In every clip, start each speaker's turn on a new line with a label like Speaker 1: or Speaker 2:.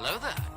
Speaker 1: Hello there.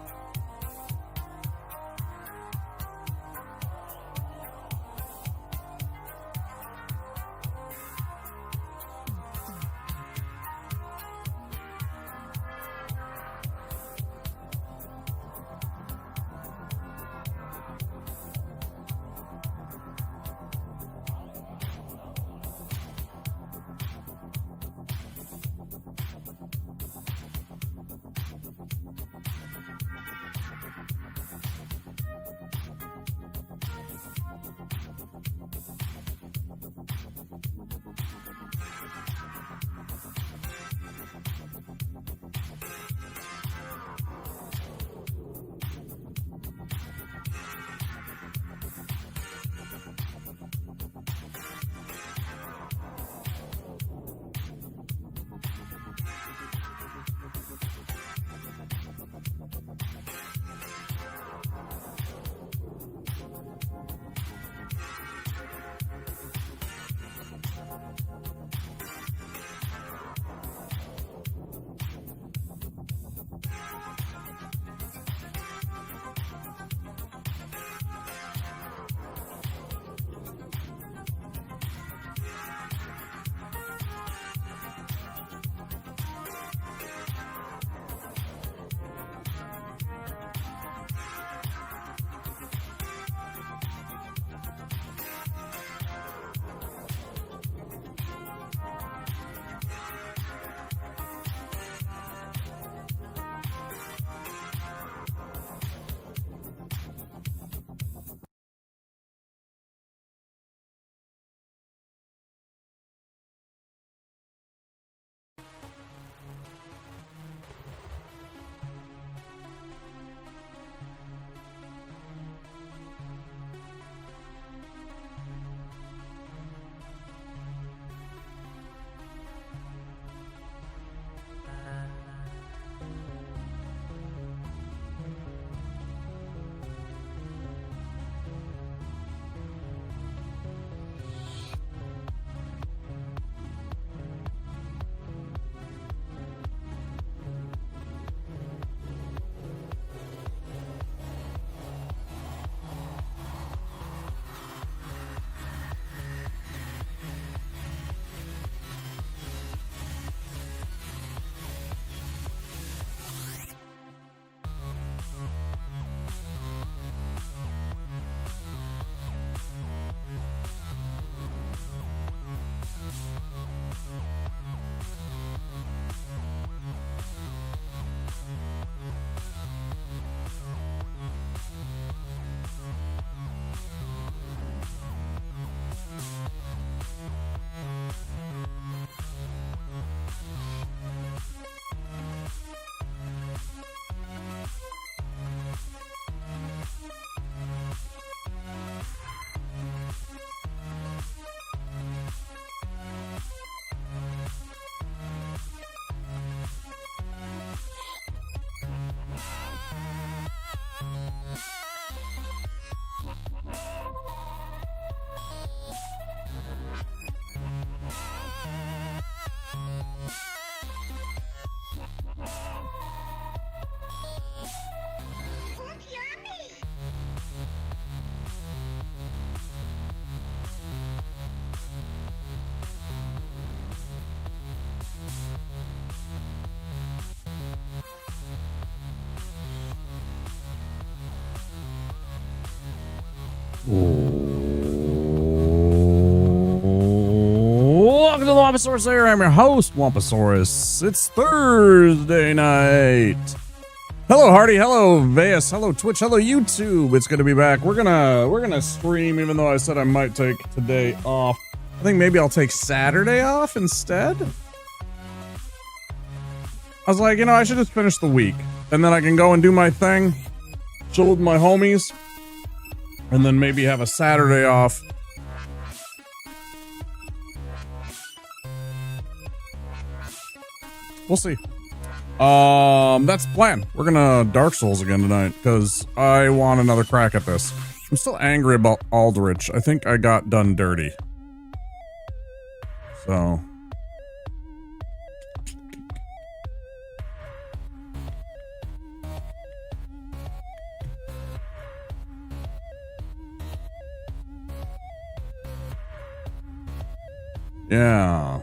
Speaker 1: Wamposaurus here. I'm your host, Wamposaurus. It's Thursday night. Hello, Hardy. Hello, Veus. Hello, Twitch. Hello, YouTube. It's good to be back. We're gonna stream, even though I said I might take today off. I think maybe I'll take Saturday off instead. I was like, you know, I should just finish the week, and then I can go and do my thing, chill with my homies, and then maybe have a Saturday off. We'll see. That's the plan. We're gonna Dark Souls again tonight because I want another crack at this. I'm still angry about Aldrich. I think I got done dirty. So. Yeah.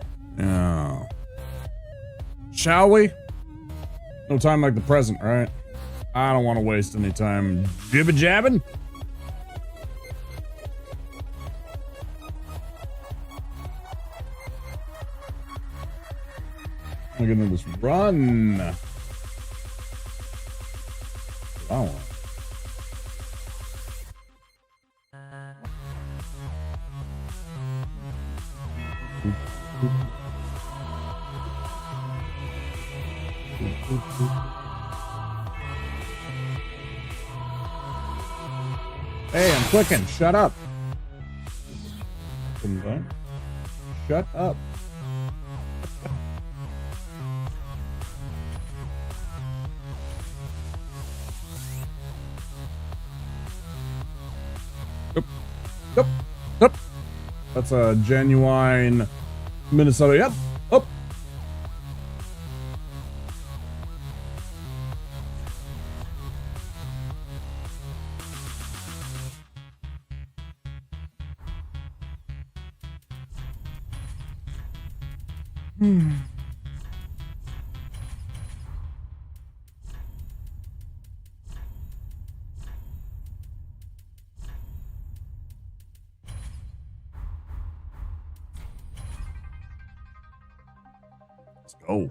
Speaker 1: Shall we? No time like the present, right? I don't want to waste any time jibba-jabbing. I'm gonna just run. I want. Hey, I'm clicking. Shut up. Shut up. Yep. That's a genuine Minnesota. Yep. Up. Let's go.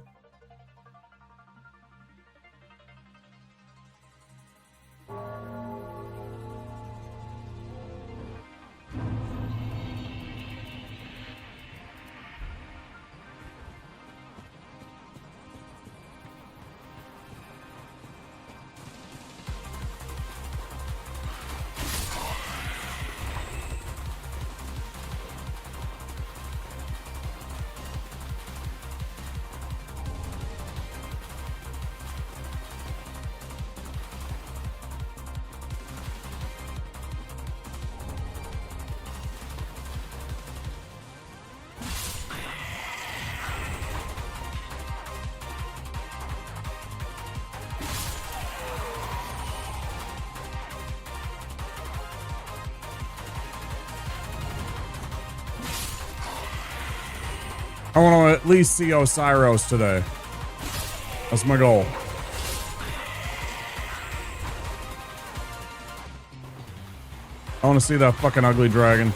Speaker 1: I want to at least see Osiris today. That's my goal. I want to see that fucking ugly dragon.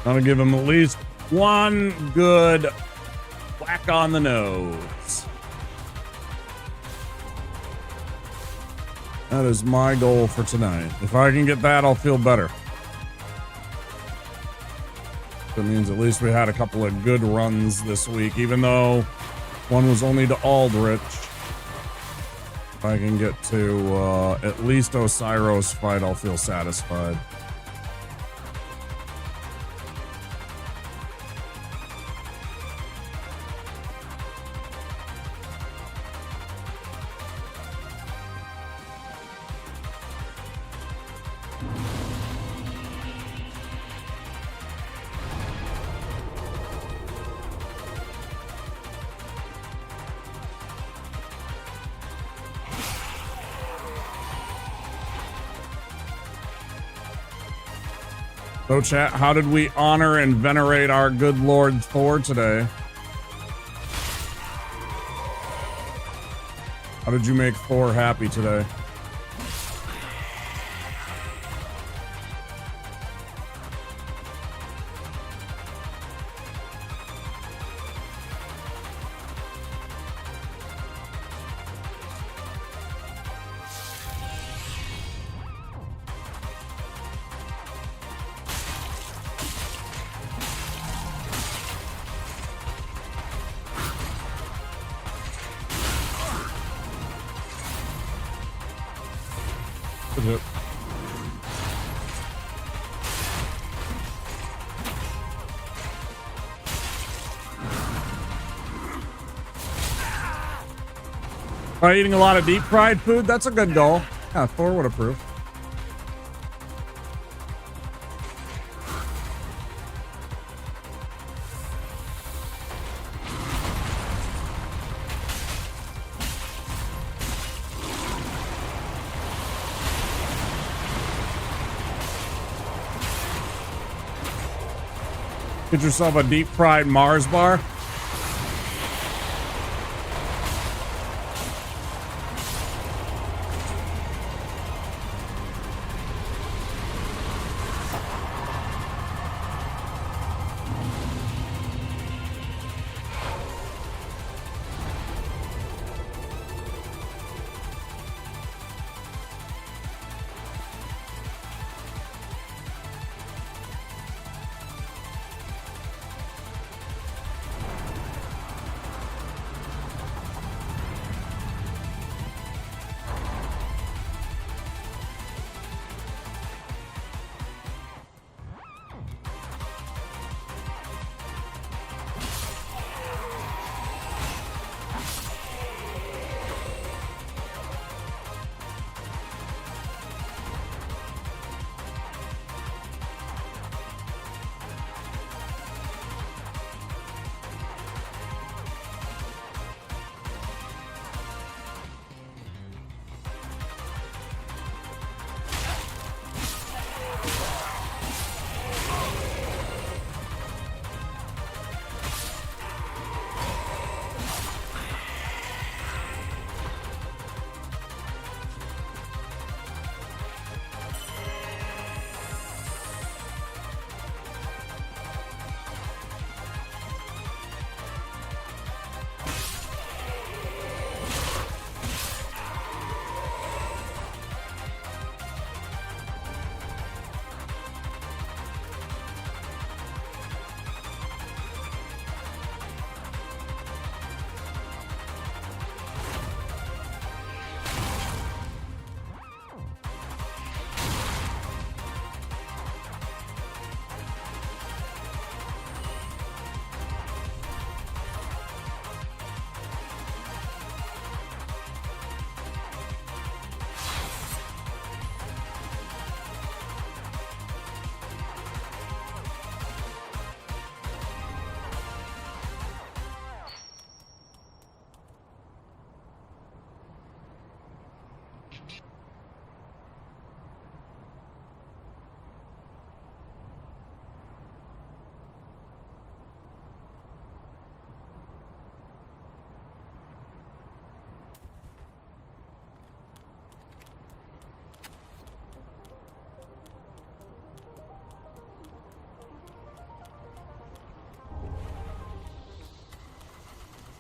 Speaker 1: I want to give him at least one good whack on the nose. That is my goal for tonight. If I can get that, I'll feel better. That means at least we had a couple of good runs this week, even though one was only to Aldrich. If I can get to at least Osiris fight, I'll feel satisfied. So chat, how did we honor and venerate our good Lord Thor today? How did you make Thor happy today? Eating a lot of deep fried food? That's a good goal. Yeah, Thor would approve. Get yourself a deep fried Mars bar.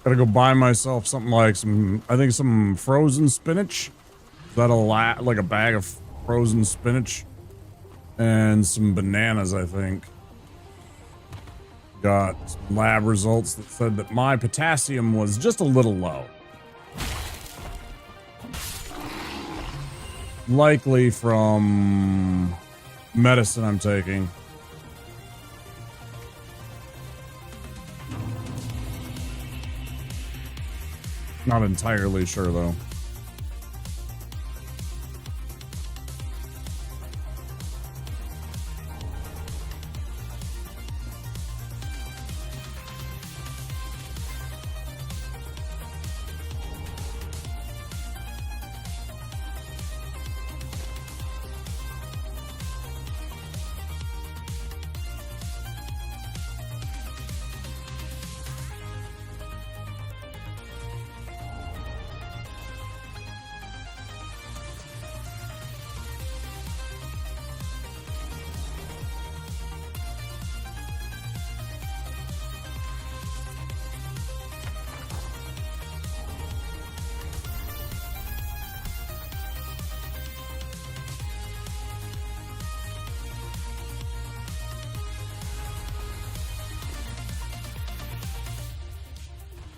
Speaker 1: Gotta go buy myself something like some frozen spinach. That'll like a bag of frozen spinach and some bananas, I think. Got some lab results that said that my potassium was just a little low. Likely from medicine I'm taking. Not entirely sure, though.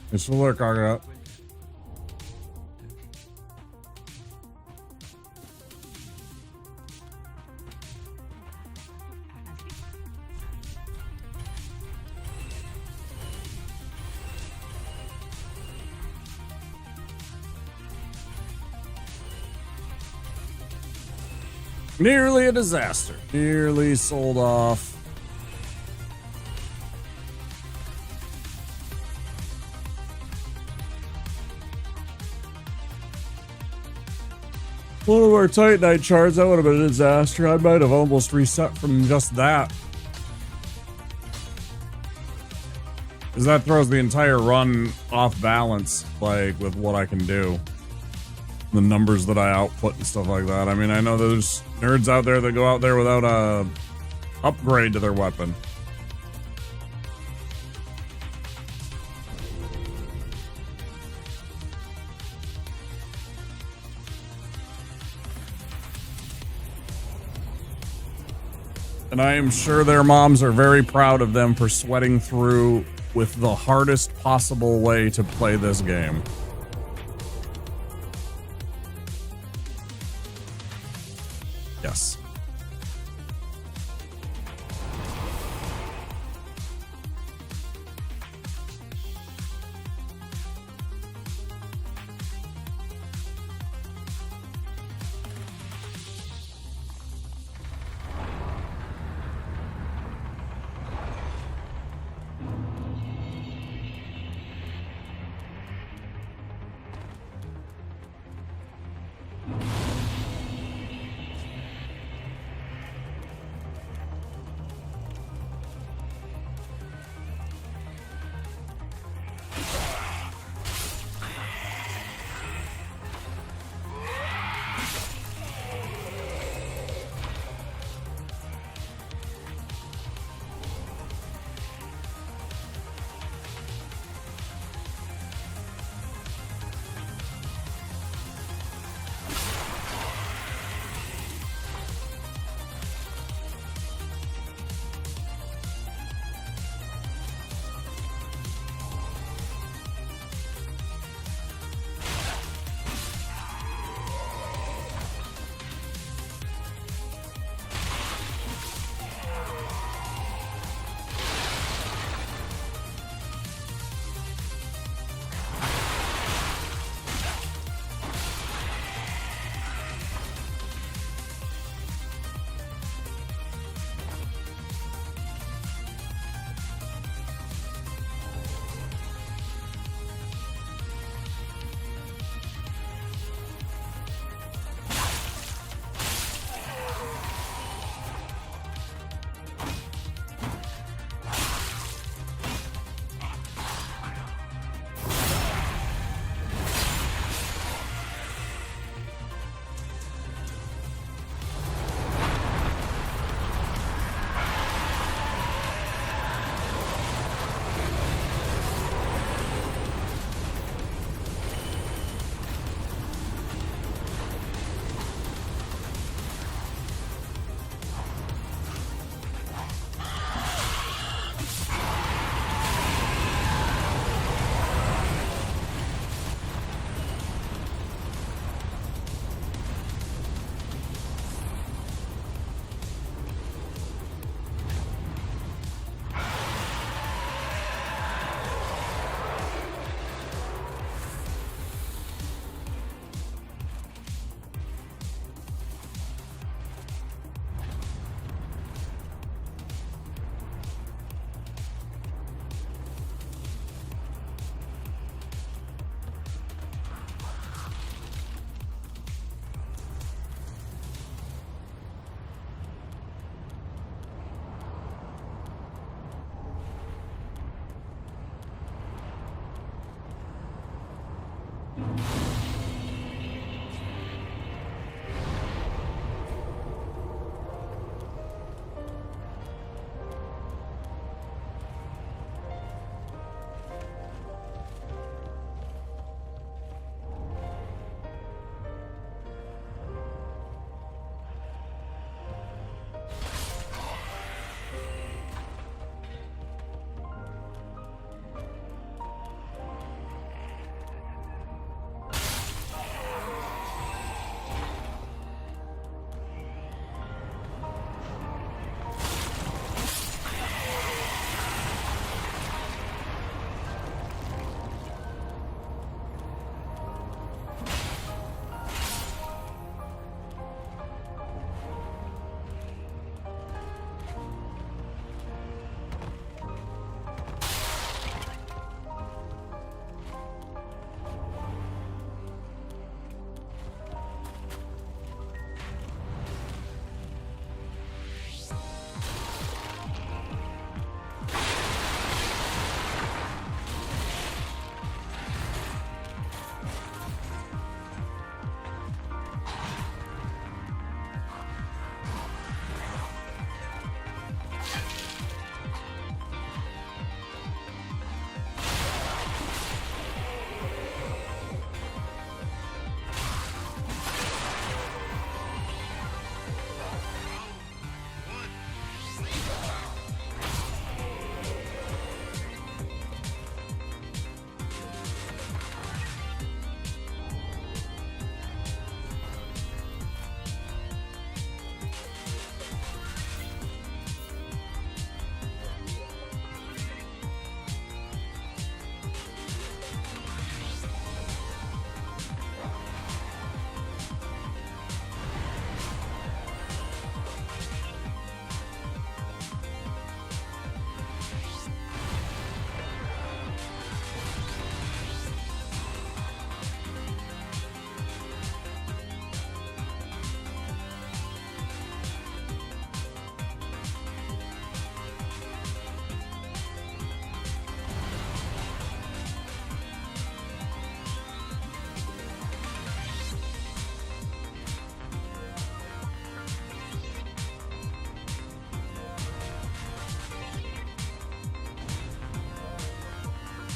Speaker 1: This will work, Arga. Nearly a disaster. Nearly sold off. One of our Titanite charts, that would have been a disaster. I might have almost reset from just that. Because that throws the entire run off balance, like, with what I can do. The numbers that I output and stuff like that. I mean, I know there's nerds out there that go out there without a upgrade to their weapon. And I am sure their moms are very proud of them for sweating through with the hardest possible way to play this game. Yes.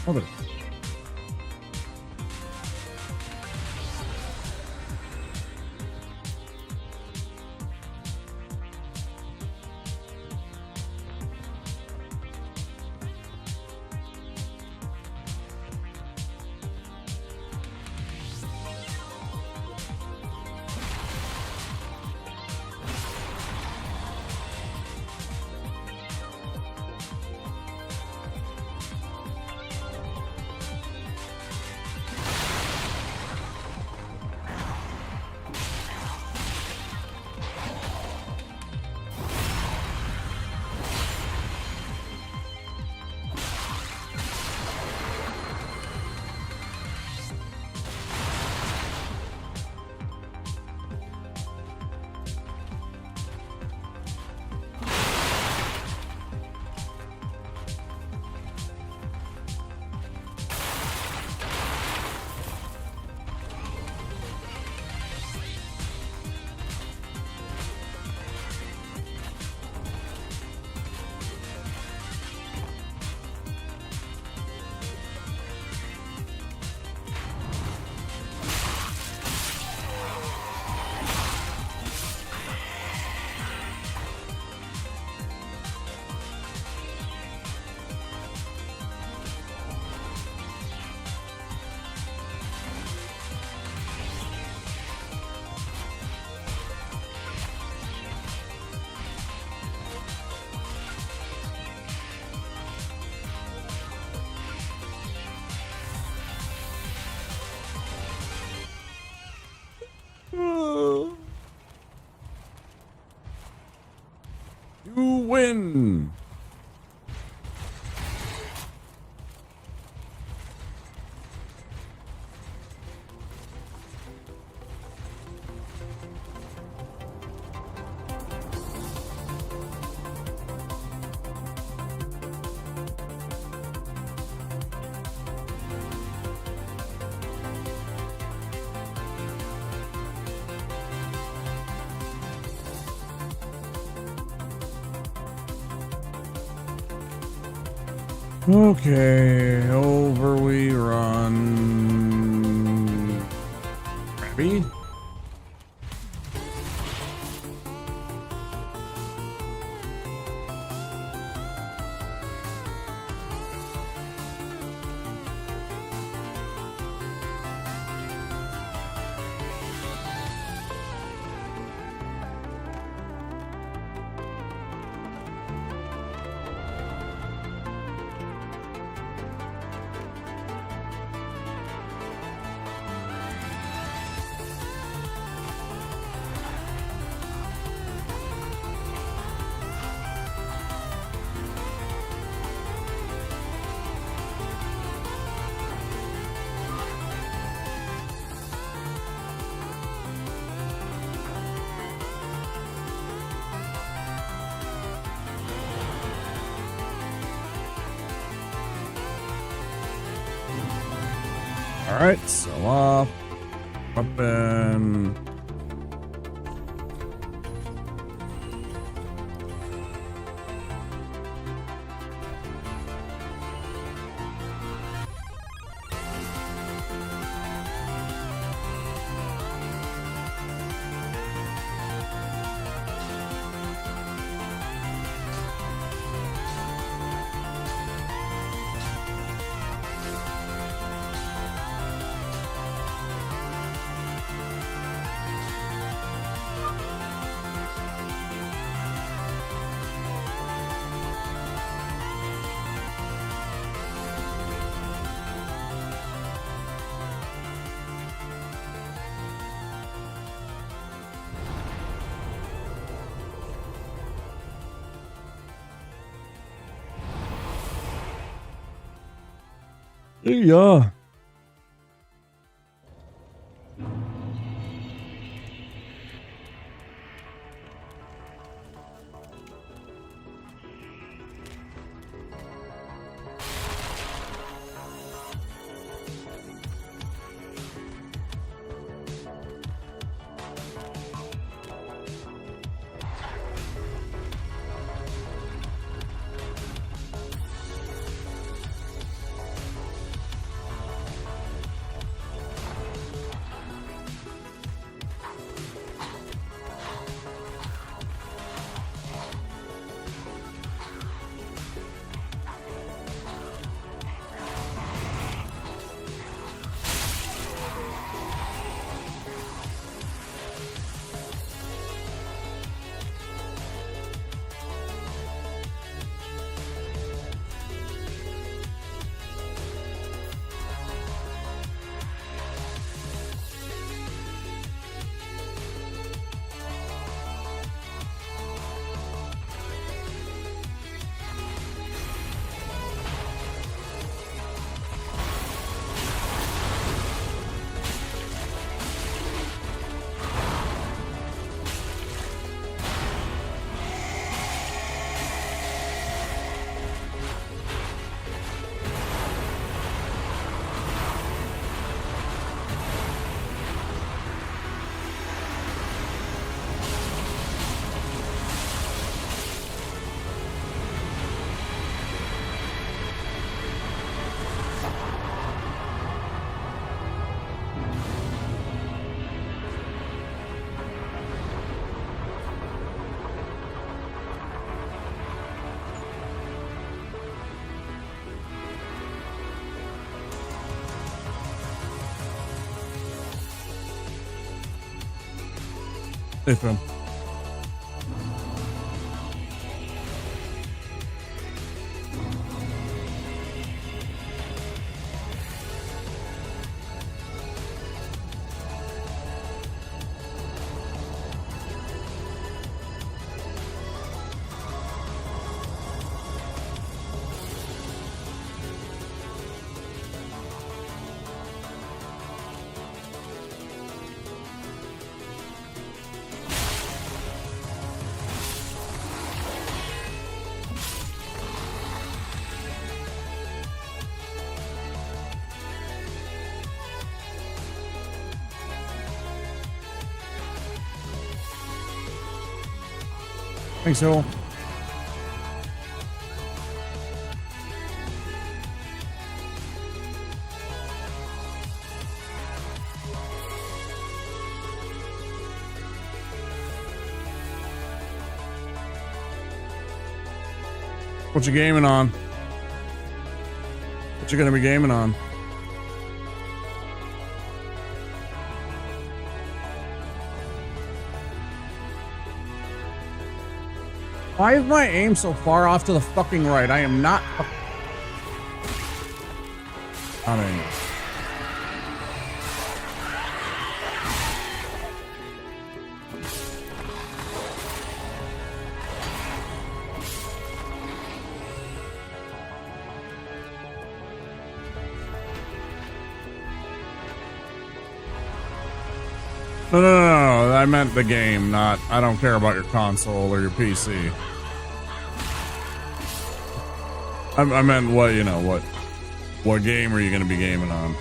Speaker 1: Hold it. You win. Okay, over we run. Crabby? All right, sell off. Weapon. Yeah. Hey, Finn. Thanks, Hill. What you gaming on? What you gonna be gaming on? Why is my aim so far off to the fucking right? I am not. I mean. No. I meant the game, not. I don't care about your console or your PC. I meant what, you know, what game are you going to be gaming on?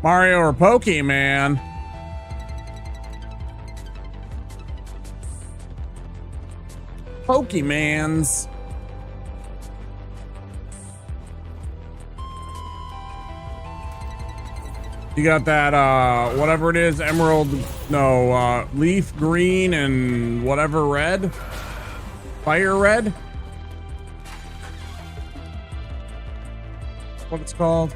Speaker 1: Mario or Pokemon? Pokemans. You got that, whatever it is, emerald, no, leaf green and whatever red? Fire red? What it's called?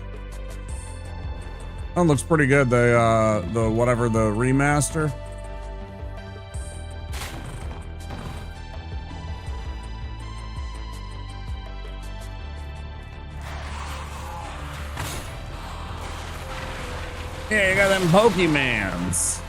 Speaker 1: That looks pretty good. The whatever, the remaster. Yeah, you got them Pokemans.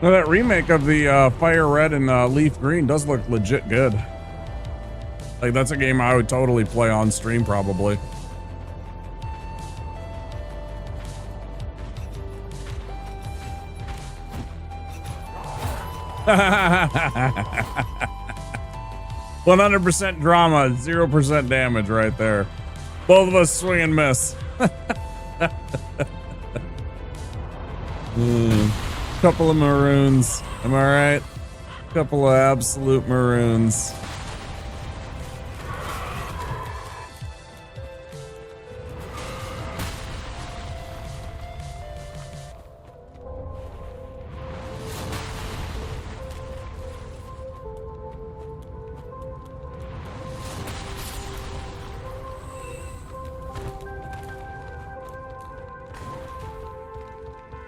Speaker 1: Now that remake of the Fire Red and Leaf Green does look legit good. Like, that's a game I would totally play on stream, probably. "100% drama, 0% damage" right there. Both of us swing and miss. Couple of maroons. Am I right? Couple of absolute maroons.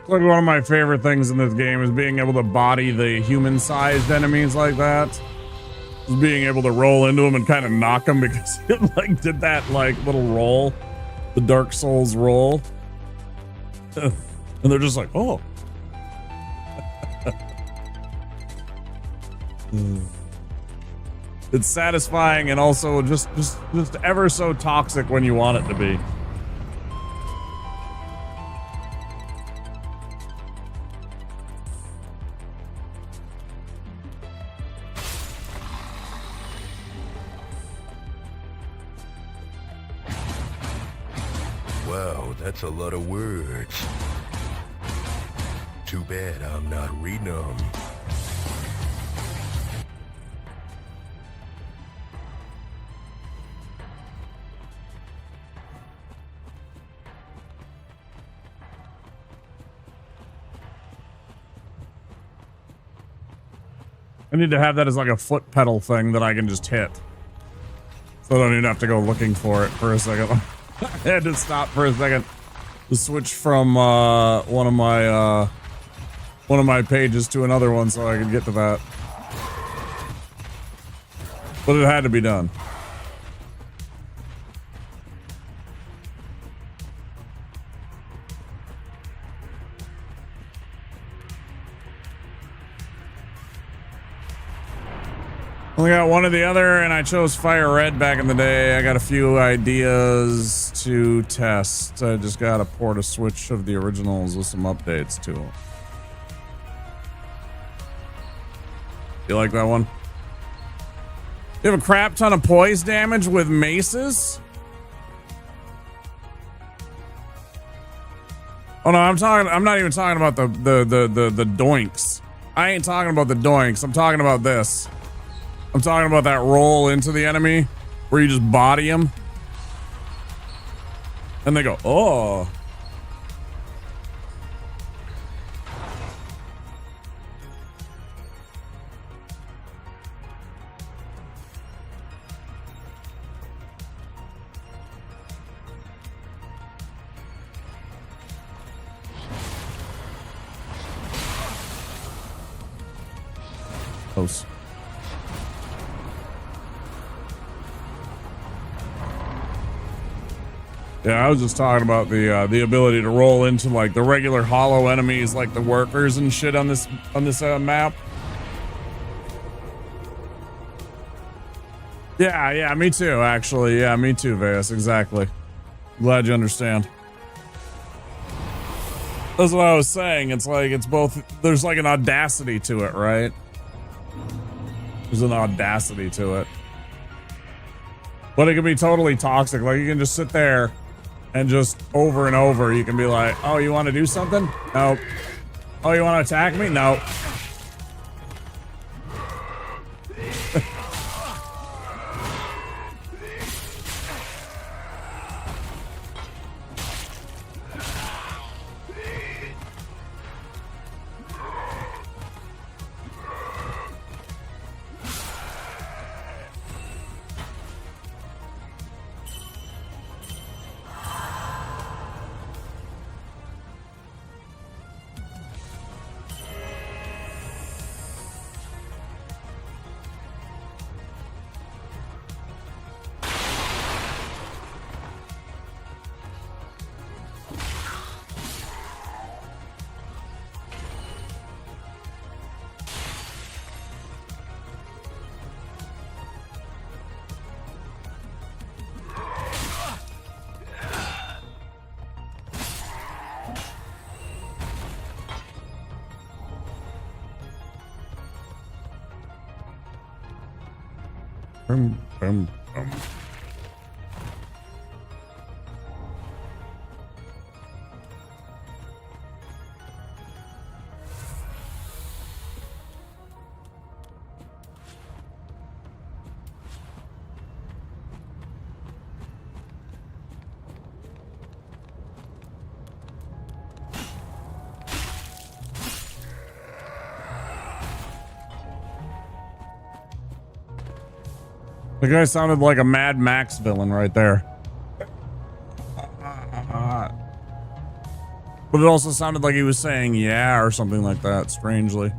Speaker 1: Like one of my favorite things in this game is being able to body the human-sized enemies like that. Just being able to roll into them and kind of knock them because it like did that like little roll, the Dark Souls roll, and they're just like, oh. It's satisfying and also just ever so toxic when you want it to be.
Speaker 2: That's a lot of words. Too bad I'm not reading them.
Speaker 1: I need to have that as like a foot pedal thing that I can just hit. So I don't even have to go looking for it for a second. I had to stop for a second to switch from one of my pages to another one so I could get to that. But it had to be done. Only got one or the other, and I chose Fire Red back in the day. I got a few ideas to test. I just got to port a switch of the originals with some updates to them. You like that one? You have a crap ton of poise damage with maces? Oh no, I'm not even talking about the doinks. I ain't talking about the doinks. I'm talking about this. I'm talking about that roll into the enemy where you just body them. And they go, oh. Close. Yeah, I was just talking about the ability to roll into like the regular hollow enemies, like the workers and shit on this map. Yeah, me too. Actually, yeah, me too, Veas. Exactly. Glad you understand. That's what I was saying. It's like it's both. There's like an audacity to it, right? There's an audacity to it, but it can be totally toxic. Like you can just sit there. And just over and over, you can be like, oh, you want to do something? Nope. Oh, you want to attack me? Nope. Boom, boom, boom. The guy sounded like a Mad Max villain right there. But it also sounded like he was saying yeah or something like that, strangely.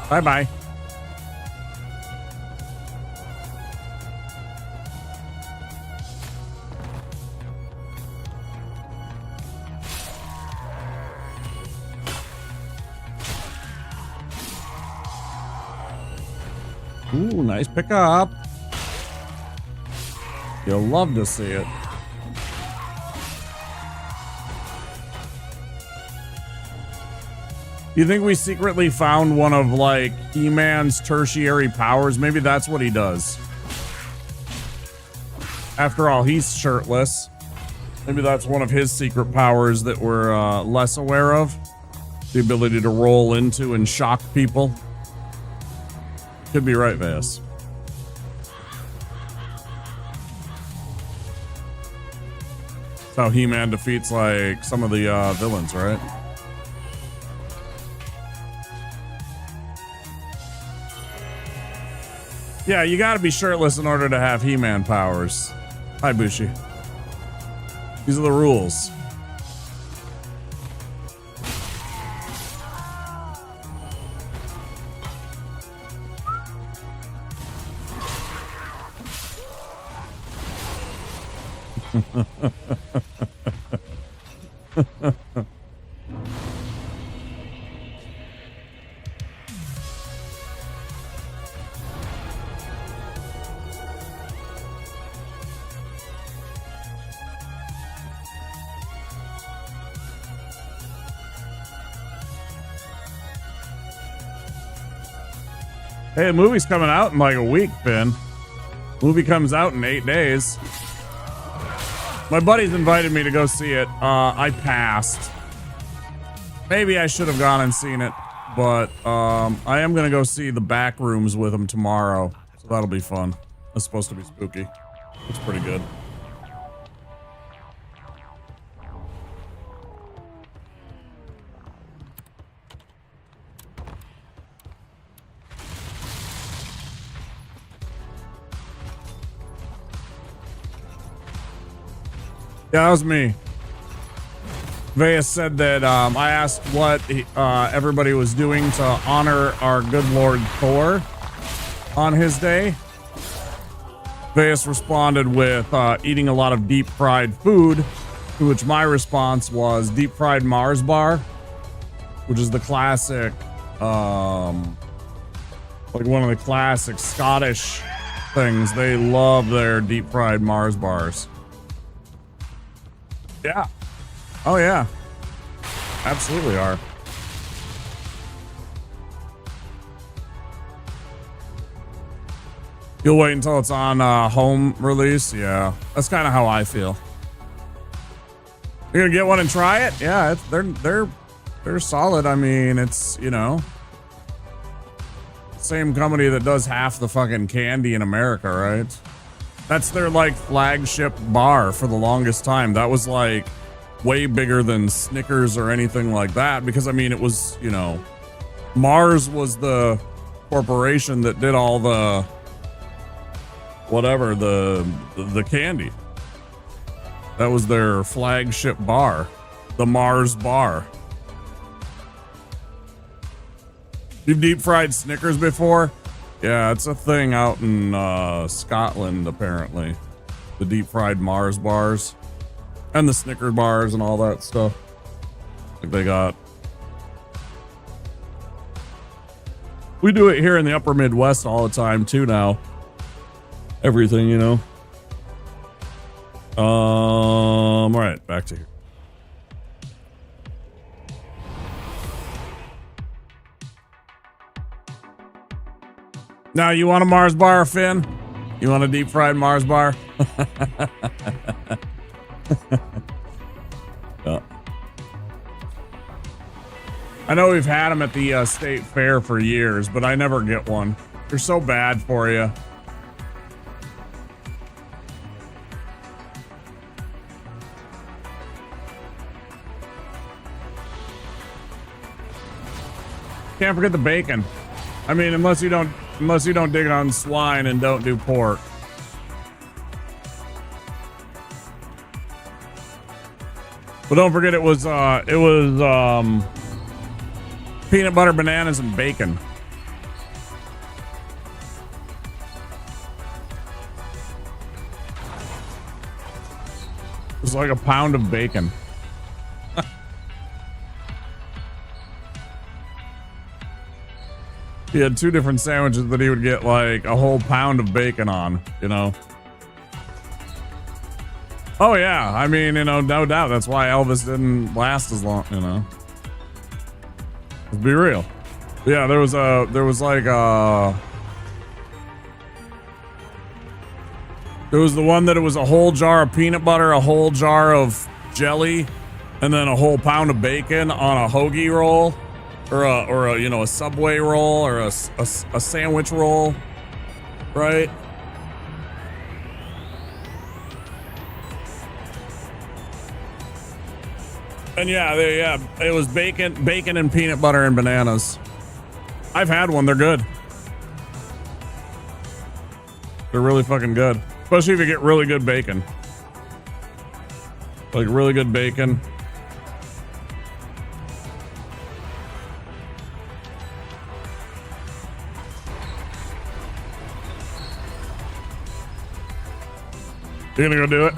Speaker 1: Bye-bye. Ooh, nice pickup. You'll love to see it. You think we secretly found one of, like, He-Man's tertiary powers? Maybe that's what he does. After all, he's shirtless. Maybe that's one of his secret powers that we're less aware of. The ability to roll into and shock people. Could be right, Vas. That's how He-Man defeats, like, some of the villains, right? Yeah, you gotta be shirtless in order to have He-Man powers. Hi, Bushi. These are the rules. Hey, the movie's coming out in like a week, Finn. Movie comes out in 8 days. My buddies invited me to go see it. I passed. Maybe I should have gone and seen it, but I am gonna go see The Back Rooms with him tomorrow, so that'll be fun. It's supposed to be spooky. It's pretty good. Yeah, that was me. Vea said that I asked what everybody was doing to honor our good Lord Thor on his day. Veas responded with eating a lot of deep fried food, to which my response was deep fried Mars bar, which is the classic, like one of the classic Scottish things. They love their deep fried Mars bars. Yeah. Oh, yeah. Absolutely are. You'll wait until it's on home release? Yeah. That's kind of how I feel. You're gonna get one and try it? Yeah, they're solid. I mean, it's, you know, same company that does half the fucking candy in America, right? That's their, like, flagship bar for the longest time. That was, like, way bigger than Snickers or anything like that. Because, I mean, it was, you know, Mars was the corporation that did all the, whatever, the candy. That was their flagship bar. The Mars bar. You've deep fried Snickers before? Yeah, it's a thing out in Scotland, apparently. The deep fried Mars bars. And the Snicker bars and all that stuff. Like they got. We do it here in the upper Midwest all the time, too, now. Everything, you know. All right, back to here. Now, you want a Mars bar, Finn? You want a deep fried Mars bar? Yeah. I know we've had them at the state fair for years, but I never get one. They're so bad for you. Can't forget the bacon. I mean, unless you don't dig on swine and don't do pork. But don't forget it was peanut butter, bananas, and bacon. It was like a pound of bacon. He had two different sandwiches that he would get like a whole pound of bacon on, you know. Oh yeah, I mean, you know, no doubt that's why Elvis didn't last as long, you know. Let's be real. Yeah, there was the one that it was a whole jar of peanut butter, a whole jar of jelly, and then a whole pound of bacon on a hoagie roll. Or a you know, a Subway roll, or a sandwich roll, right? And yeah, it was bacon and peanut butter and bananas. I've had one; they're good. They're really fucking good, especially if you get really good bacon, like really good bacon. You gonna go do it?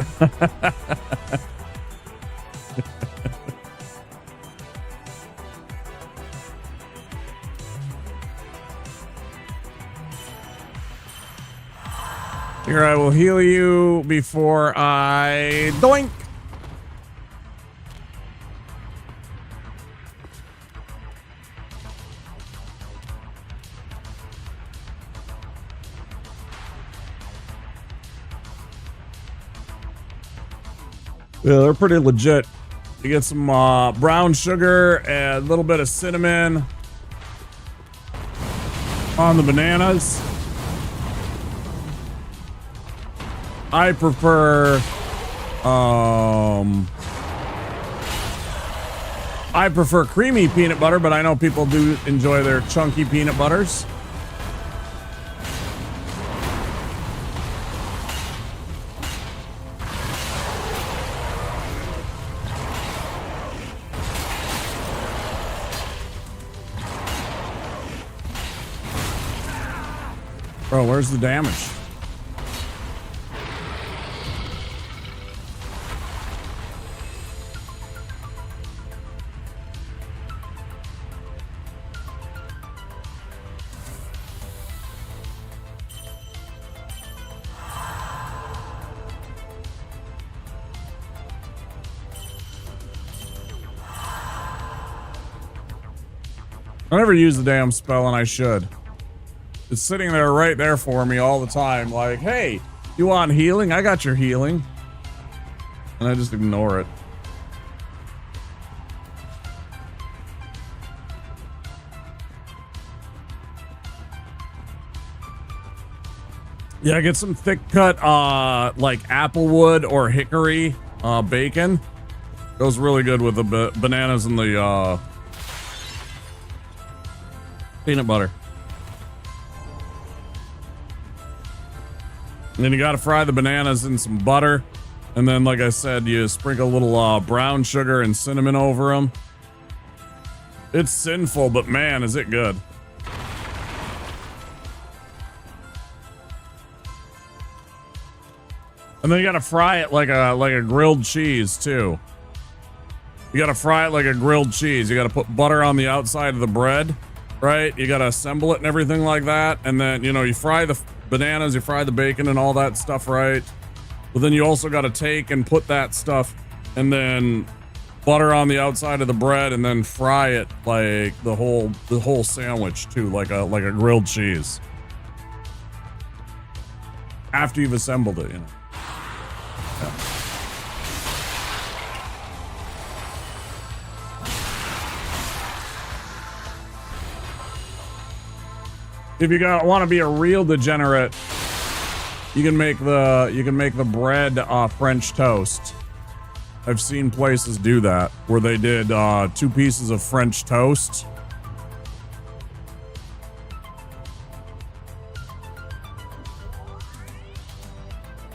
Speaker 1: Here, I will heal you before I doink. Yeah, they're pretty legit. You get some brown sugar and a little bit of cinnamon on the bananas. I prefer creamy peanut butter, but I know people do enjoy their chunky peanut butters. Bro, where's the damage? I never use the damn spell, and I should. It's sitting there right there for me all the time. Like, hey, you want healing? I got your healing. And I just ignore it. Yeah, get some thick cut, like applewood or hickory bacon. Goes really good with the bananas and the peanut butter. And then you got to fry the bananas in some butter. And then, like I said, you sprinkle a little brown sugar and cinnamon over them. It's sinful, but man, is it good. And then you got to fry it like a grilled cheese, too. You got to fry it like a grilled cheese. You got to put butter on the outside of the bread, right? You got to assemble it and everything like that. And then, you know, you fry the bananas, you fry the bacon and all that stuff, right? But then you also got to take and put that stuff and then butter on the outside of the bread and then fry it like the whole sandwich too, like a grilled cheese. After you've assembled it, you know. Yeah. If you want to be a real degenerate, you can make the bread French toast. I've seen places do that where they did 2 pieces of French toast.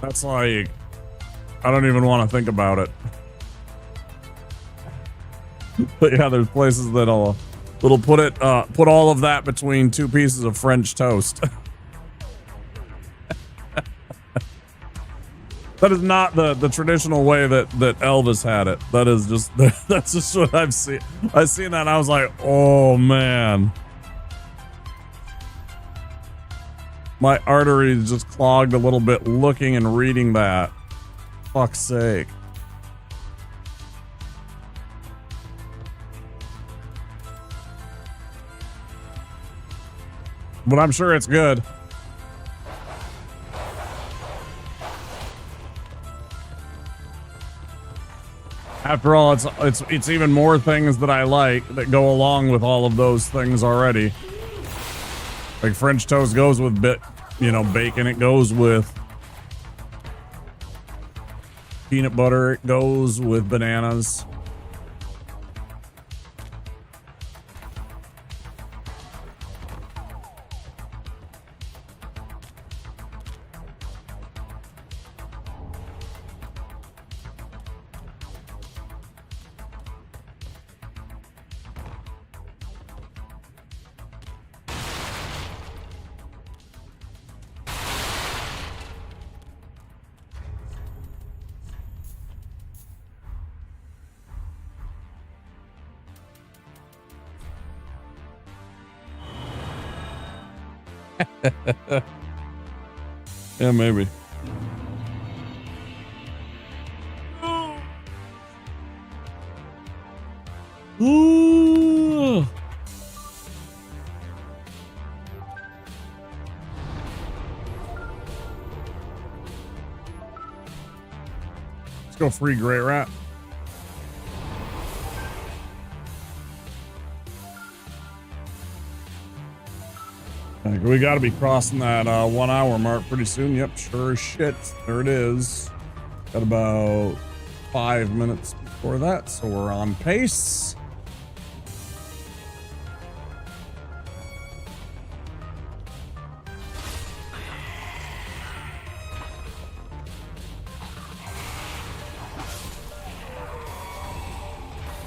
Speaker 1: That's like, I don't even want to think about it. But yeah, there's places that'll put all of that between 2 pieces of French toast. That is not the traditional way that Elvis had it. That is just that's just what I've seen. I seen that and I was like, oh man. My arteries just clogged a little bit looking and reading that. Fuck's sake. But I'm sure it's good. After all, it's even more things that I like that go along with all of those things already. Like French toast goes with bacon. It goes with peanut butter. It goes with bananas. Yeah, maybe. Ooh. Let's go free Great Rat. We got to be crossing that 1 hour mark pretty soon. Yep, sure as shit. There it is. Got about 5 minutes before that, so we're on pace.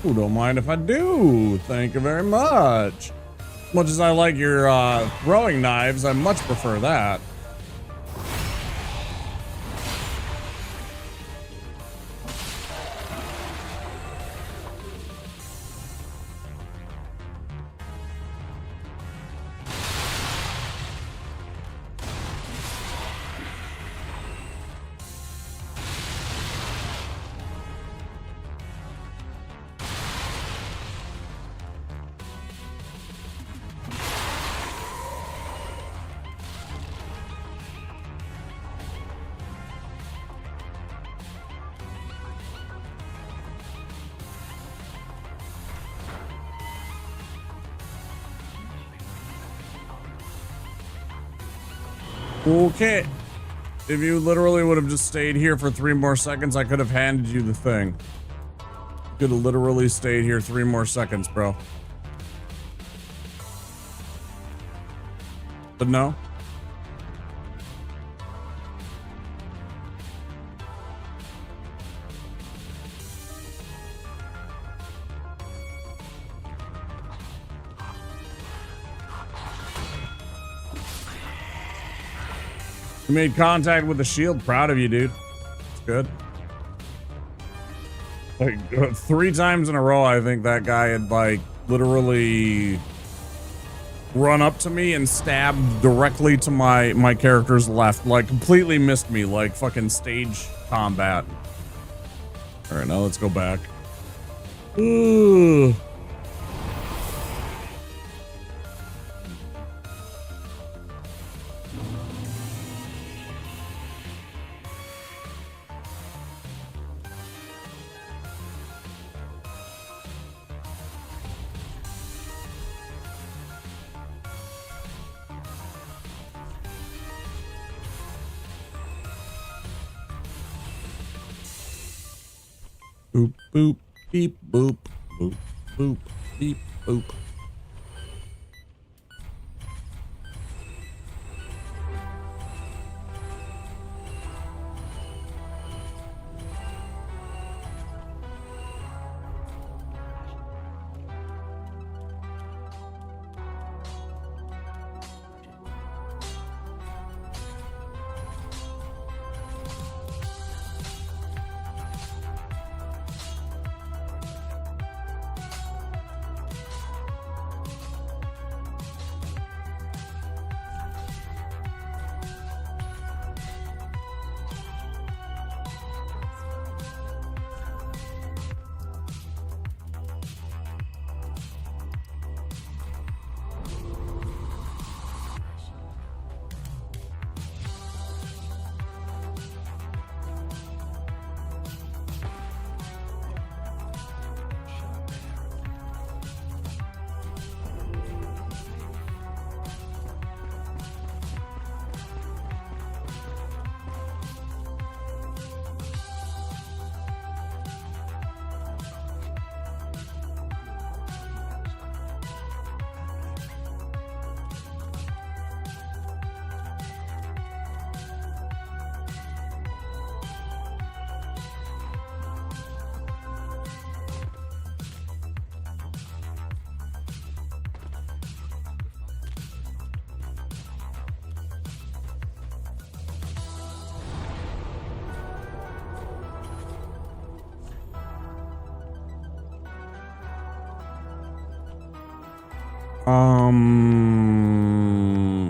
Speaker 1: Ooh, don't mind if I do. Thank you very much. Much as I like your throwing knives, I much prefer that. Okay. If you literally would have just stayed here for 3 more seconds, I could have handed you the thing. You could have literally stayed here 3 more seconds, bro. But no. You made contact with the shield. Proud of you, dude. It's good. Like 3 times in a row, I think that guy had like literally run up to me and stabbed directly to my character's left. Like completely missed me, like fucking stage combat. All right, now let's go back. Ooh. Boop, boop, beep, boop, boop, boop, beep, boop.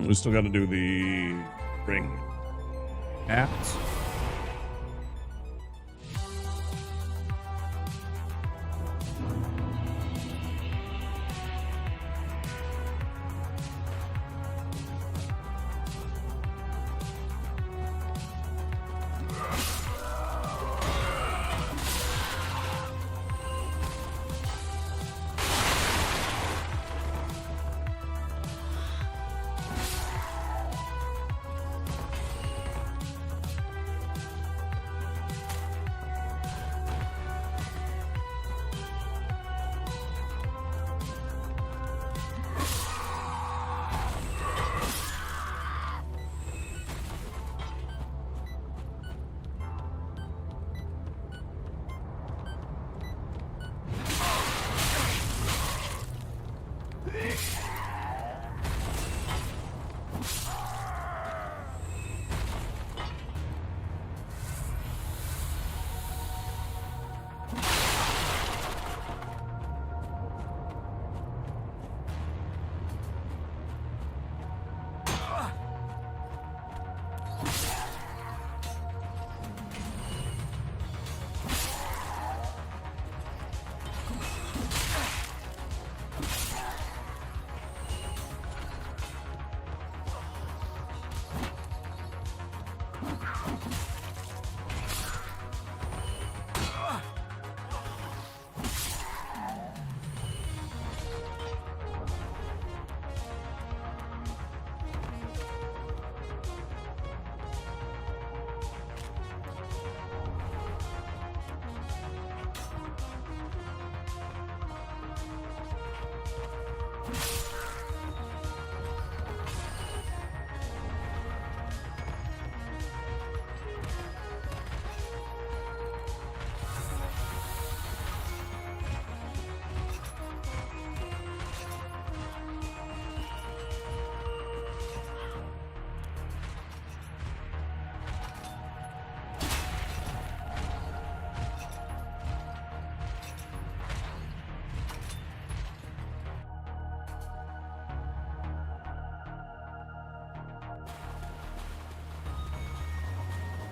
Speaker 1: We still got to do the ring hats.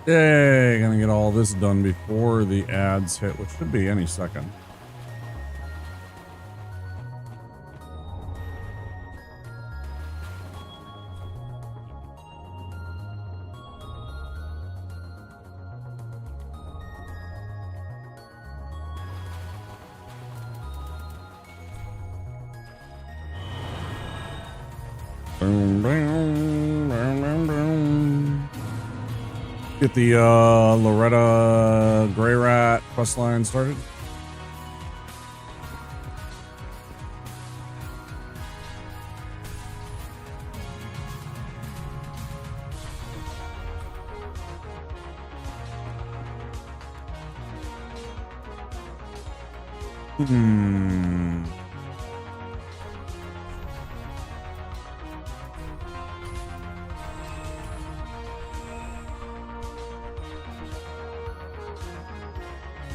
Speaker 1: Yay, gonna get all this done before the ads hit, which should be any second. Boom, boom, boom, boom, boom. Get the Loretta Grey Rat quest line started.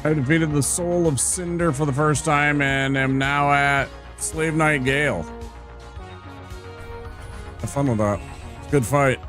Speaker 1: I defeated the Soul of Cinder for the first time and am now at Slave Knight Gale. Have fun with that. Good fight.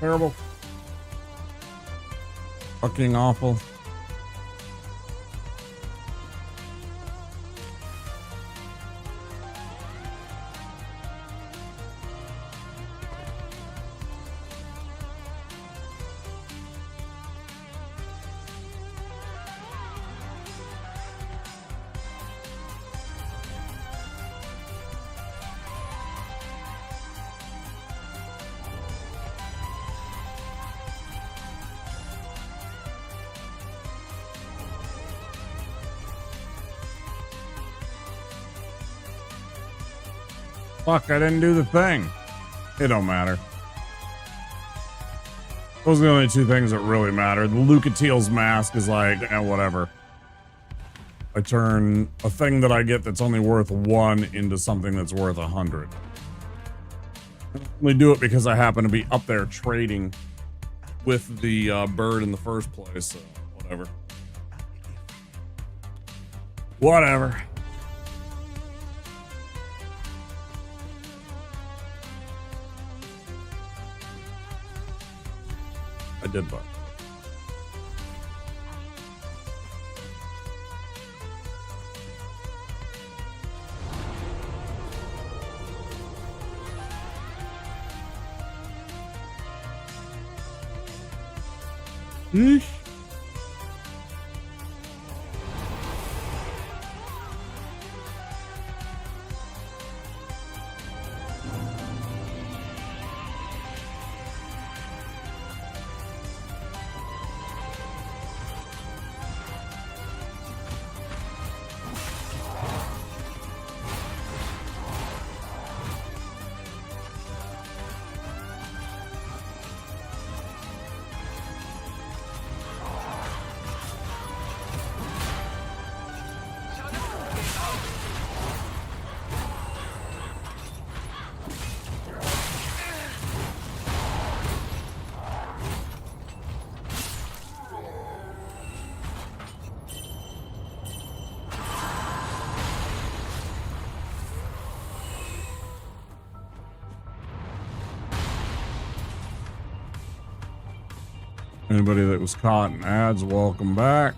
Speaker 1: Terrible. Fucking awful. Fuck, I didn't do the thing. It don't matter. Those are the only two things that really matter. The Lucatiel's mask is like, whatever. I turn a thing that I get that's only worth 1 into something that's worth 100. I only do it because I happen to be up there trading with the bird in the first place, so whatever. Whatever. I did buy. Eesh. Anybody that was caught in ads, welcome back.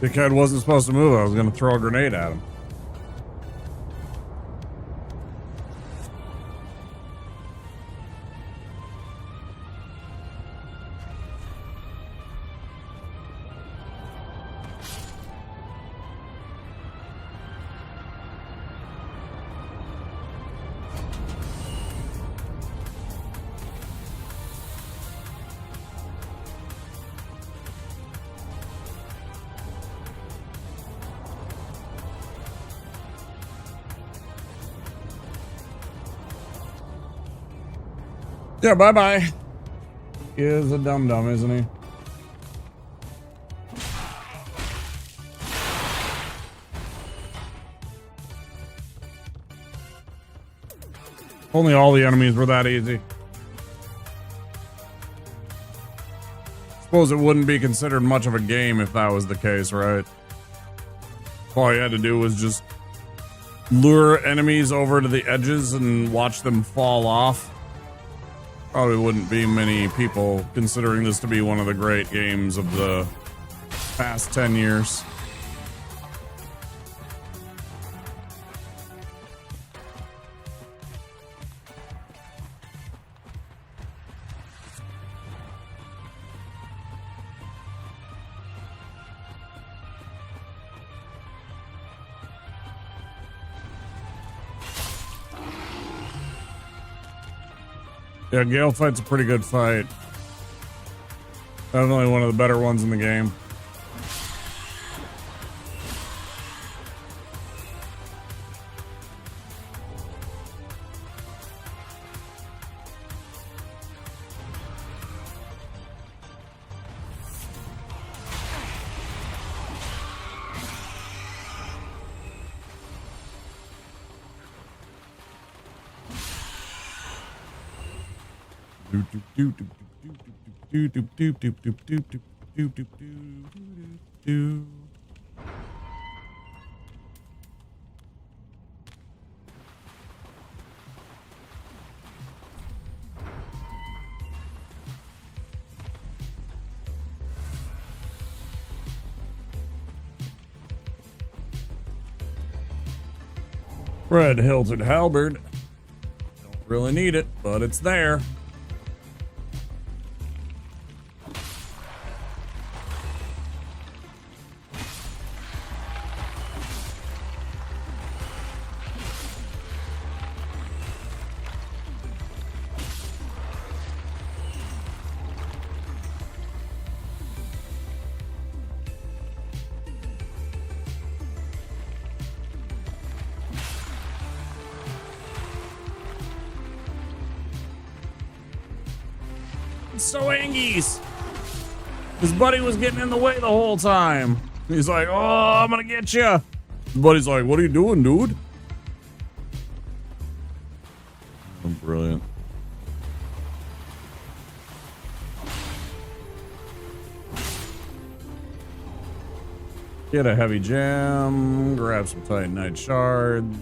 Speaker 1: Dickhead wasn't supposed to move. I was going to throw a grenade at him. Yeah, bye-bye. He is a dum-dum, isn't he? Only all the enemies were that easy. Suppose it wouldn't be considered much of a game if that was the case, right? All you had to do was just lure enemies over to the edges and watch them fall off. Probably wouldn't be many people considering this to be one of the great games of the past 10 years. Yeah, Gale Fight's a pretty good fight. Definitely one of the better ones in the game. Red hilted halberd. Don't really need it, but it's there. So Angies. His buddy was getting in the way the whole time. He's like, oh, I'm gonna get you. His buddy's like, what are you doing, dude? Oh, brilliant. Get a heavy gem, grab some titanite shards.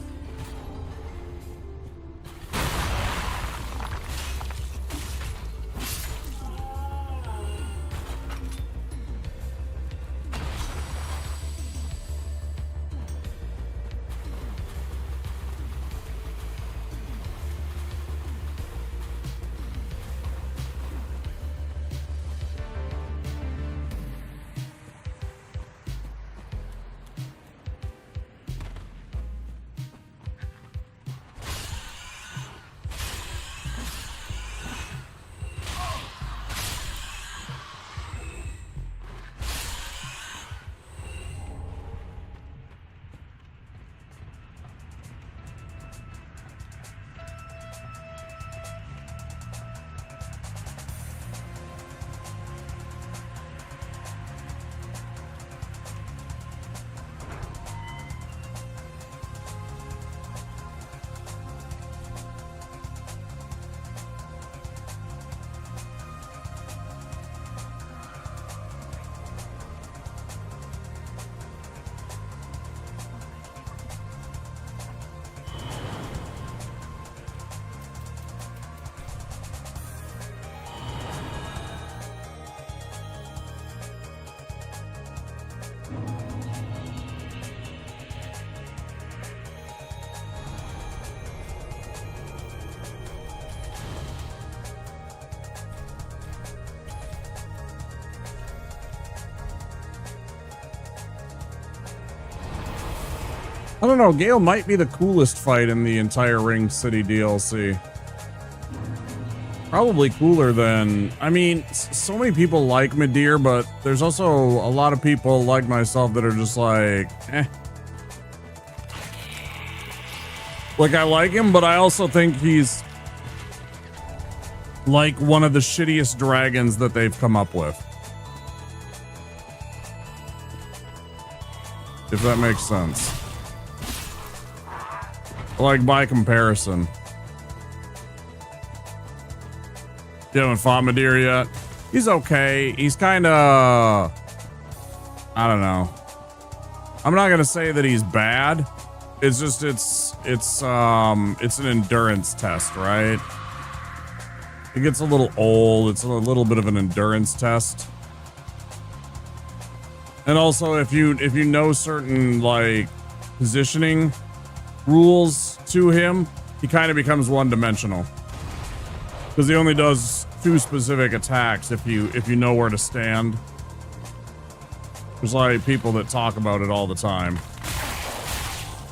Speaker 1: I don't know, Gale might be the coolest fight in the entire Ring City DLC. Probably cooler than, I mean, so many people like Midir, but there's also a lot of people like myself that are just like, eh. Like, I like him, but I also think he's like one of the shittiest dragons that they've come up with. If that makes sense. Like, by comparison. You haven't fought Midir yet? He's okay. He's kind of... I don't know. I'm not going to say that he's bad. It's just, it's an endurance test, right? It gets a little old. It's a little bit of an endurance test. And also, if you know certain, like, positioning rules to him, he kind of becomes one-dimensional. Because he only does 2 specific attacks if you know where to stand. There's like people that talk about it all the time.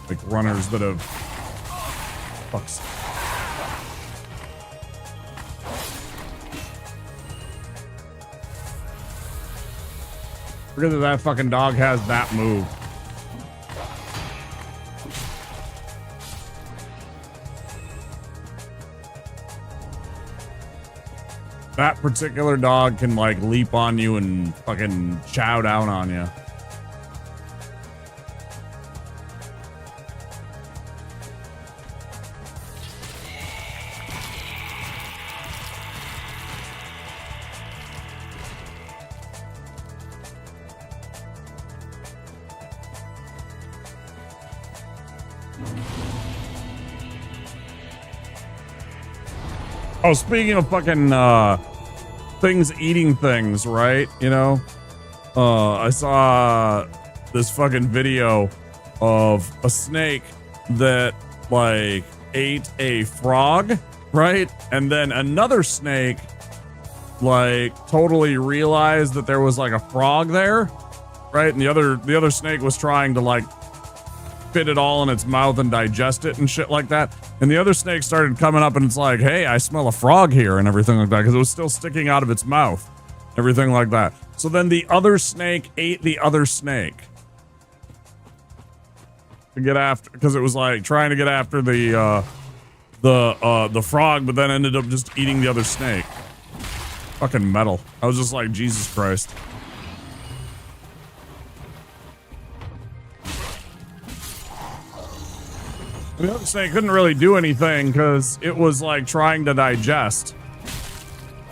Speaker 1: Like runners that have... Fuck's... Forget that fucking dog has that move. That particular dog can like leap on you and fucking chow down on you. Oh, speaking of fucking things eating things, right? You know, I saw this fucking video of a snake that like ate a frog, right? And then another snake like totally realized that there was like a frog there, right? And the other snake was trying to like fit it all in its mouth and digest it and shit like that. And the other snake started coming up and it's like, hey, I smell a frog here and everything like that, because it was still sticking out of its mouth, everything like that. So then the other snake ate the other snake to get after, because it was like trying to get after the frog, but then ended up just eating the other snake. Fucking metal. I was just like, Jesus Christ. The other snake couldn't really do anything because it was like trying to digest.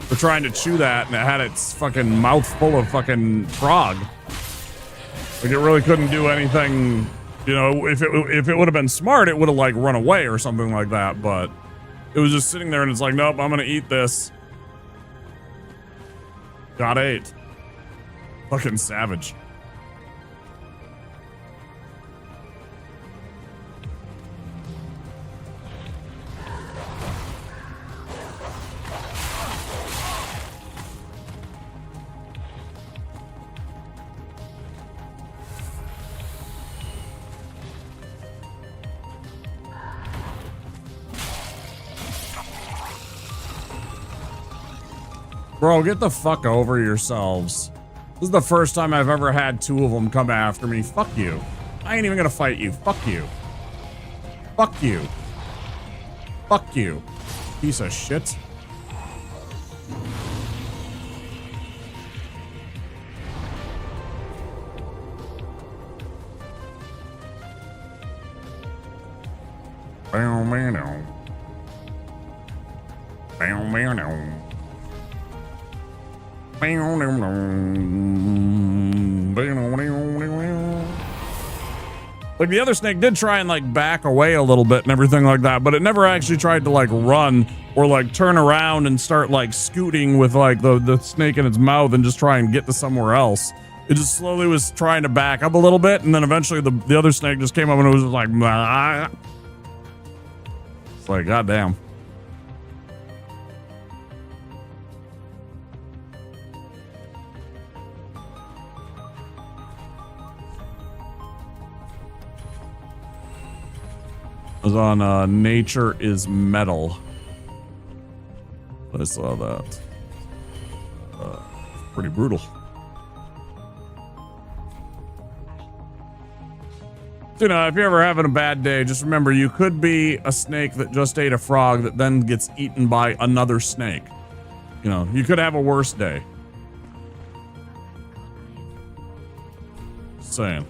Speaker 1: Or trying to chew that, and it had its fucking mouth full of fucking frog. Like it really couldn't do anything. You know, if it would have been smart, it would have like run away or something like that, but it was just sitting there and it's like, nope, I'm gonna eat this. Got ate. Fucking savage. Bro, get the fuck over yourselves. This is the first time I've ever had 2 of them come after me. Fuck you. I ain't even gonna fight you. Fuck you. Fuck you. Fuck you. Piece of shit. Bow, man, no. Bow, man, no. Like the other snake did try and like back away a little bit and everything like that, but it never actually tried to like run or like turn around and start like scooting with like the snake in its mouth and just try and get to somewhere else. It just slowly was trying to back up a little bit, and then eventually the other snake just came up and it was just like, bah. It's like, goddamn. I was on Nature is Metal. I saw that. Pretty brutal. You know, if you're ever having a bad day, just remember you could be a snake that just ate a frog that then gets eaten by another snake. You know, you could have a worse day. Just saying.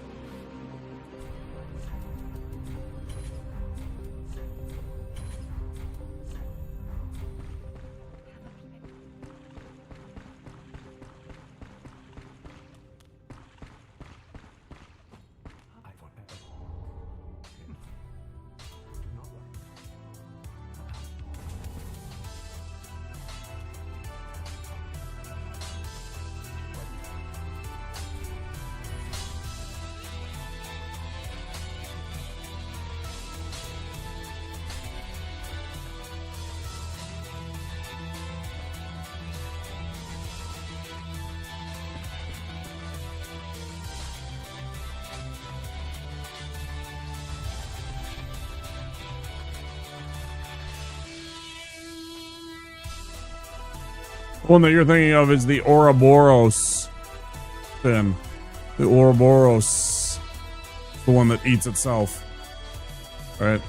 Speaker 1: One that you're thinking of is the Ouroboros fin. The Ouroboros. The one that eats itself. Right?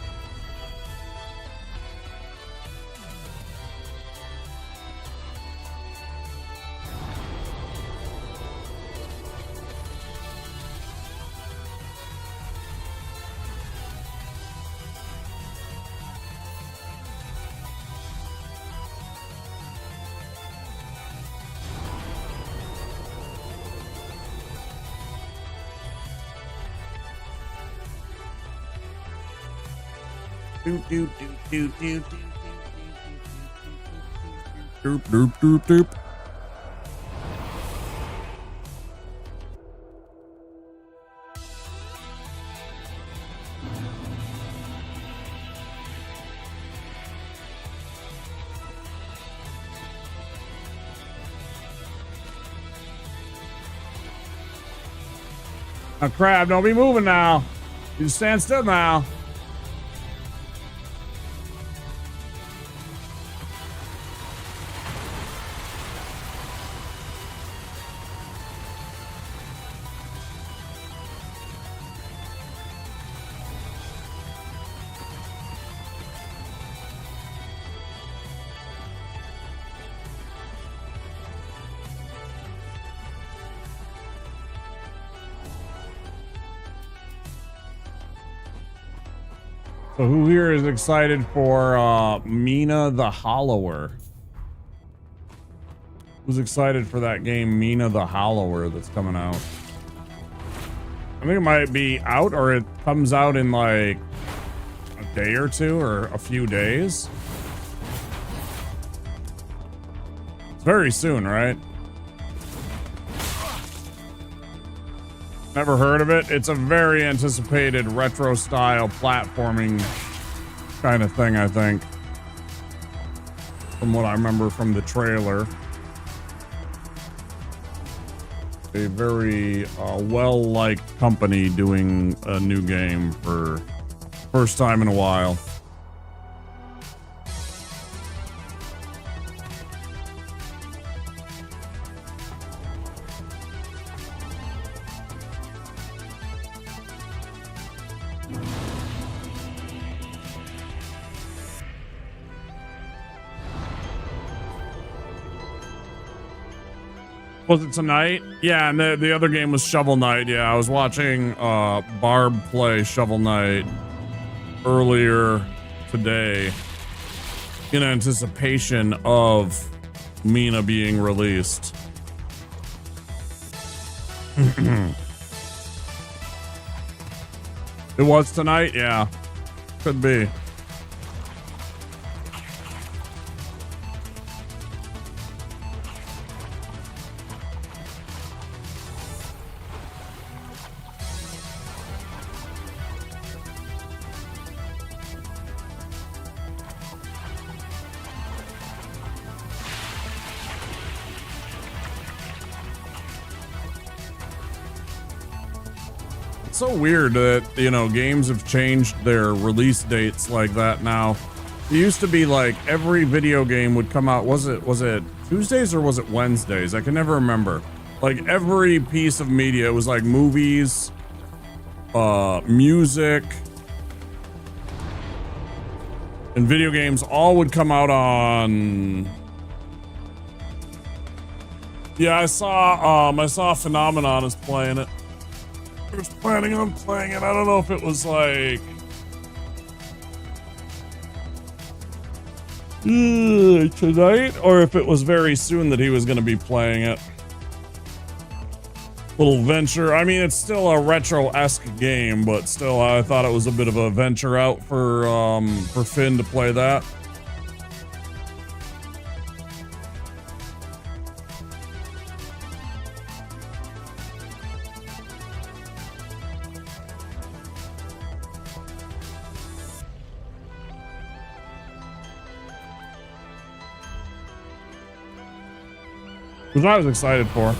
Speaker 1: Doop doop doop doop. Now, crab, don't be moving now. You stand still now. So who here is excited for Mina the Hollower? Who's excited for that game Mina the Hollower that's coming out? I think it might be out, or it comes out in like a day or two or a few days. It's very soon, right? Never heard of it. It's a very anticipated retro style platforming kind of thing, I think. From what I remember from the trailer. A very well-liked company doing a new game for first time in a while. Was it tonight? Yeah, and the other game was Shovel Knight. Yeah, I was watching Barb play Shovel Knight earlier today in anticipation of Mina being released. It was tonight? Yeah, could be. so weird that, you know, games have changed their release dates like that now. It used to be like every video game would come out. Was it Tuesdays or was it Wednesdays? I can never remember. Like every piece of media, it was like movies, music, and video games all would come out on. Yeah, I saw Phenomenon is playing it. I was planning on playing it. I don't know if it was like tonight or if it was very soon that he was going to be playing it. Little venture. I mean, it's still a retro-esque game, but still, I thought it was a bit of a venture out for Finn to play that. Which I was excited for.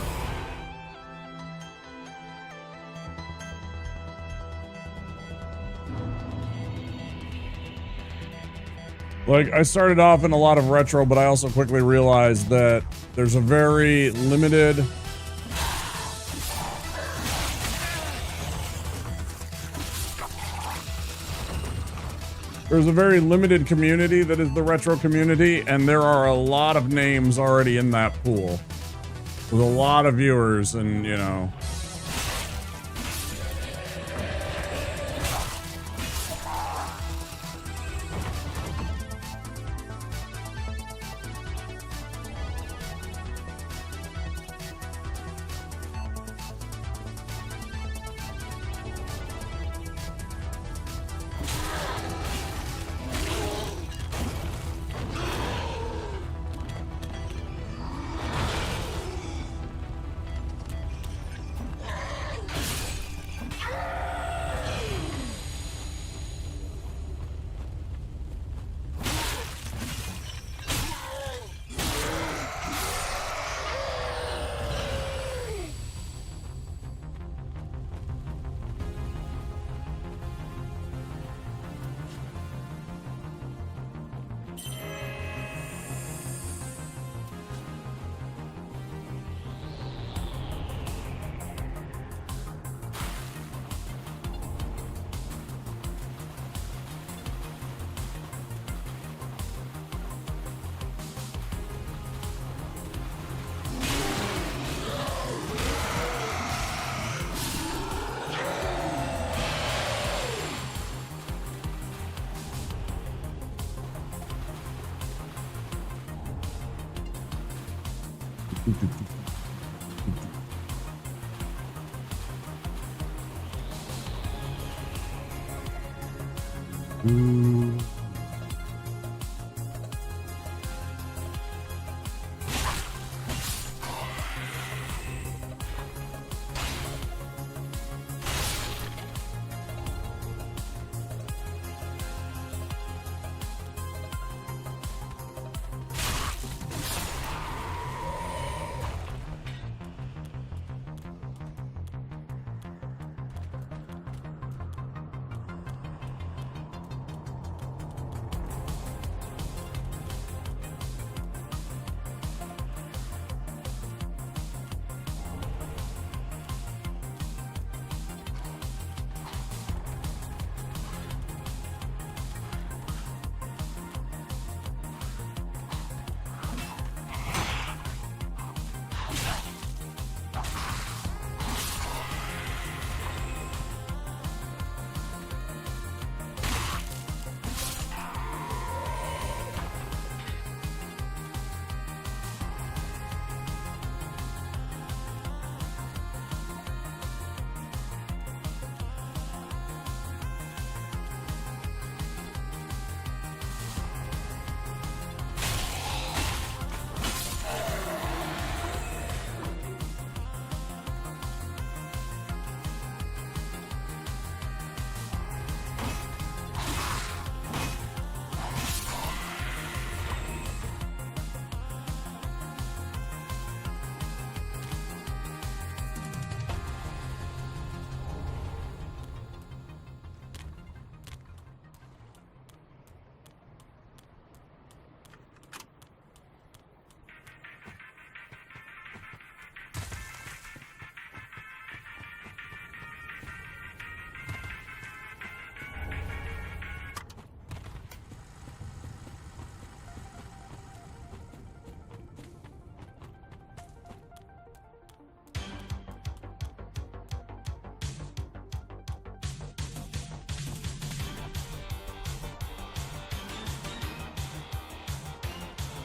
Speaker 1: Like, I started off in a lot of retro, but I also quickly realized that there's a very limited community that is the retro community, and there are a lot of names already in that pool. With a lot of viewers, and, you know.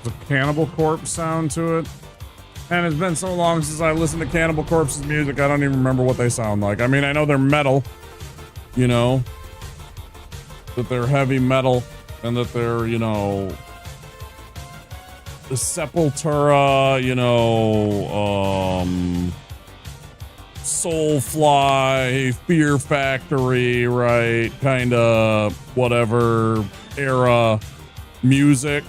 Speaker 1: a Cannibal Corpse sound to it. And it's been so long since I listened to Cannibal Corpse's music, I don't even remember what they sound like. I mean, I know they're metal, you know, that they're heavy metal, and that they're, you know, the Sepultura, you know, Soulfly, Fear Factory, right? Kind of whatever era music.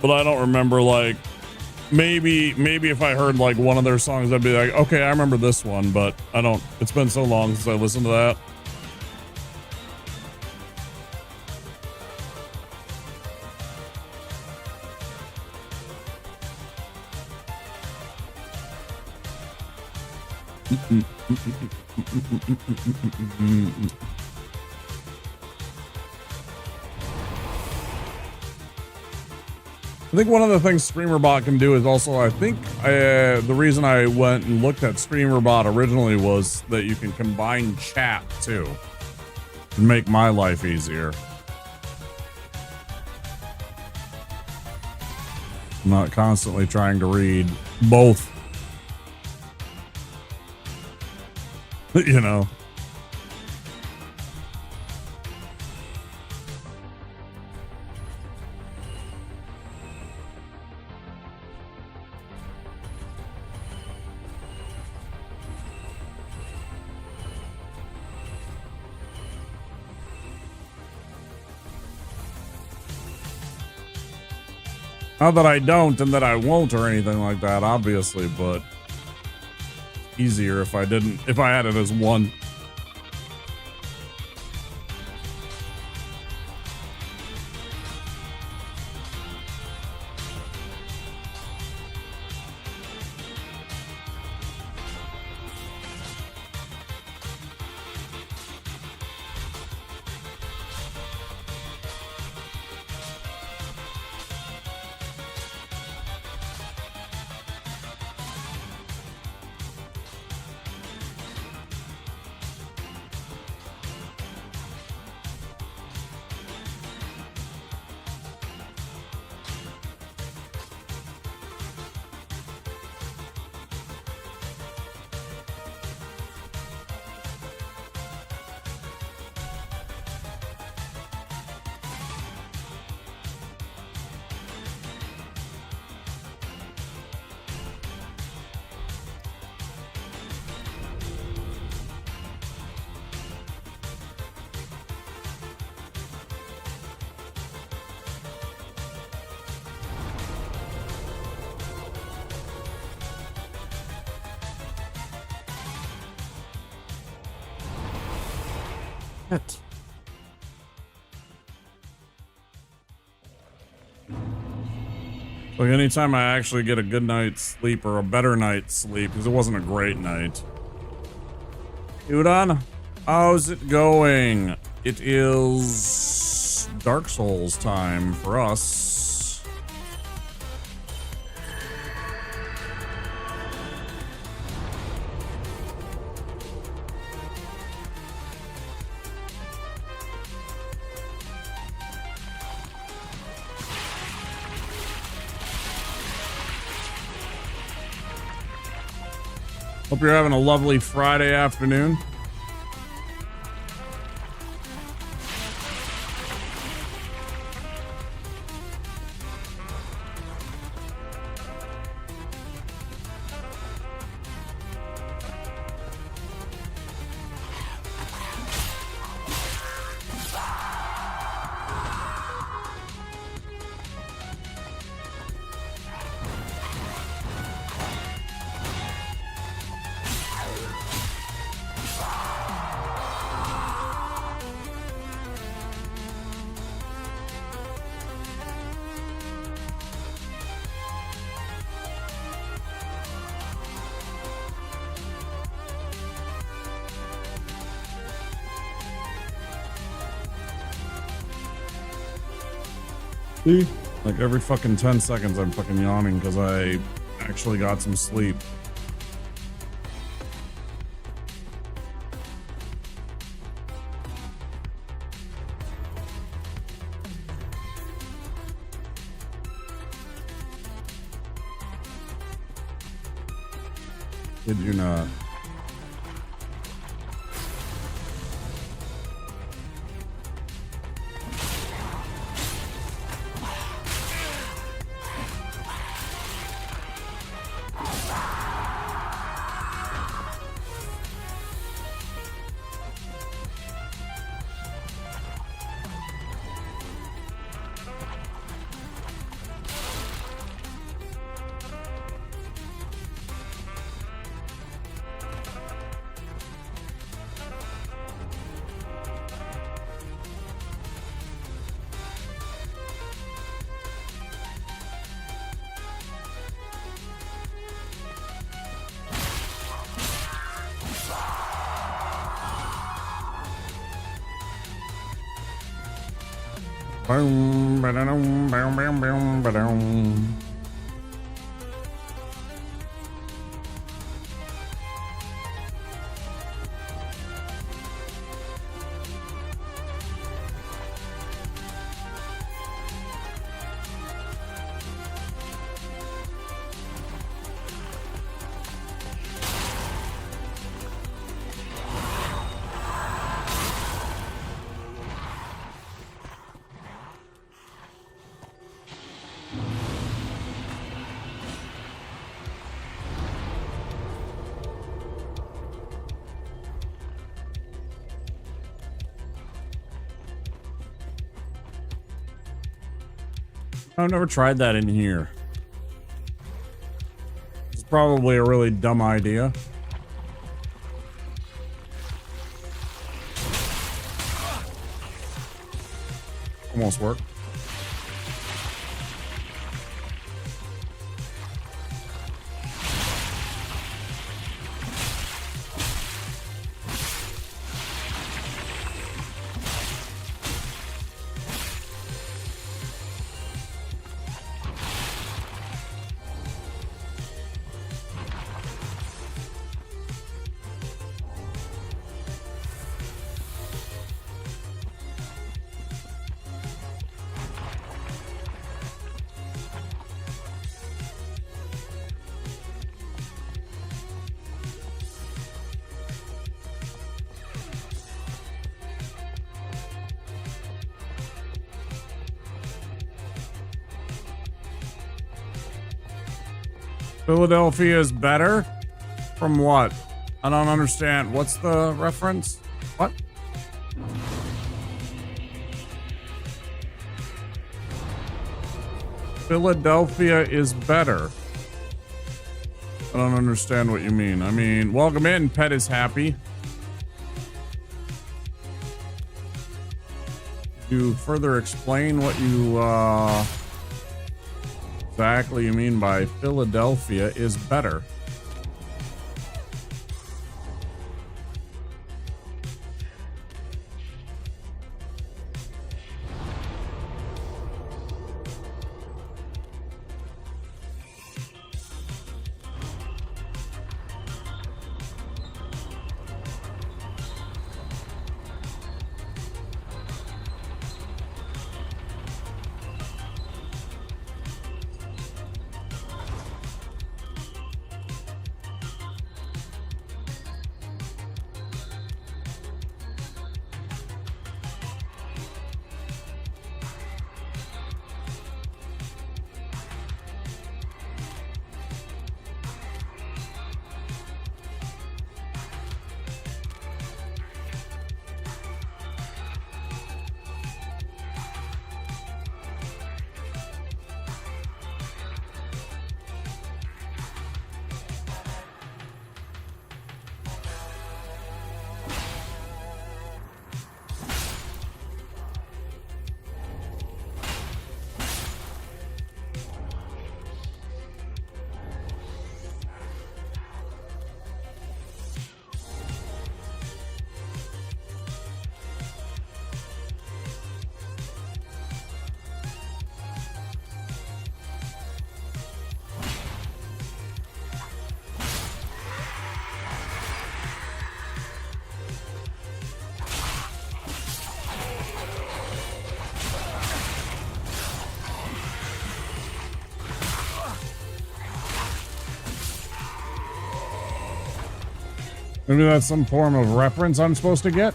Speaker 1: But I don't remember, like, maybe if I heard like one of their songs, I'd be like, okay, I remember this one, but I don't, it's been so long since I listened to that. I think one of the things StreamerBot can do is also, I think the reason I went and looked at StreamerBot originally was that you can combine chat too and make my life easier. I'm not constantly trying to read both. You know. Not that I don't and that I won't or anything like that, obviously, but easier if I didn't, if I had it as one. Like anytime I actually get a good night's sleep or a better night's sleep, because it wasn't a great night. Udon, how's it going? It is Dark Souls time for us. Hope you're having a lovely Friday afternoon. See? Like every fucking 10 seconds I'm fucking yawning because I actually got some sleep. Did you not? Boom, ba-da-dum, boom, boom, boom, ba-dum. I've never tried that in here. It's probably a really dumb idea. Almost worked. Philadelphia is better? From what? I don't understand. What's the reference? What? Philadelphia is better. I don't understand what you mean. I mean, welcome in. Pet is happy. You further explain what you exactly you mean by Philadelphia is better. Maybe that's some form of reference I'm supposed to get.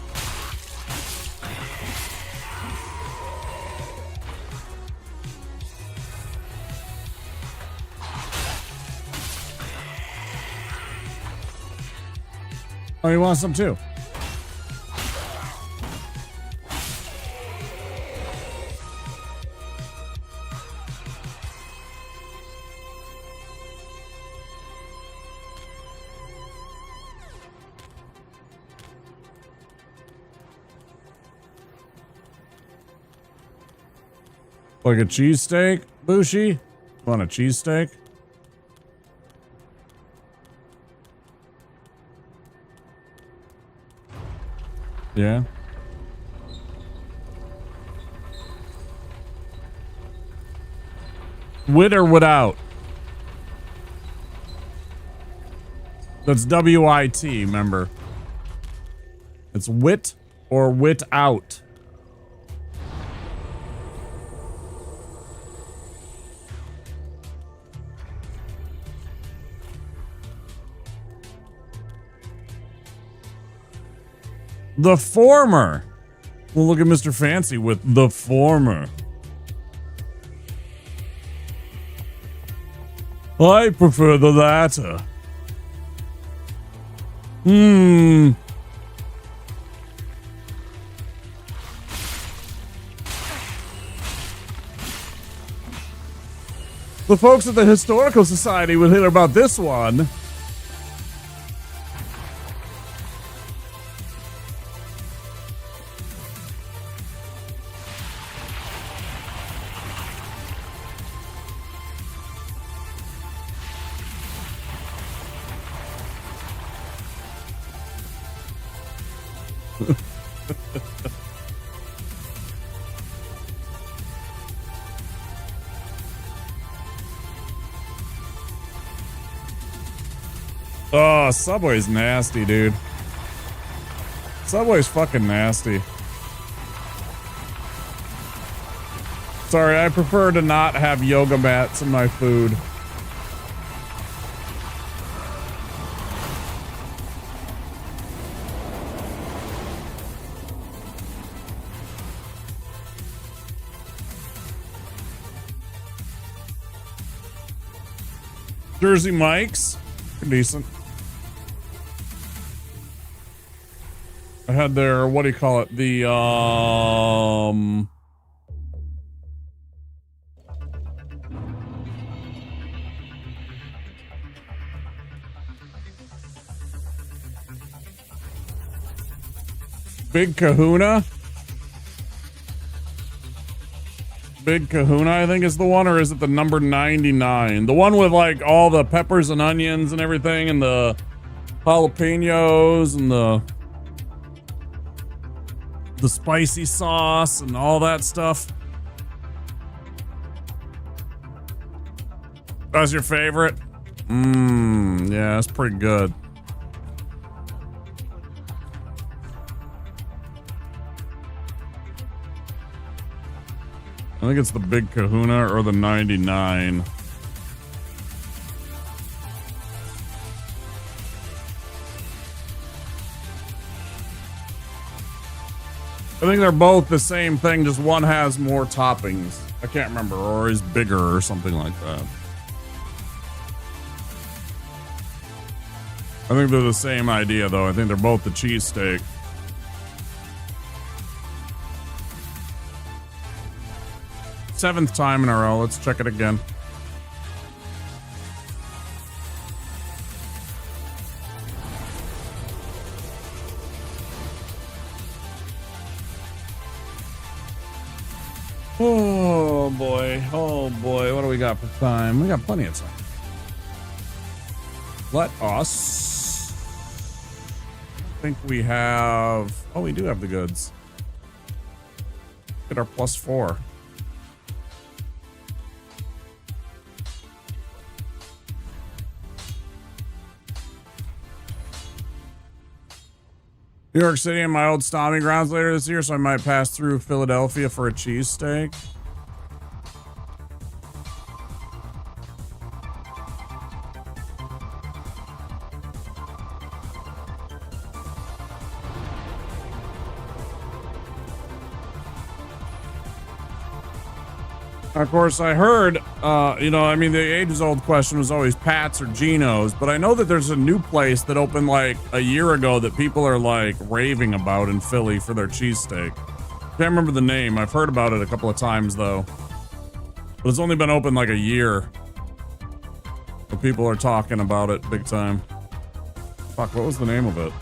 Speaker 1: Oh, he wants some too. Like a cheesesteak, Bushi? Want a cheesesteak? Yeah. With or without? That's W-I-T, remember. It's wit or without. The former. Well, look at Mr. Fancy with the former. I prefer the latter. The folks at the Historical Society would hear about this one. Oh, Subway's nasty, dude. Subway's fucking nasty. Sorry, I prefer to not have yoga mats in my food. Jersey Mike's. Decent. I had their, what do you call it? The, Big Kahuna? Big Kahuna, I think is the one, or is it the number 99? The one with like all the peppers and onions and everything, and the jalapenos and the spicy sauce and all that stuff. That's your favorite? Yeah, that's pretty good. I think it's the Big Kahuna or the 99. I think they're both the same thing, just one has more toppings. I can't remember, or is bigger or something like that. I think they're the same idea, though. I think they're both the cheesesteak. Seventh time in a row. Let's check it again. Oh boy. Oh boy. What do we got for time? We got plenty of time. Let us. I think we have. Oh, we do have the goods. Get our +4. New York City and my old stomping grounds later this year, so I might pass through Philadelphia for a cheesesteak. Of course, I heard, you know, I mean, the ages-old question was always Pat's or Geno's, but I know that there's a new place that opened like a year ago that people are like raving about in Philly for their cheesesteak. Can't remember the name. I've heard about it a couple of times though, but it's only been open like a year. But people are talking about it big time. Fuck, what was the name of it?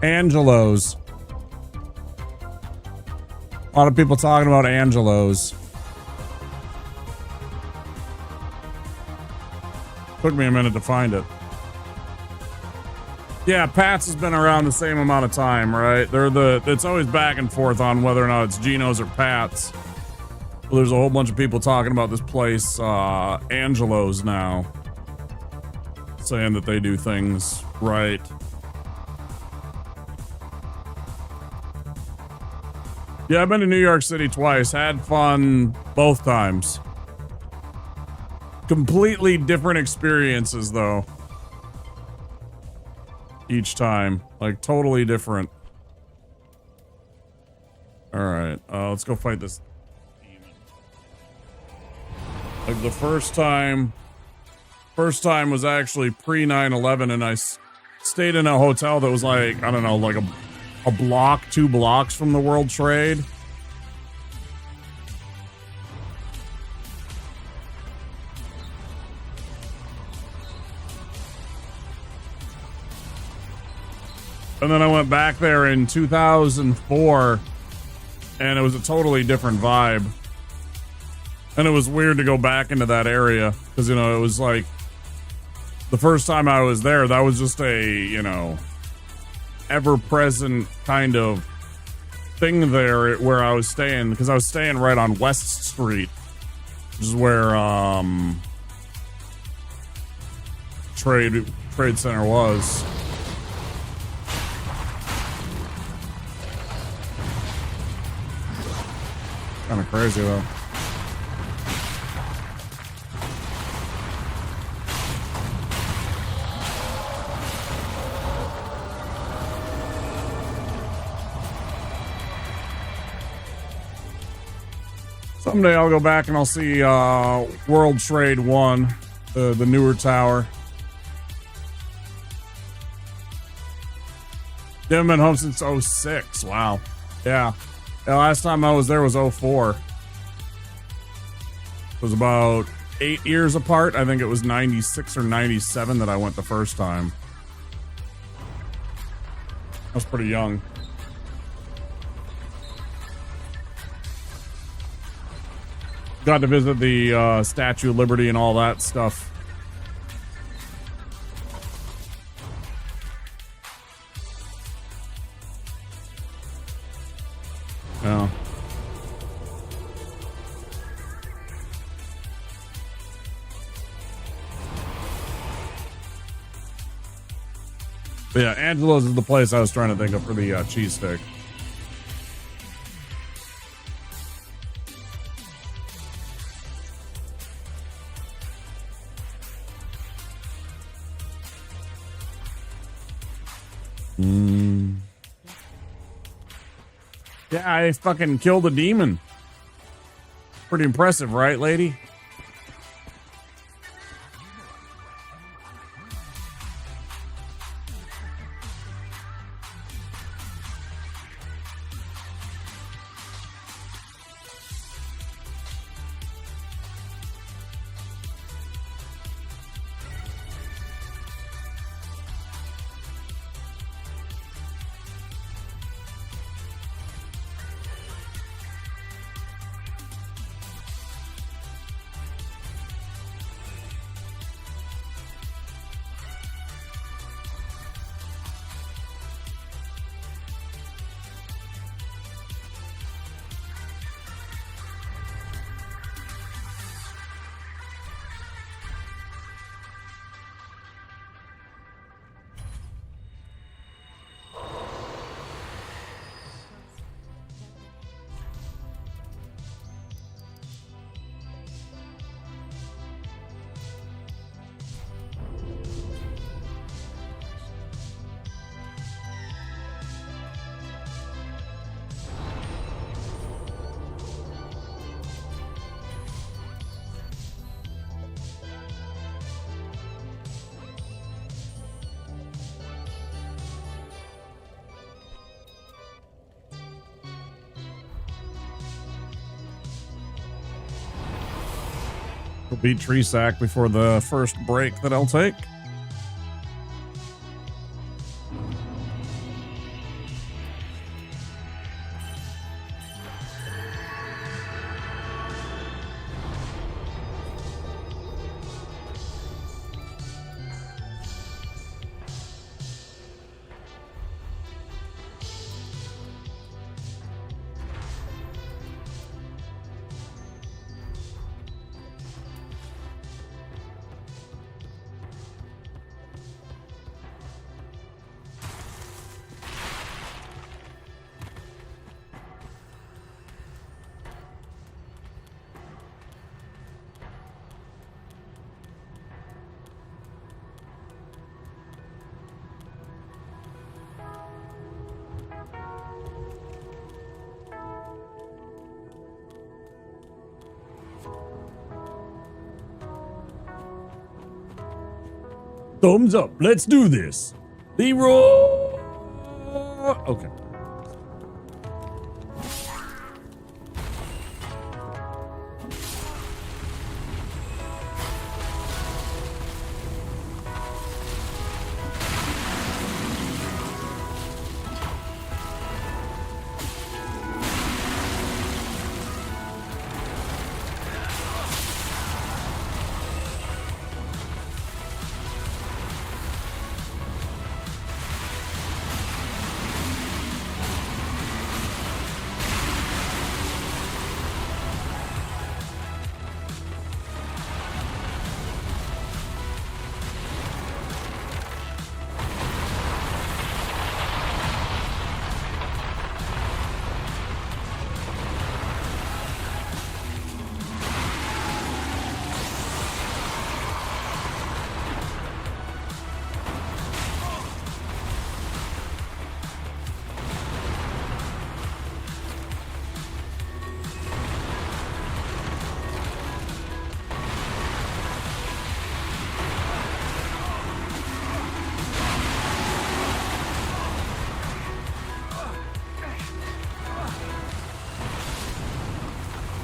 Speaker 1: Angelo's. A lot of people talking about Angelo's. Took me a minute to find it. Yeah, Pat's has been around the same amount of time, right? It's always back and forth on whether or not it's Geno's or Pat's. Well, there's a whole bunch of people talking about this place, Angelo's now. Saying that they do things right. Yeah, I've been to New York City twice. Had fun both times. Completely different experiences, though. Each time. Like, totally different. Alright, let's go fight this demon. Like, the first time was actually pre 9/11, and I stayed in a hotel that was like, I don't know, like a block, 2 blocks from the World Trade. And then I went back there in 2004, and it was a totally different vibe. And it was weird to go back into that area, because, you know, it was like, the first time I was there, that was just a, you know, ever-present kind of thing there where I was staying, because I was staying right on West Street, which is where Trade Center was. Kind of crazy though. Someday I'll go back and I'll see World Trade 1, the newer tower. They haven't been home since 06. Wow. Yeah. The last time I was there was 04. It was about 8 years apart. I think it was 96 or 97 that I went the first time. I was pretty young. Got to visit the Statue of Liberty and all that stuff. Yeah. But yeah, Angelo's is the place I was trying to think of for the cheesesteak. Yeah, I fucking killed a demon. Pretty impressive, right, lady? We'll beat Tree Sack before the first break that I'll take. Thumbs up. Let's do this. Leroy. Okay.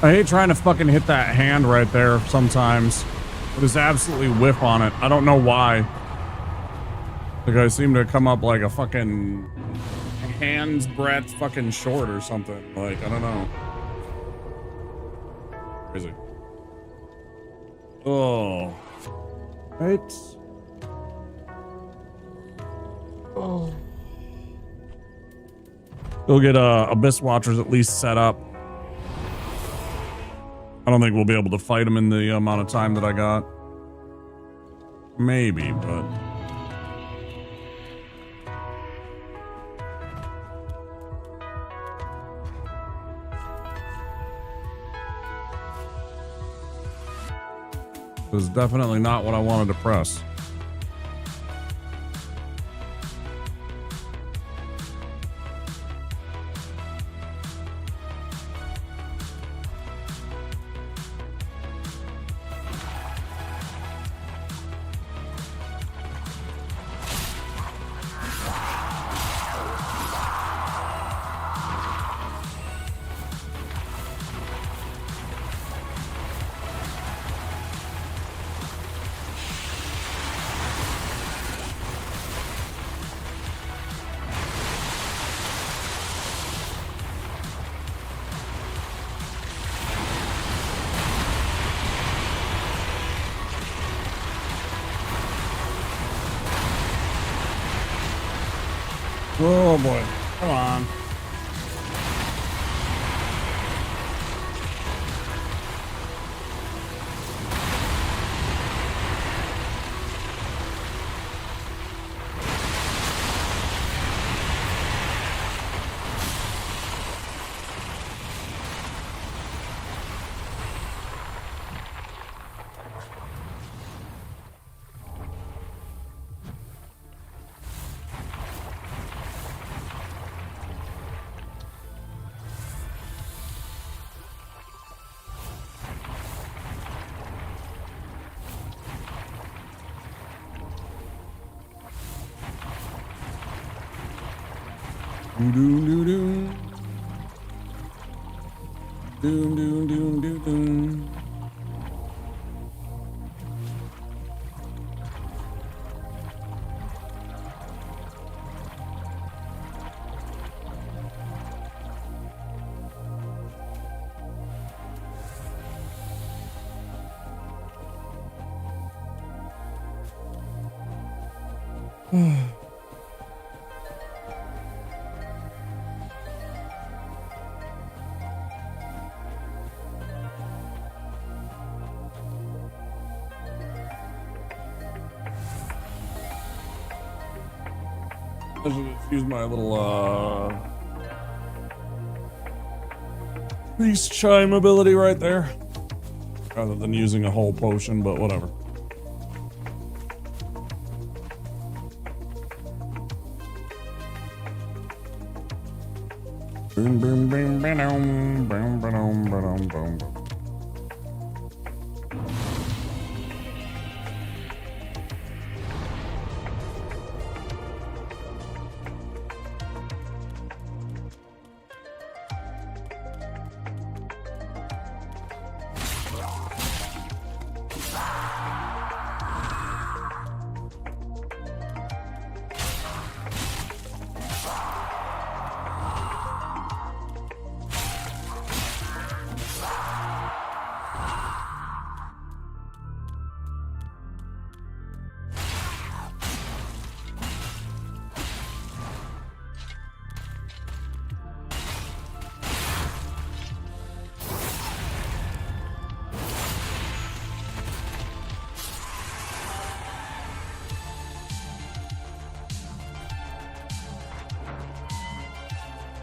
Speaker 1: I hate trying to fucking hit that hand right there sometimes. I just absolutely whiff on it. I don't know why. Like I seem to come up like a fucking hand's breadth fucking short or something. Like, I don't know. Crazy. Oh. Right. Oh. Go get Abyss Watchers at least set up. I don't think we'll be able to fight him in the amount of time that I got. Maybe, but... It was definitely not what I wanted to press. Oh boy, come on. Doom doom doom. Doom doom doom doom doom. I should just use my little beast chime ability right there, rather than using a whole potion, but whatever. Boom, boom, boom, boom, boom, boom, boom, boom.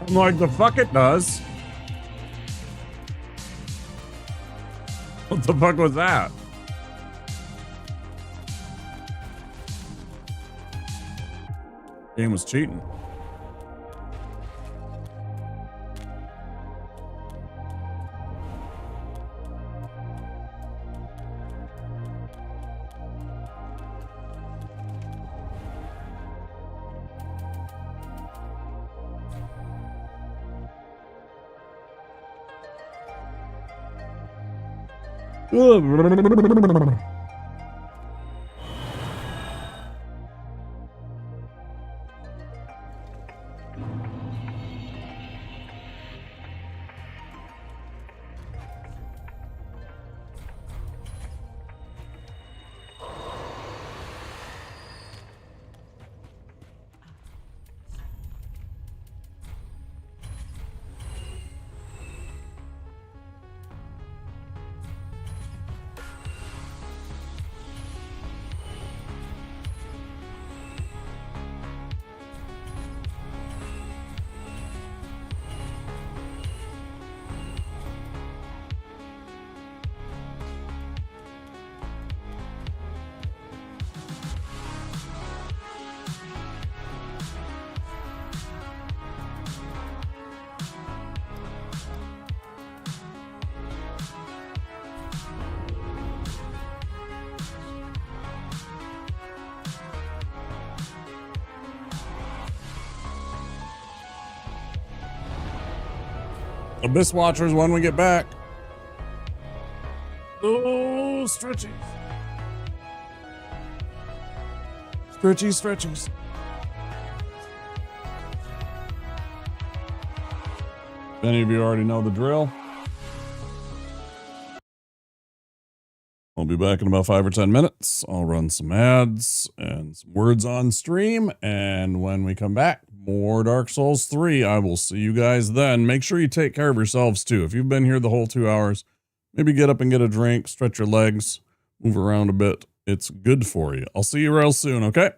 Speaker 1: I'm like, the fuck it does. What the fuck was that? Game was cheating. Abyss Watchers when we get back. Oh, stretchies. Stretchies. Many of you already know the drill. I'll be back in about 5 or 10 minutes. I'll run some ads and some words on stream. And when we come back, more Dark Souls 3. I will see you guys then. Make sure you take care of yourselves too. If you've been here the whole 2 hours, maybe get up and get a drink, stretch your legs, move around a bit. It's good for you. I'll see you real soon, okay?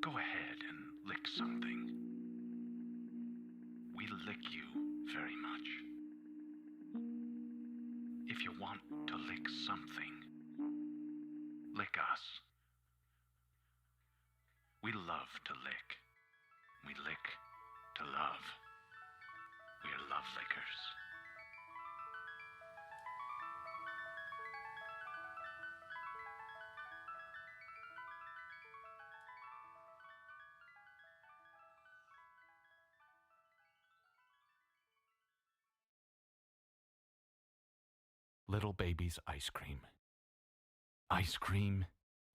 Speaker 3: Go ahead and lick something. We lick you very much. If you want to lick something, lick us. We love to lick. We lick to love. We are love lickers. Little baby's ice cream. Ice cream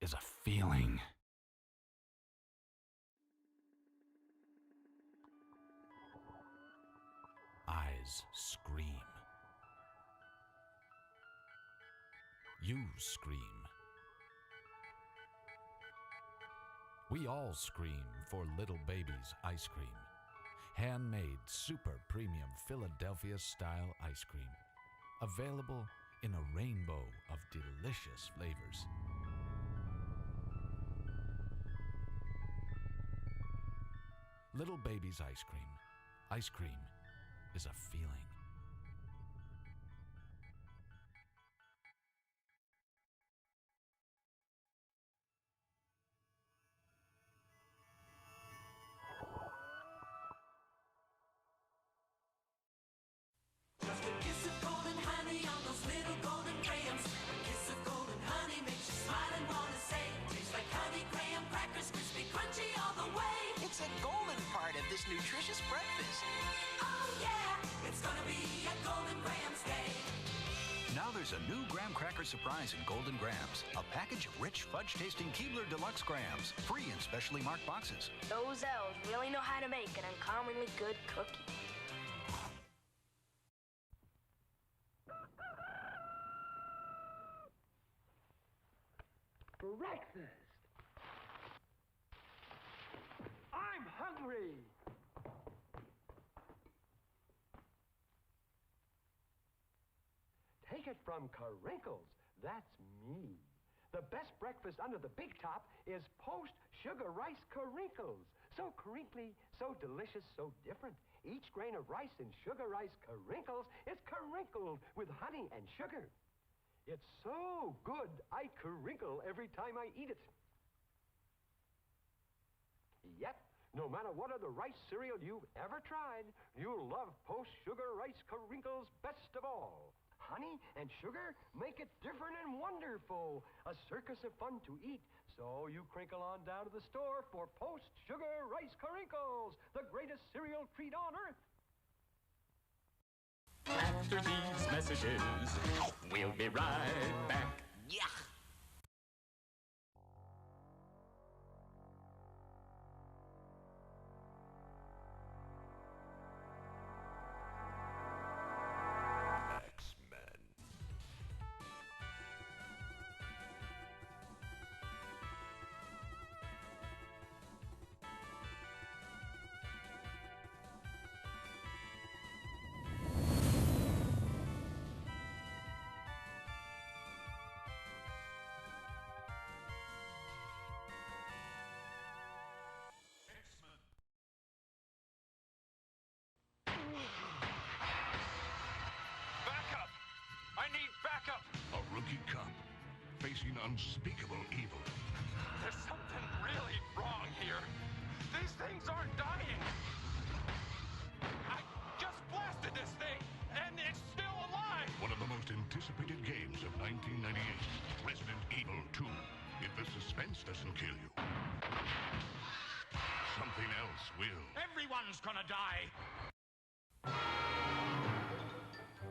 Speaker 3: is a feeling. Eyes scream. You scream. We all scream for little baby's ice cream. Handmade super premium Philadelphia style ice cream. Available in a rainbow of delicious flavors. Little baby's ice cream. Ice cream is a feeling.
Speaker 4: Just a kiss of golden honey on those little golden grahams. A kiss of golden honey makes you smile and wanna say, tastes like honey graham crackers, crispy, crunchy all the way.
Speaker 5: It's a golden part of this nutritious breakfast.
Speaker 4: Oh yeah, it's gonna be a golden grahams day.
Speaker 6: Now there's a new graham cracker surprise in Golden Grams. A package of rich, fudge-tasting Keebler Deluxe Grahams. Free in specially marked boxes.
Speaker 7: Those elves really know how to make an uncommonly good cookie.
Speaker 8: Breakfast! I'm hungry! Take it from Carinkles. That's me. The best breakfast under the big top is post-sugar rice Carinkles. So crinkly, so delicious, so different. Each grain of rice in sugar rice Carinkles is crinkled with honey and sugar. It's so good, I crinkle every time I eat it. Yep, no matter what other rice cereal you've ever tried, you'll love post-sugar rice Carinkles best of all. Honey and sugar make it different and wonderful. A circus of fun to eat. So you crinkle on down to the store for post-sugar rice Carinkles, the greatest cereal treat on earth.
Speaker 9: After these messages, we'll be right back.
Speaker 5: Yeah.
Speaker 2: X-Men.
Speaker 3: Backup! I need backup!
Speaker 2: A rookie cop facing unspeakable evil.
Speaker 3: There's something really wrong here. These things aren't dying. I just blasted this thing, and it's still alive.
Speaker 2: One of the most anticipated games of 1998, Resident Evil 2. If the suspense doesn't kill you, something else will.
Speaker 3: Everyone's gonna die.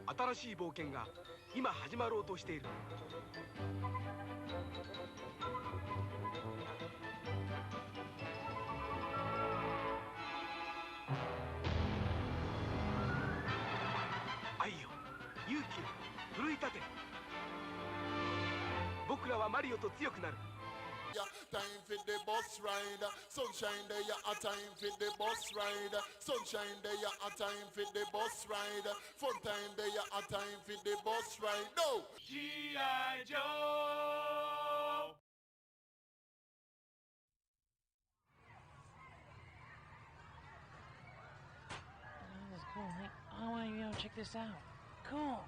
Speaker 8: 新しい冒険が今始まろうとしている。愛よ、勇気を奮い立て。僕らはマリオと強くなる。
Speaker 10: Time for the bus ride. Sunshine there, a time for the bus ride. Sunshine there, a time for the bus ride. Fun time there, a time for the bus ride. No!
Speaker 3: G.I. Joe!
Speaker 11: This is cool. I want to check this out. Cool.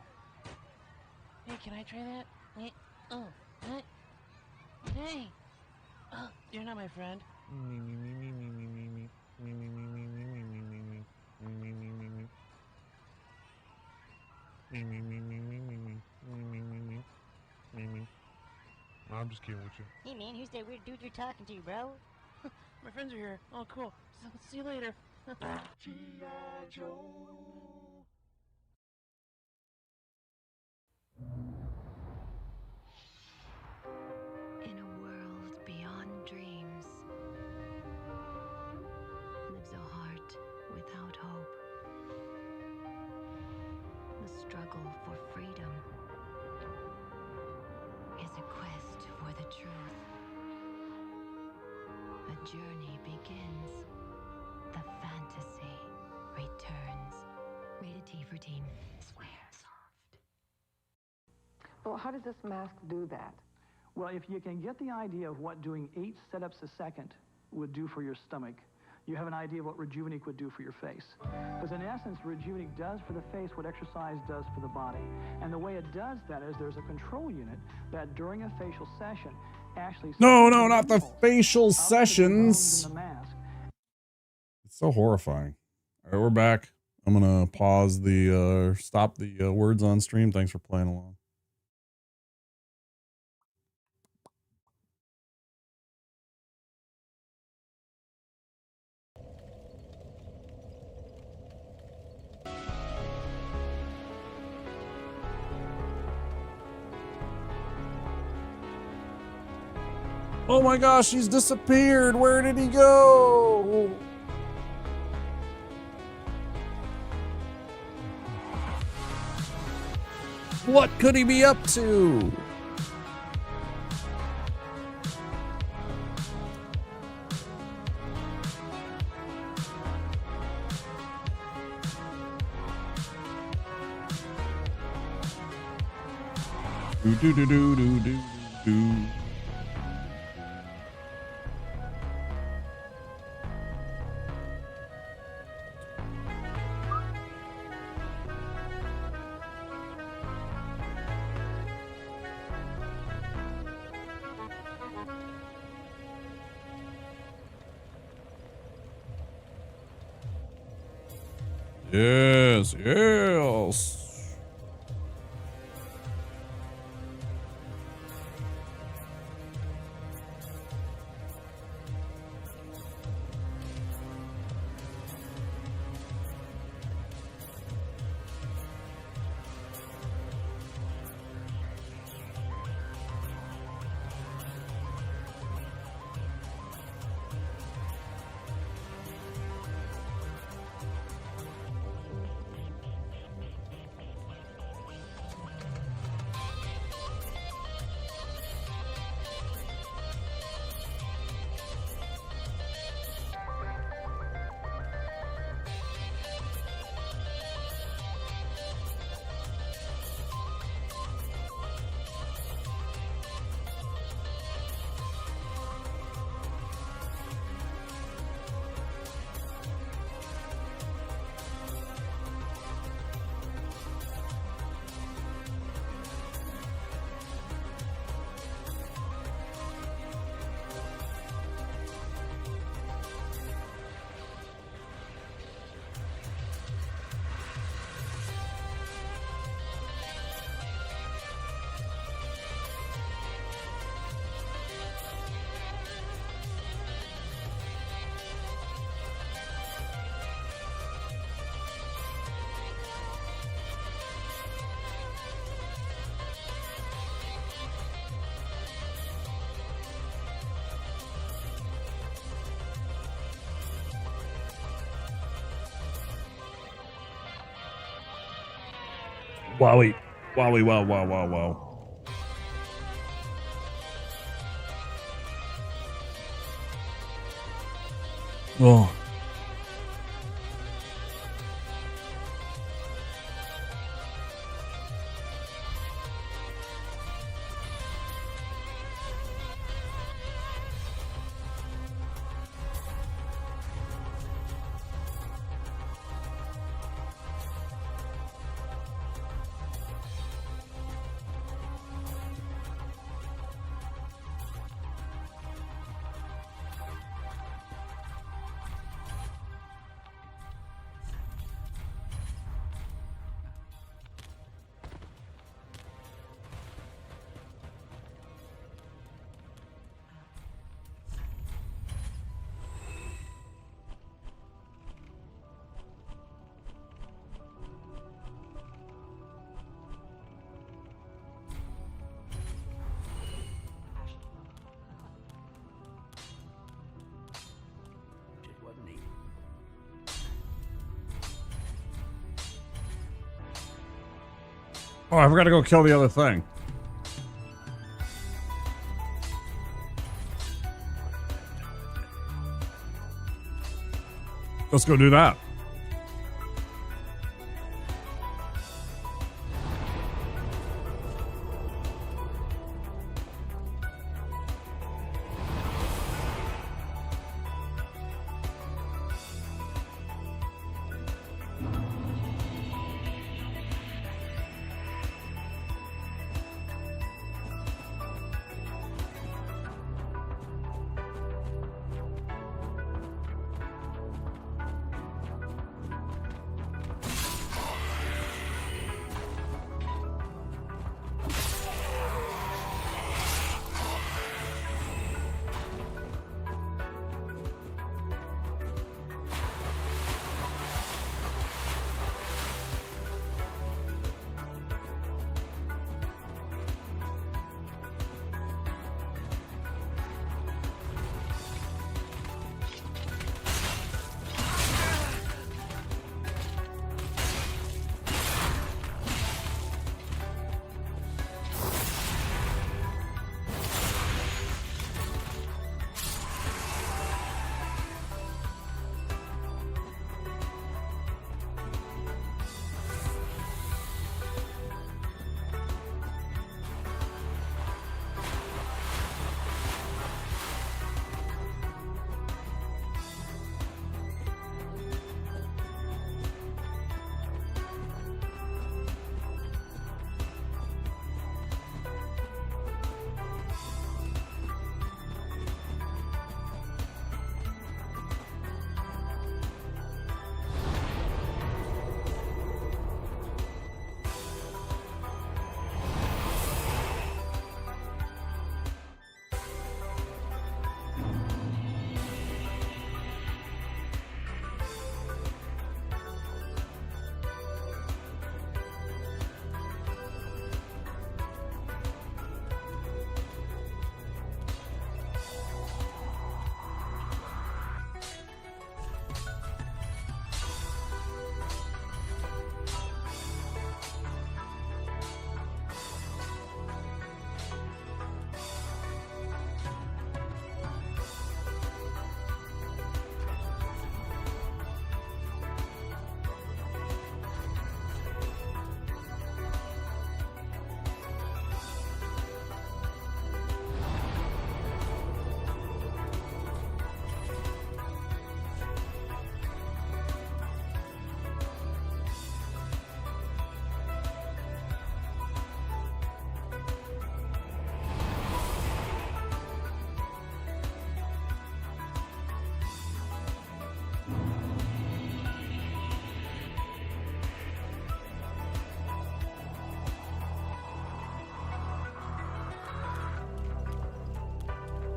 Speaker 11: Hey, can I try that? Hey, oh, what? Hey! Oh, you're not my friend.
Speaker 12: I'm just kidding with you.
Speaker 13: Hey man, who's that weird dude you're talking to, bro?
Speaker 11: My friends are here. Oh, cool. So, see you later.
Speaker 10: G.I. Joe.
Speaker 14: In a world beyond dreams lives a heart without hope. The struggle for freedom is a quest for the truth. A journey begins. The fantasy returns. Rated T for teen. Swear soft.
Speaker 15: Well, how does this mask do that?
Speaker 16: Well, if you can get the idea of what doing 8 setups a second would do for your stomach, you have an idea of what Rejuvenate would do for your face. Because in essence, Rejuvenate does for the face what exercise does for the body. And the way it does that is there's a control unit that during a facial session actually...
Speaker 1: No, not the facial sessions. It's so horrifying. All right, we're back. I'm going to pause the, stop the words on stream. Thanks for playing along. Oh my gosh, he's disappeared. Where did he go? What could he be up to? Do do do do do do. Yes, yes. Wowie. Wowie, wow, wow, wow, wow. Oh. Oh, I forgot to go kill the other thing. Let's go do that.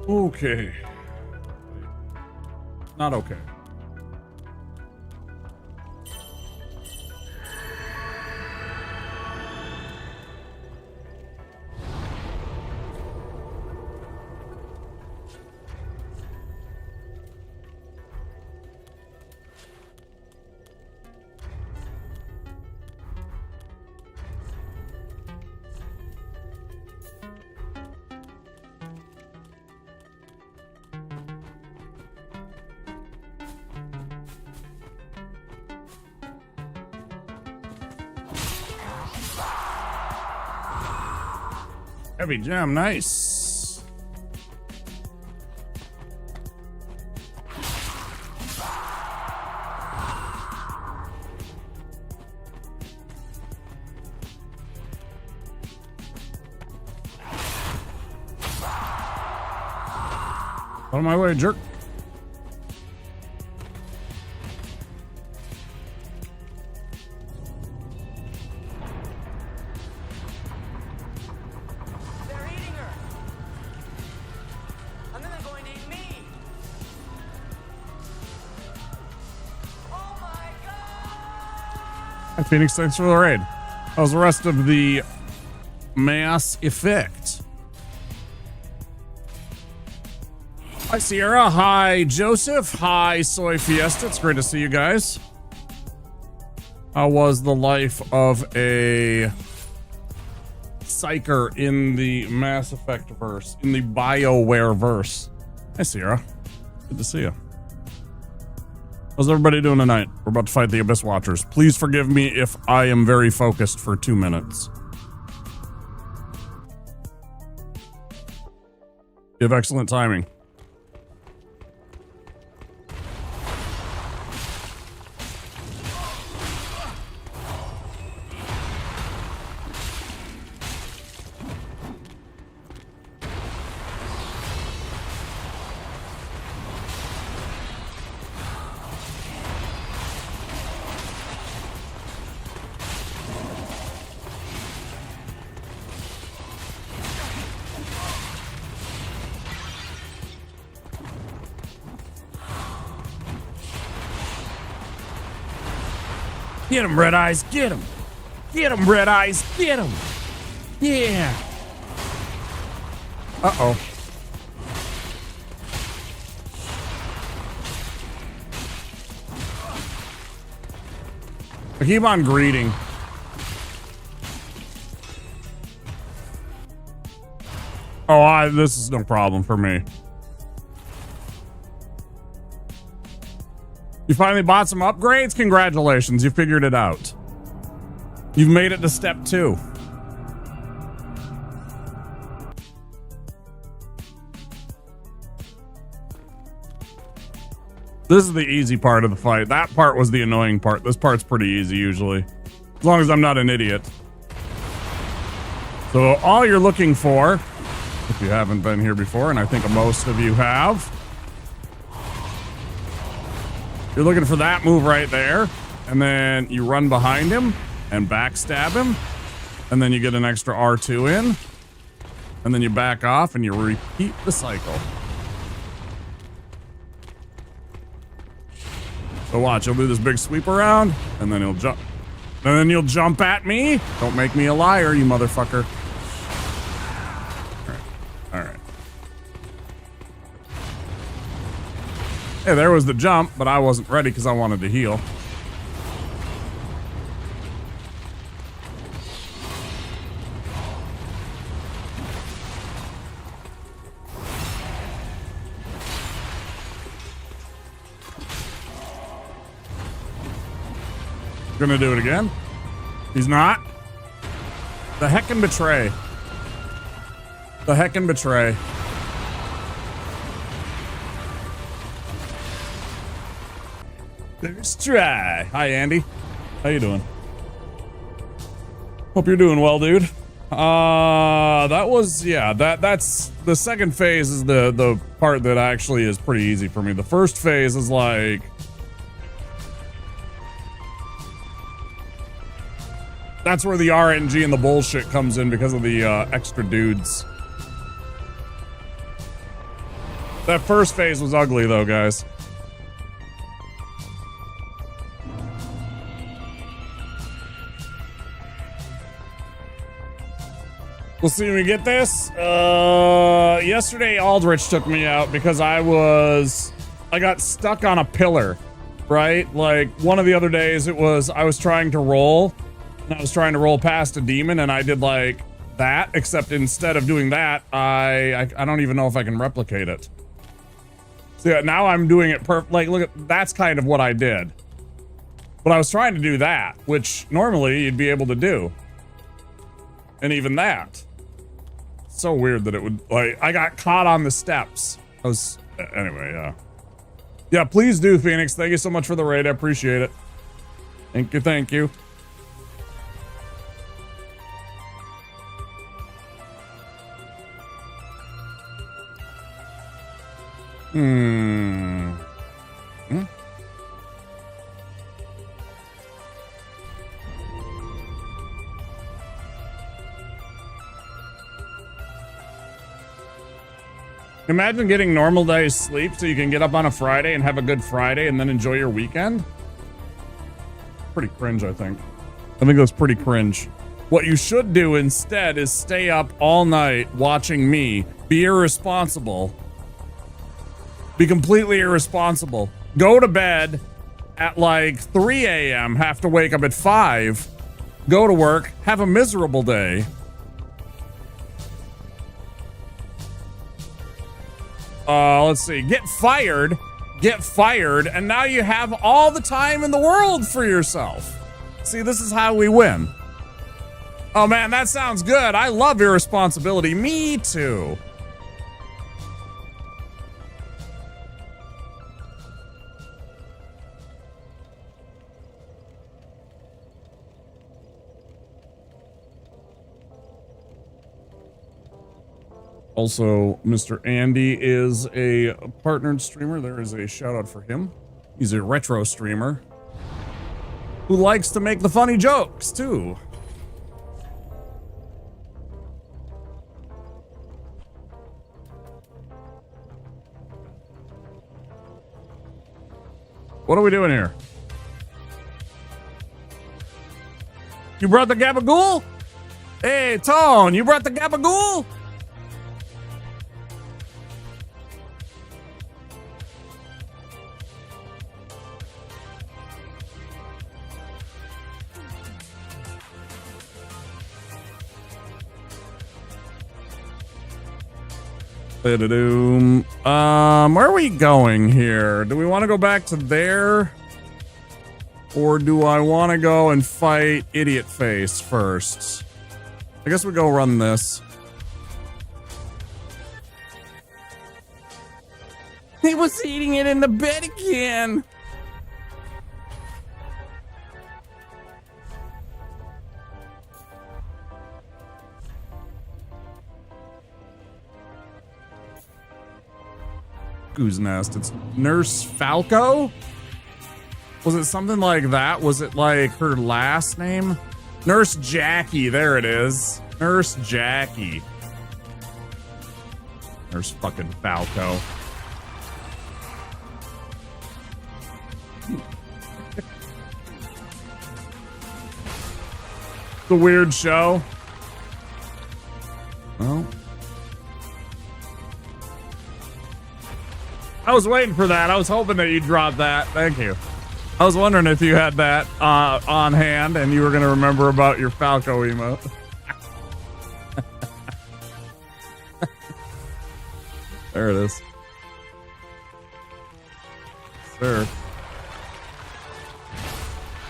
Speaker 1: Okay. Not okay. Heavy gem, nice. Out of my way, jerk. Hi, Phoenix, thanks for the raid. How's the rest of the Mass Effect? Hi, Sierra. Hi, Joseph. Hi, Soy Fiesta. It's great to see you guys. How was the life of a psyker in the Mass Effect verse, in the BioWare verse. Hey, Sierra. Good to see you. How's everybody doing tonight? We're about to fight the Abyss Watchers. Please forgive me if I am very focused for 2 minutes. You have excellent timing. Get him, Red Eyes, get him. Get him, Red Eyes, get him. Yeah. Uh-oh. I keep on greeting. Oh, this is no problem for me. You finally bought some upgrades? Congratulations, you figured it out. You've made it to step 2. This is the easy part of the fight. That part was the annoying part. This part's pretty easy usually. As long as I'm not an idiot. So all you're looking for, if you haven't been here before, and I think most of you have, you're looking for that move right there, and then you run behind him and backstab him, and then you get an extra R2 in, and then you back off and you repeat the cycle. So watch, he'll do this big sweep around, and then he'll jump. And then you'll jump at me. Don't make me a liar, you motherfucker. All right. Hey, there was the jump, but I wasn't ready because I wanted to heal. Gonna do it again. He's not. The heckin' betray. The heckin' betray. First try. Hi, Andy. How you doing? Hope you're doing well, dude. That was, yeah, that's the second phase is the part that actually is pretty easy for me. The first phase is like, that's where the RNG and the bullshit comes in because of the extra dudes. That first phase was ugly though, guys. We'll see when we get this. Yesterday Aldrich took me out because I got stuck on a pillar, right? Like one of the other days I was trying to roll. I was trying to roll past a demon and I did like that, except instead of doing that, I don't even know if I can replicate it. So yeah, now I'm doing it like, look at, that's kind of what I did. But I was trying to do that, which normally you'd be able to do. And even that. So weird that it would, like, I got caught on the steps. Anyway, yeah. Yeah, please do, Phoenix. Thank you so much for the raid. I appreciate it. Thank you, thank you. Imagine getting normal days sleep so you can get up on a Friday and have a good Friday and then enjoy your weekend. Pretty cringe, I think. I think that's pretty cringe. What you should do instead is stay up all night watching me be irresponsible. Be completely irresponsible. Go to bed at like 3 a.m. Have to wake up at 5. Go to work. Have a miserable day. Let's see. Get fired, and now you have all the time in the world for yourself. See, this is how we win. Oh man, that sounds good. I love irresponsibility. Me too. Also, Mr. Andy is a partnered streamer. There is a shout out for him. He's a retro streamer who likes to make the funny jokes too. What are we doing here? You brought the gabagool? Hey, Tone, you brought the gabagool? Where are we going here? Do we want to go back to there? Or do I want to go and fight Idiot Face first? I guess we go run this. He was eating it in the bed again. Who's nest? It's Nurse Falco? Was it something like that? Was it like her last name? Nurse Jackie, there it is. Nurse Jackie. Nurse fucking Falco. The weird show. Well, I was waiting for that. I was hoping that you'd drop that. Thank you. I was wondering if you had that on hand and you were going to remember about your Falco emote. There it is. Sir.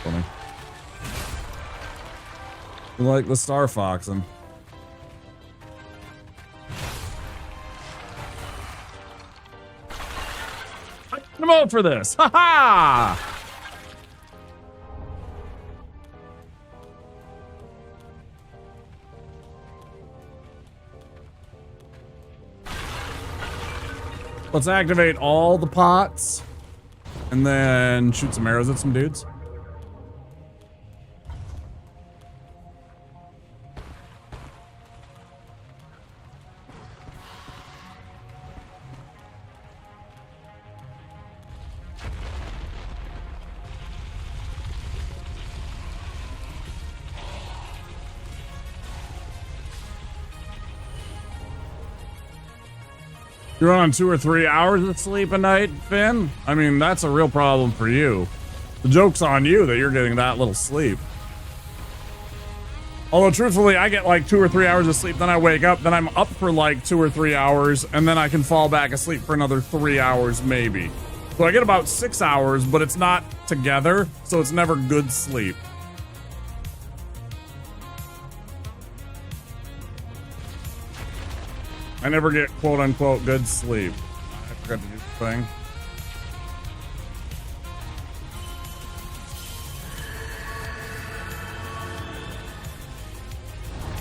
Speaker 1: Funny. You like the Star Foxing. I'm out for this. Ha ha! Let's activate all the pots and then shoot some arrows at some dudes. You're on 2 or 3 hours of sleep a night, Finn? I mean, that's a real problem for you. The joke's on you that you're getting that little sleep. Although, truthfully, I get like 2 or 3 hours of sleep, then I wake up, then I'm up for like 2 or 3 hours, and then I can fall back asleep for another 3 hours, maybe. So I get about 6 hours, but it's not together, so it's never good sleep. I never get quote-unquote good sleep. I forgot to do the thing.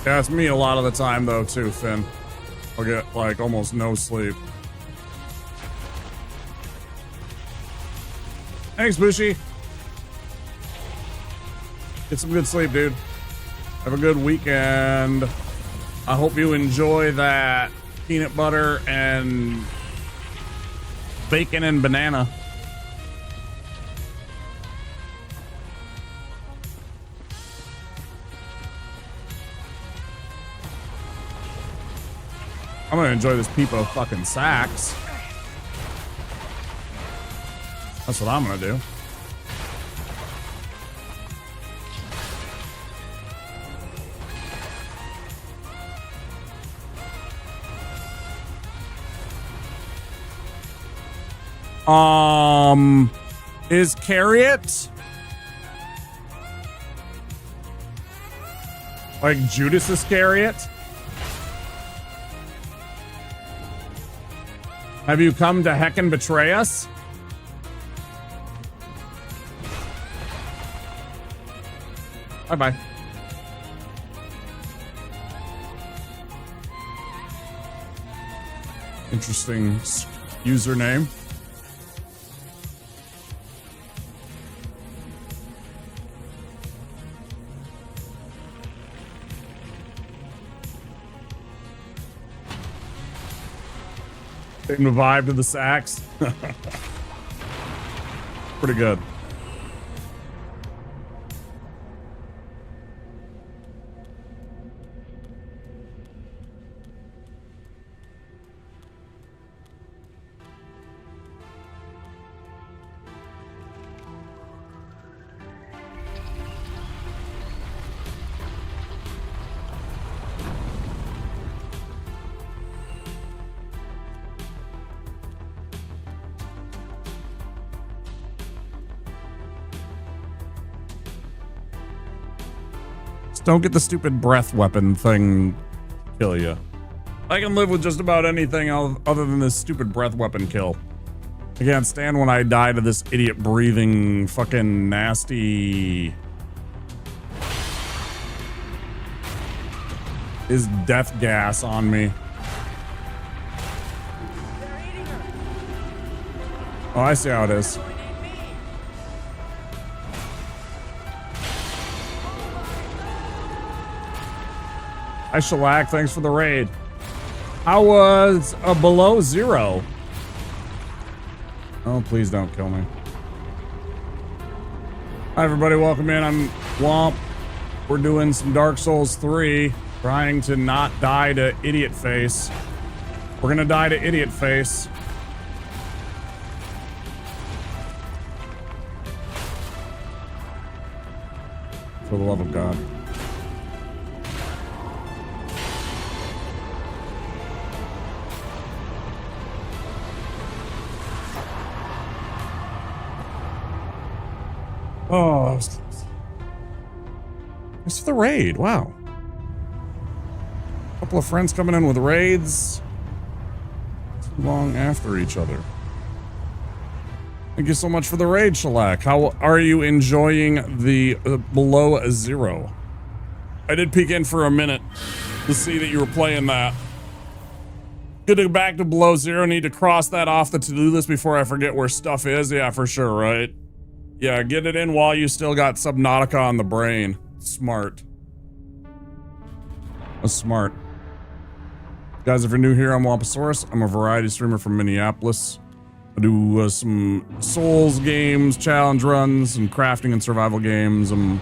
Speaker 1: Yeah, it's me a lot of the time, though, too, Finn. I'll get, like, almost no sleep. Thanks, Bushy. Get some good sleep, dude. Have a good weekend. I hope you enjoy that peanut butter and bacon and banana. I'm gonna enjoy this Peepo fucking sax. That's what I'm gonna do. Is Carriot like Judas Iscariot? Have you come to heck and betray us? Bye-bye. Interesting username. Taking the vibe to the sax. Pretty good. Don't get the stupid breath weapon thing kill you. I can live with just about anything other than this stupid breath weapon kill. I can't stand when I die to this idiot breathing fucking nasty... His death gas on me. Oh, I see how it is. Hi, Shellac. Thanks for the raid. How was below zero? Oh, please don't kill me. Hi, everybody. Welcome in. I'm Womp. We're doing some Dark Souls 3, trying to not die to Idiot Face. We're gonna die to Idiot Face. For the love of God. Oh, it's for the raid. Wow. A couple of friends coming in with raids. Too long after each other. Thank you so much for the raid, Shellac. How are you enjoying the below zero? I did peek in for a minute to see that you were playing that. Good to go back to below zero. Need to cross that off the to-do list before I forget where stuff is. Yeah, for sure, right? Yeah, get it in while you still got Subnautica on the brain. Smart. That's smart. Guys, if you're new here, I'm Wamposaurus. I'm a variety streamer from Minneapolis. I do some Souls games, challenge runs, and crafting and survival games. I'm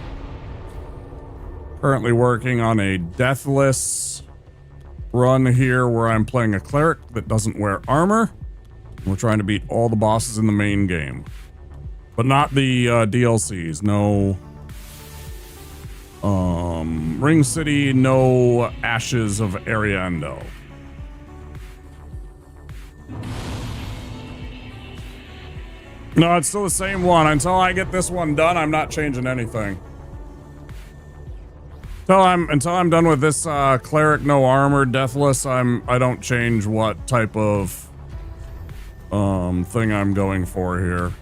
Speaker 1: currently working on a Deathless run here where I'm playing a Cleric that doesn't wear armor. We're trying to beat all the bosses in the main game. But not the DLCs. No Ring City, no Ashes of Ariando. No, it's still the same one. Until I get this one done, I'm not changing anything. Until I'm done with this Cleric, no armor, Deathless, I don't change what type of thing I'm going for here.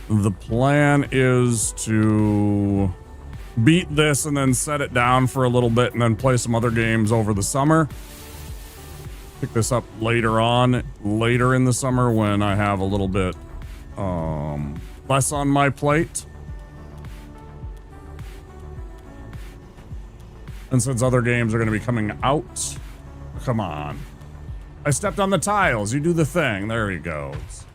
Speaker 1: The plan is to beat this and then set it down for a little bit and then play some other games over the summer. Pick this up later in the summer when I have a little bit less on my plate. And since other games are going to be coming out, come on. I stepped on the tiles. You do the thing. There he goes.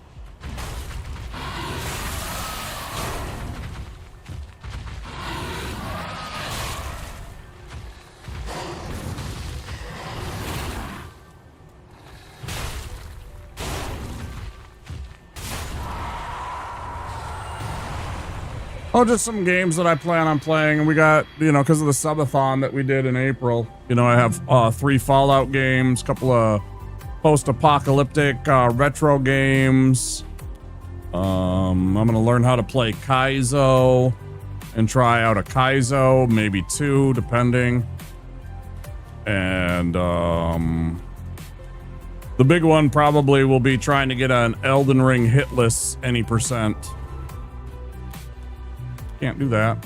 Speaker 1: Oh, just some games that I plan on playing. And we got, you know, because of the subathon that we did in April, you know, I have 3 Fallout games, couple of post-apocalyptic retro games. I'm gonna learn how to play Kaizo and try out a Kaizo, maybe 2, depending. And the big one probably will be trying to get an Elden Ring hitless any percent. Can't do that.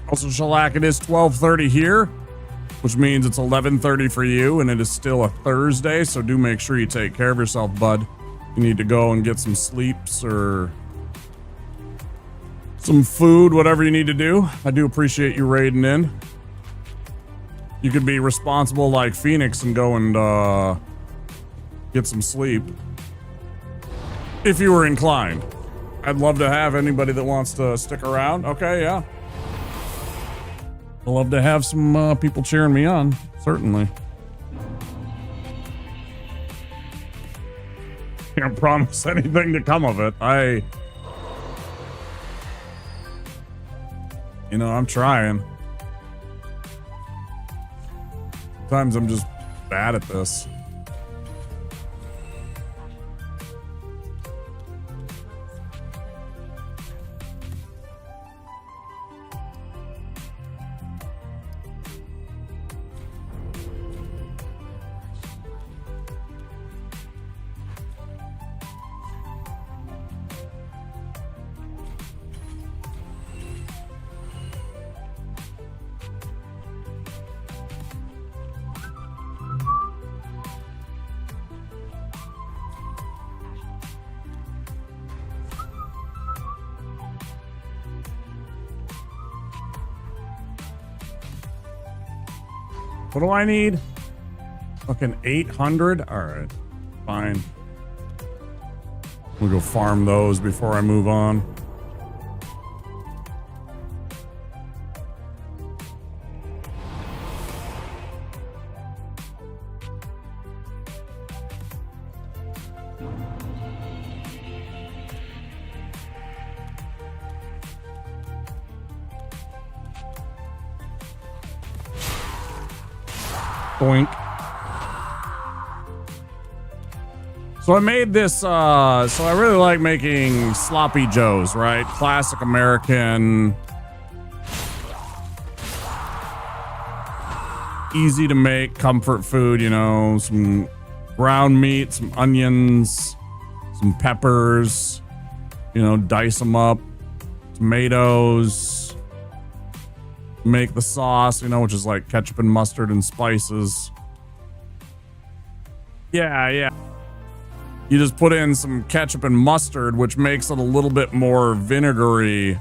Speaker 1: Also, Shellac, it is 12:30 here, which means it's 11:30 for you, and it is still a Thursday, so do make sure you take care of yourself, bud. You need to go and get some sleeps or some food, whatever you need to do. I do appreciate you raiding in. You could be responsible like Phoenix and go and get some sleep if you were inclined. I'd love to have anybody that wants to stick around. Okay, yeah. I'd love to have some people cheering me on, certainly. Can't promise anything to come of it. I'm trying. Sometimes I'm just bad at this. What do I need? Fucking 800? Alright. Fine. We'll go farm those before I move on. Boink. So I made this, so I really like making sloppy joes, right? Classic American, easy to make comfort food, some ground meat, some onions, some peppers, dice them up, tomatoes, make the sauce, which is like ketchup and mustard and spices. Yeah. You just put in some ketchup and mustard, which makes it a little bit more vinegary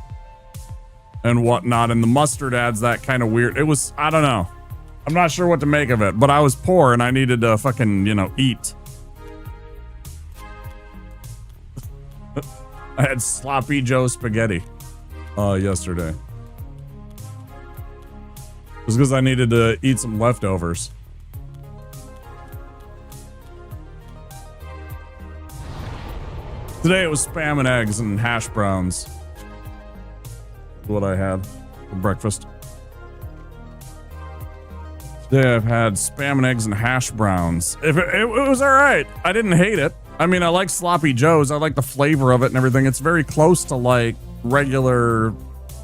Speaker 1: and whatnot. And the mustard adds that kind of weird. I don't know. I'm not sure what to make of it, but I was poor and I needed to fucking, eat. I had sloppy Joe spaghetti yesterday. It was because I needed to eat some leftovers. Today it was Spam and eggs and hash browns. That's what I had for breakfast. Today I've had Spam and eggs and hash browns. It was alright. I didn't hate it. I mean, I like sloppy joes. I like the flavor of it and everything. It's very close to like regular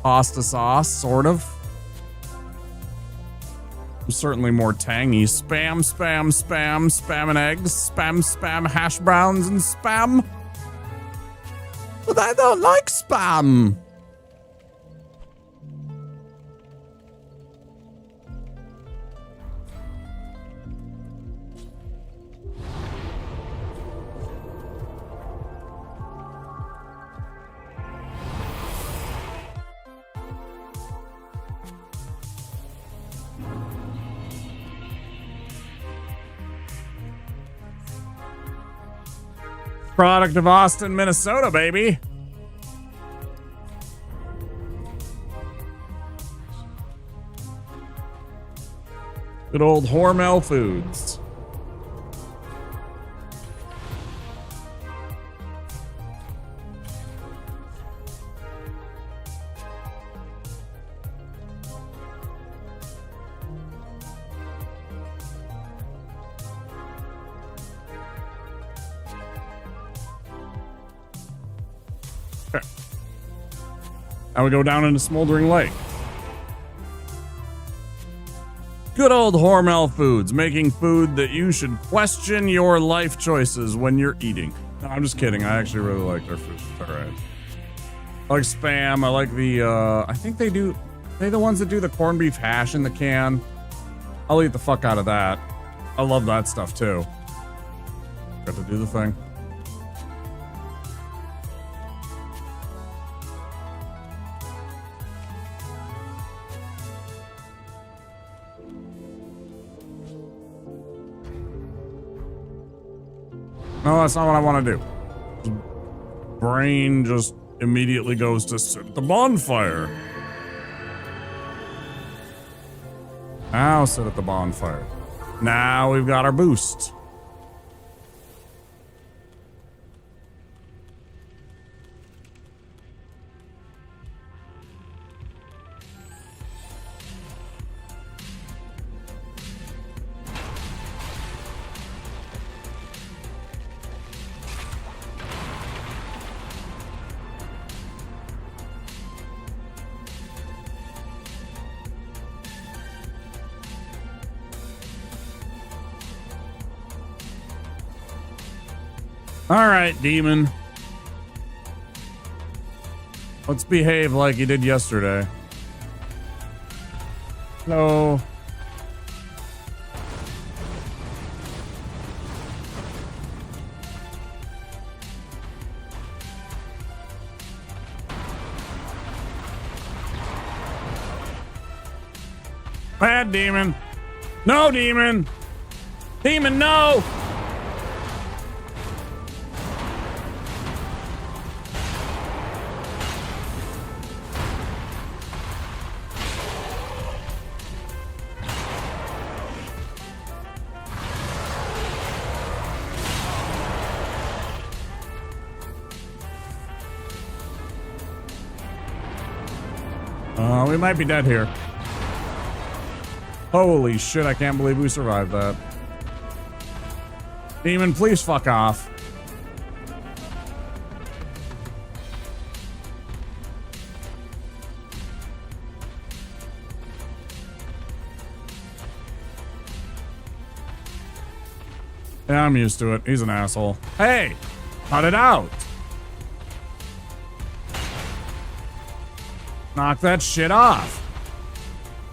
Speaker 1: pasta sauce, sort of. Certainly more tangy. Spam and eggs. Spam, hash browns and spam. But I don't like spam. Product of Austin, Minnesota, baby. Good old Hormel Foods. Okay. Now we go down into Smoldering Lake. Good old Hormel Foods, making food that you should question your life choices when you're eating. No, I'm just kidding. I actually really like their food. It's all right. I like Spam. I like the, I think they do, they the ones that do the corned beef hash in the can. I'll eat the fuck out of that. I love that stuff too. Got to do the thing. No, that's not what I want to do. Brain just immediately goes to sit at the bonfire. Now sit at the bonfire. Now we've got our boost. All right, demon. Let's behave like you did yesterday. No. Bad demon. No, demon. Demon, no. We might be dead here. Holy shit, I can't believe we survived that. Demon, please fuck off. Yeah, I'm used to it. He's an asshole. Hey, cut it out. Knock that shit off.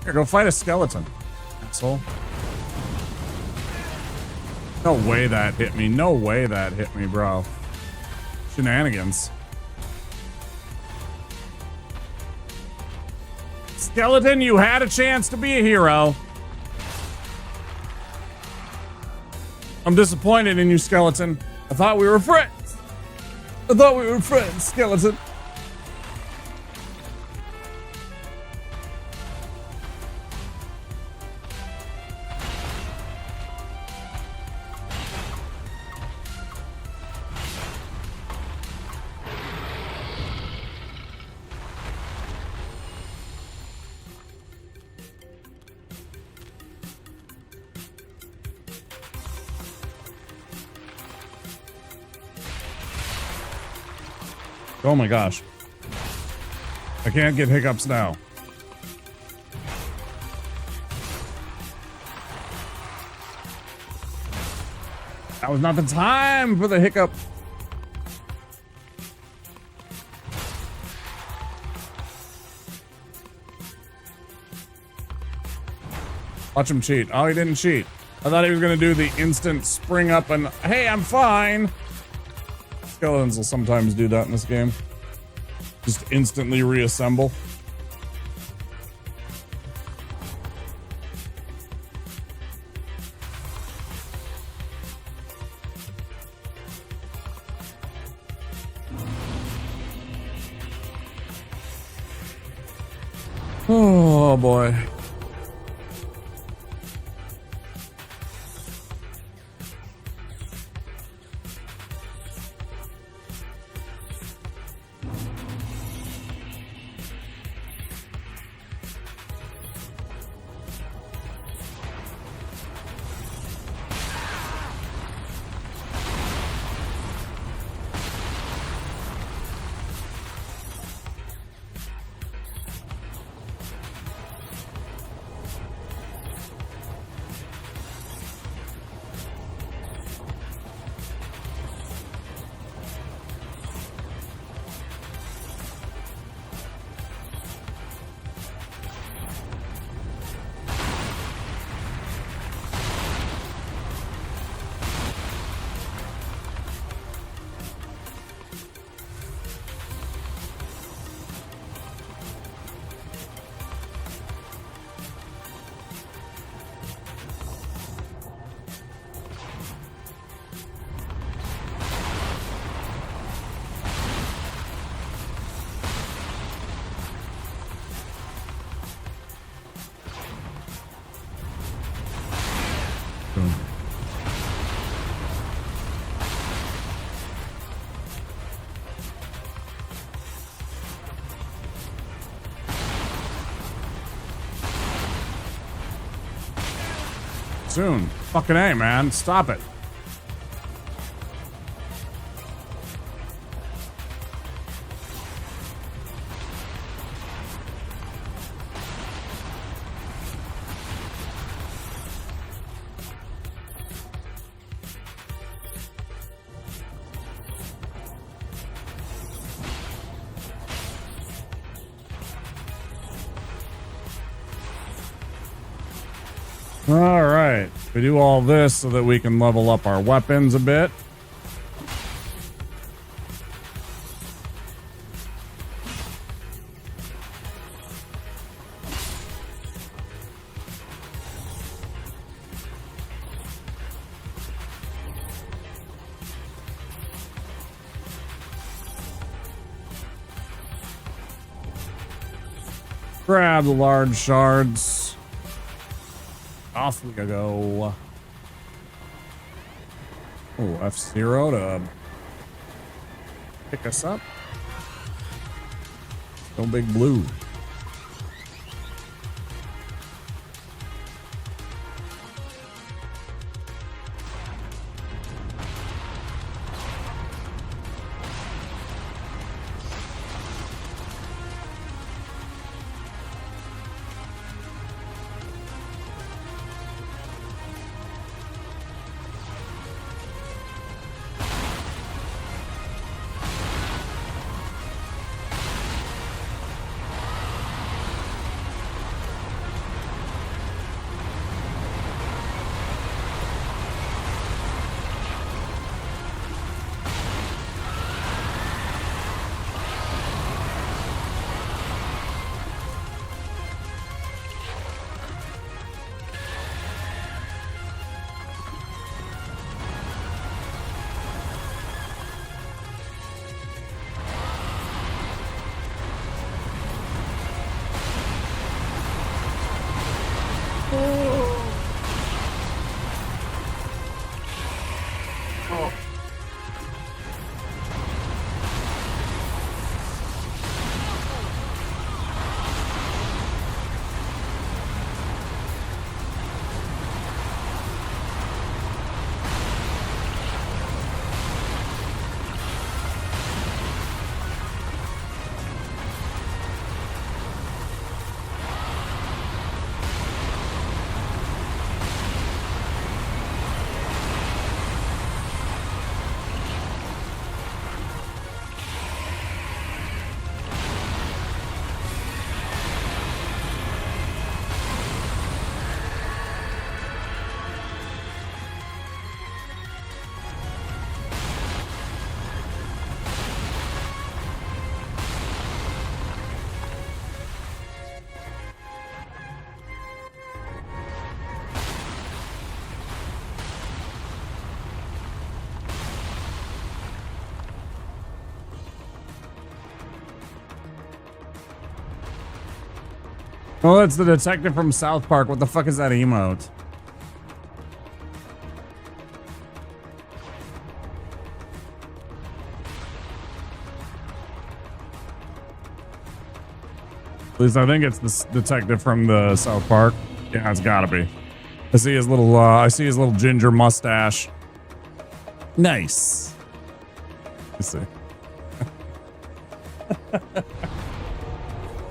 Speaker 1: Here, go fight a skeleton, asshole. No way that hit me. No way that hit me, bro. Shenanigans. Skeleton, you had a chance to be a hero. I'm disappointed in you, skeleton. I thought we were friends. I thought we were friends, skeleton. Oh my gosh. I can't get hiccups now. That was not the time for the hiccup. Watch him cheat. Oh, he didn't cheat. I thought he was going to do the instant spring up and, hey, I'm fine. Skeletons will sometimes do that in this game. Just instantly reassemble. Oh boy. Soon. Fucking A, man. Stop it. All right. We do all this so that we can level up our weapons a bit. Grab the large shards. Off we go. Oh, F-Zero to pick us up. No big blue. Oh, that's the detective from South Park. What the fuck is that emote? At least I think it's the detective from the South Park. Yeah, it's gotta be. I see his little ginger mustache. Nice. Let's see.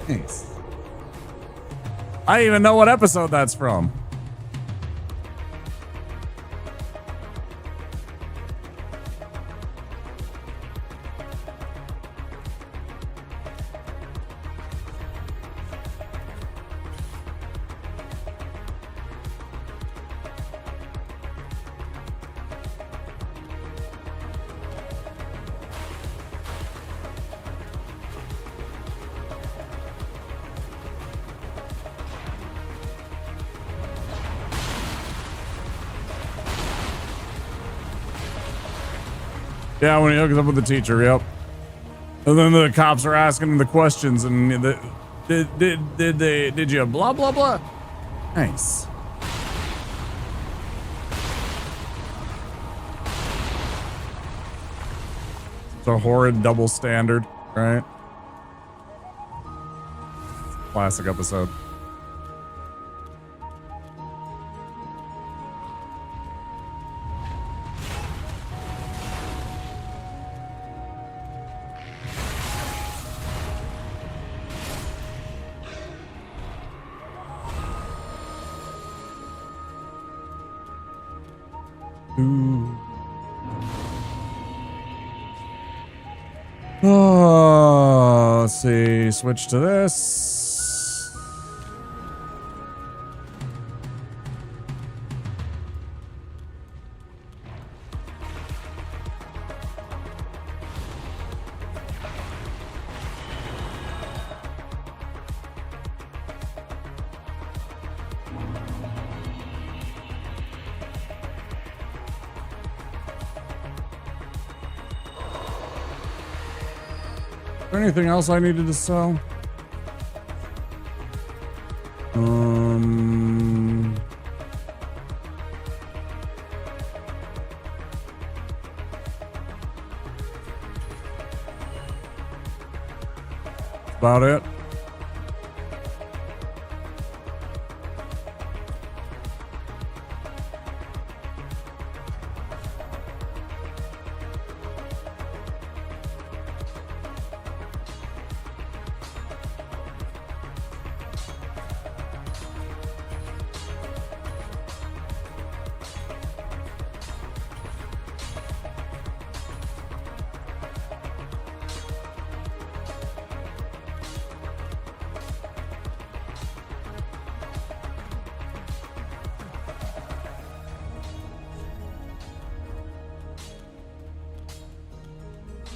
Speaker 1: Nice. I don't even know what episode that's from. Yeah, when he hooks up with the teacher, yep. And then the cops are asking him the questions, and did you blah blah blah? Nice. It's a horrid double standard, right? Classic episode. Oh, let's see. Switch to this. Is there anything else I needed to sell? That's about it.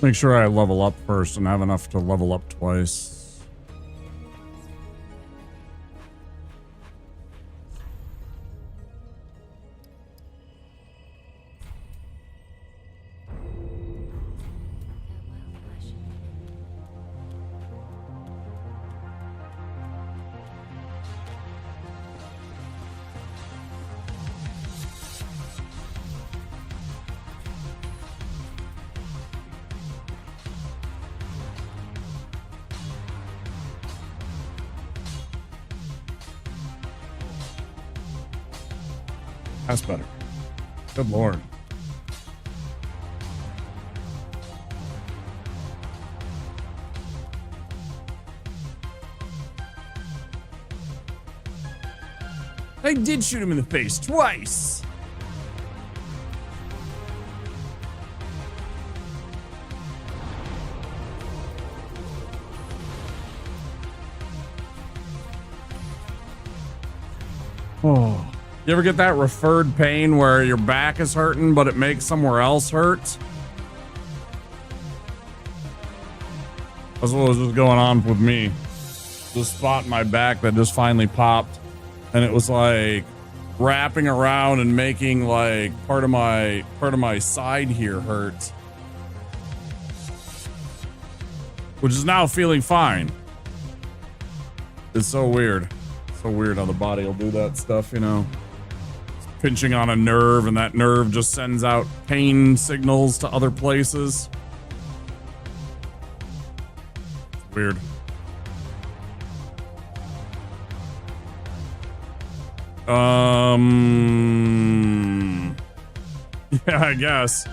Speaker 1: Make sure I level up first and have enough to level up twice. That's better. Good Lord. I did shoot him in the face twice. Oh. You ever get that referred pain where your back is hurting, but it makes somewhere else hurt? That's what was just going on with me. This spot in my back that just finally popped, and it was like wrapping around and making like part of my side here hurt, which is now feeling fine. It's so weird. So weird how the body will do that stuff, you know. Pinching on a nerve, and that nerve just sends out pain signals to other places. Weird. Yeah, I guess.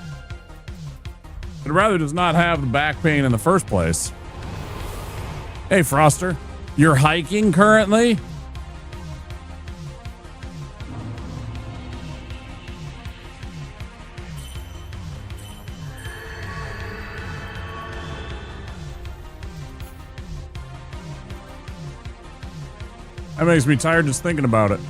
Speaker 1: I'd rather just not have the back pain in the first place. Hey, Froster. You're hiking currently? That makes me tired just thinking about it.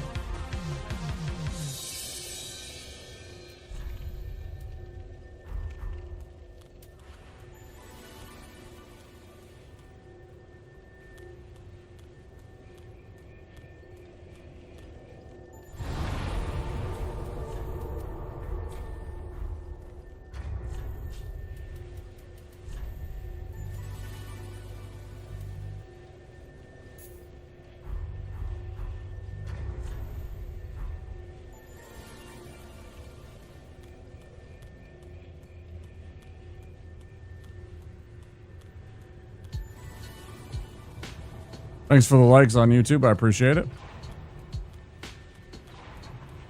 Speaker 1: Thanks for the likes on YouTube. I appreciate it.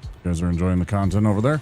Speaker 1: You guys are enjoying the content over there.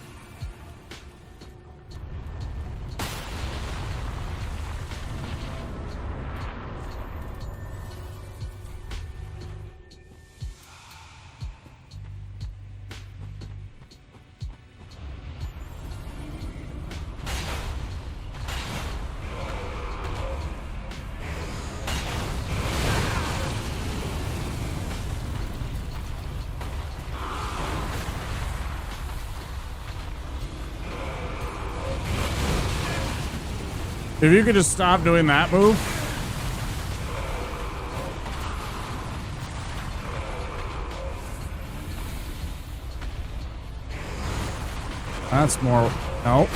Speaker 1: If you could just stop doing that move. That's more. Nope.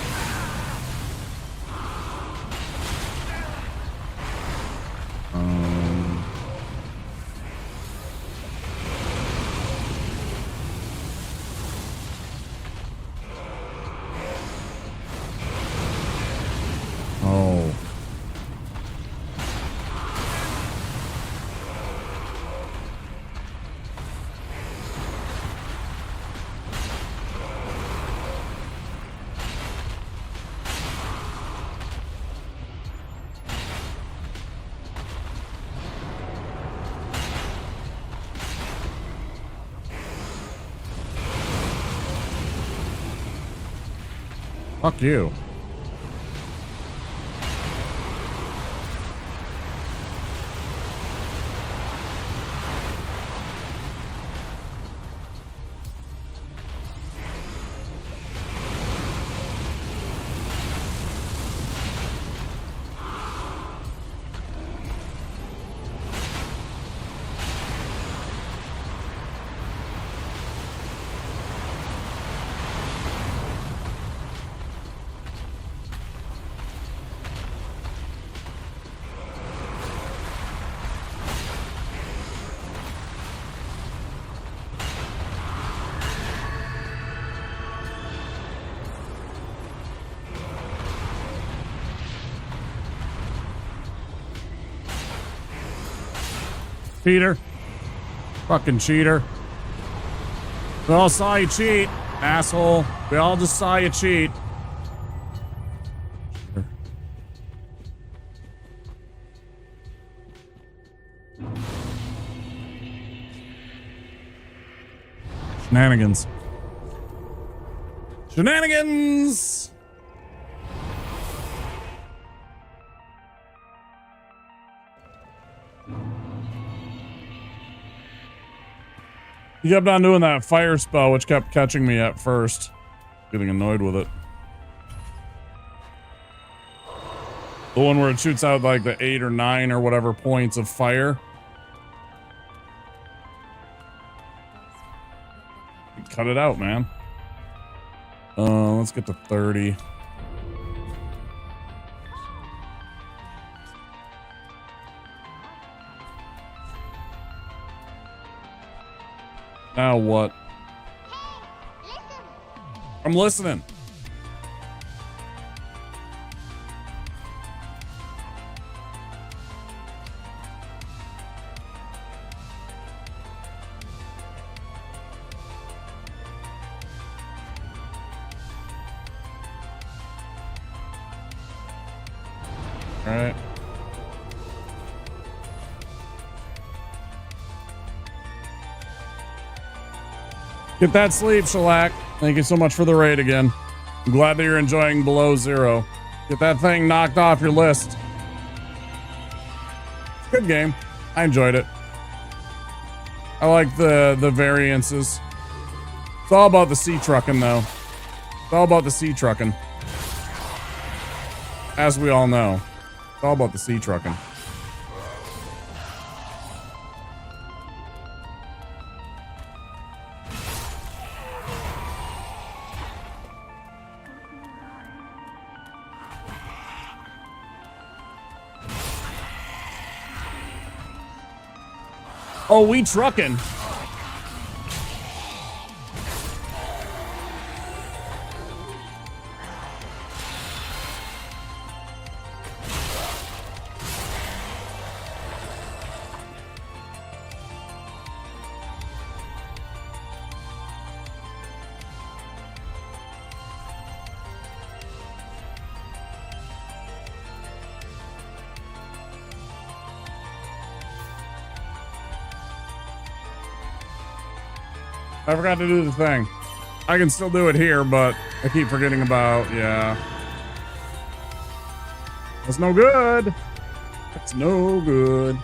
Speaker 1: Oh. Fuck you. Cheater. Fucking cheater. We all saw you cheat, asshole. We all just saw you cheat. Shenanigans. Shenanigans! He kept on doing that fire spell, which kept catching me at first. Getting annoyed with it. The one where it shoots out like the 8 or 9 or whatever points of fire. Cut it out, man. Let's get to 30. Now what? I'm listening. All right. Get that sleep, Shellac. Thank you so much for the raid again. I'm glad that you're enjoying Below Zero. Get that thing knocked off your list. Good game. I enjoyed it. I like the variances. It's all about the sea trucking, though. It's all about the sea trucking. As we all know. It's all about the sea trucking. Oh, we trucking. I forgot to do the thing. I can still do it here, but I keep forgetting about, yeah. That's no good. That's no good.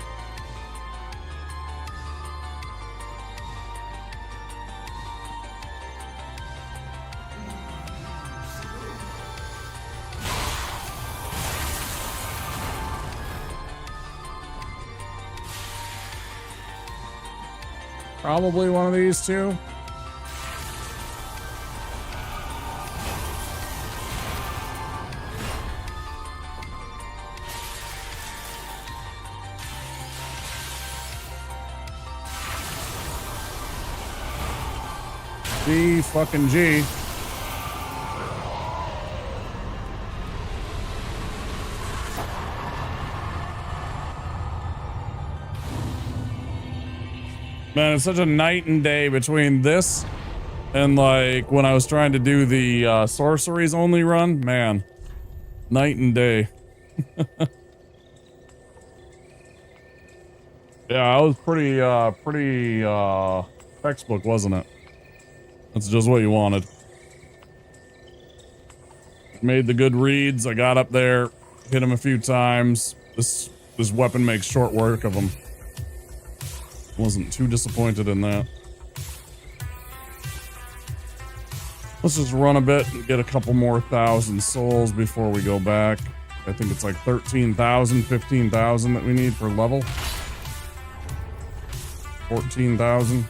Speaker 1: Probably one of these two. G fucking G. Man, it's such a night and day between this and like when I was trying to do the sorceries only run. Man, night and day. Yeah, I was pretty textbook, wasn't it? That's just what you wanted. Made the good reads. I got up there, hit him a few times. This weapon makes short work of him. Wasn't too disappointed in that. Let's just run a bit and get a couple more 1,000 souls before we go back. I think it's like 13,000, 15,000 that we need per level. 14,000.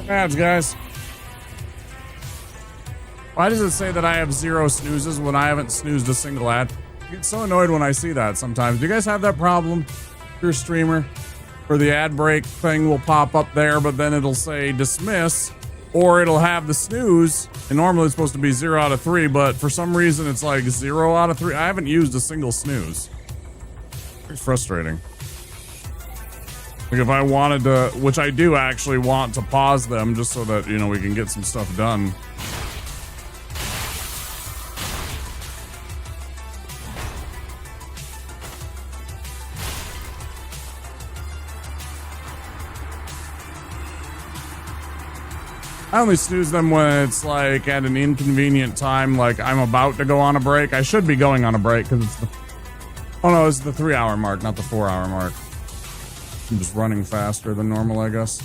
Speaker 1: Ads, guys. Why does it say that I have 0 snoozes when I haven't snoozed a single ad? I get so annoyed when I see that sometimes. Do you guys have that problem? If you're a streamer, where the ad break thing will pop up there, but then it'll say dismiss, or it'll have the snooze, and normally it's supposed to be 0 out of 3, but for some reason it's like 0 out of 3. I haven't used a single snooze. Very frustrating. Like if I wanted to, which I do actually want to pause them just so that, you know, we can get some stuff done. I only snooze them when it's like at an inconvenient time, like I'm about to go on a break. I should be going on a break because it's the, oh no, it's the 3-hour mark, not the 4-hour mark. I'm just running faster than normal, I guess.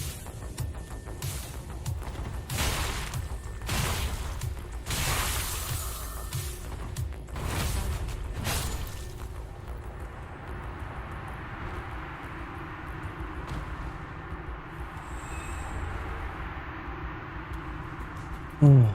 Speaker 1: Oh.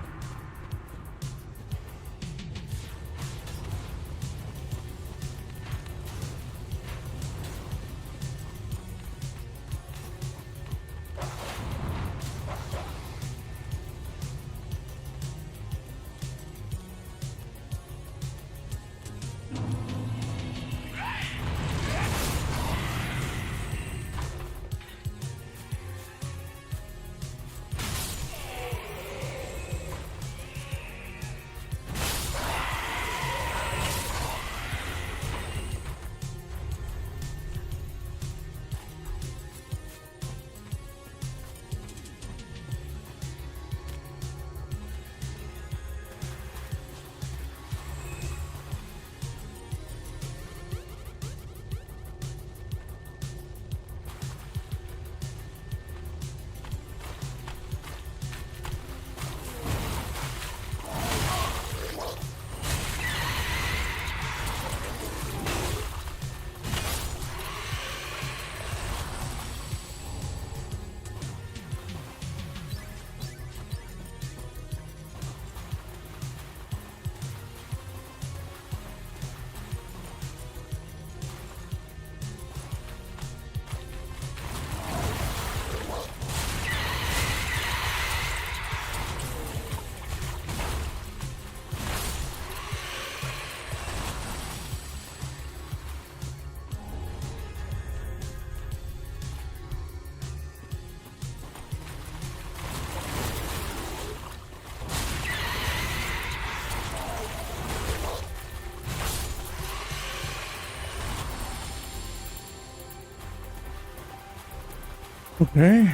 Speaker 1: Okay.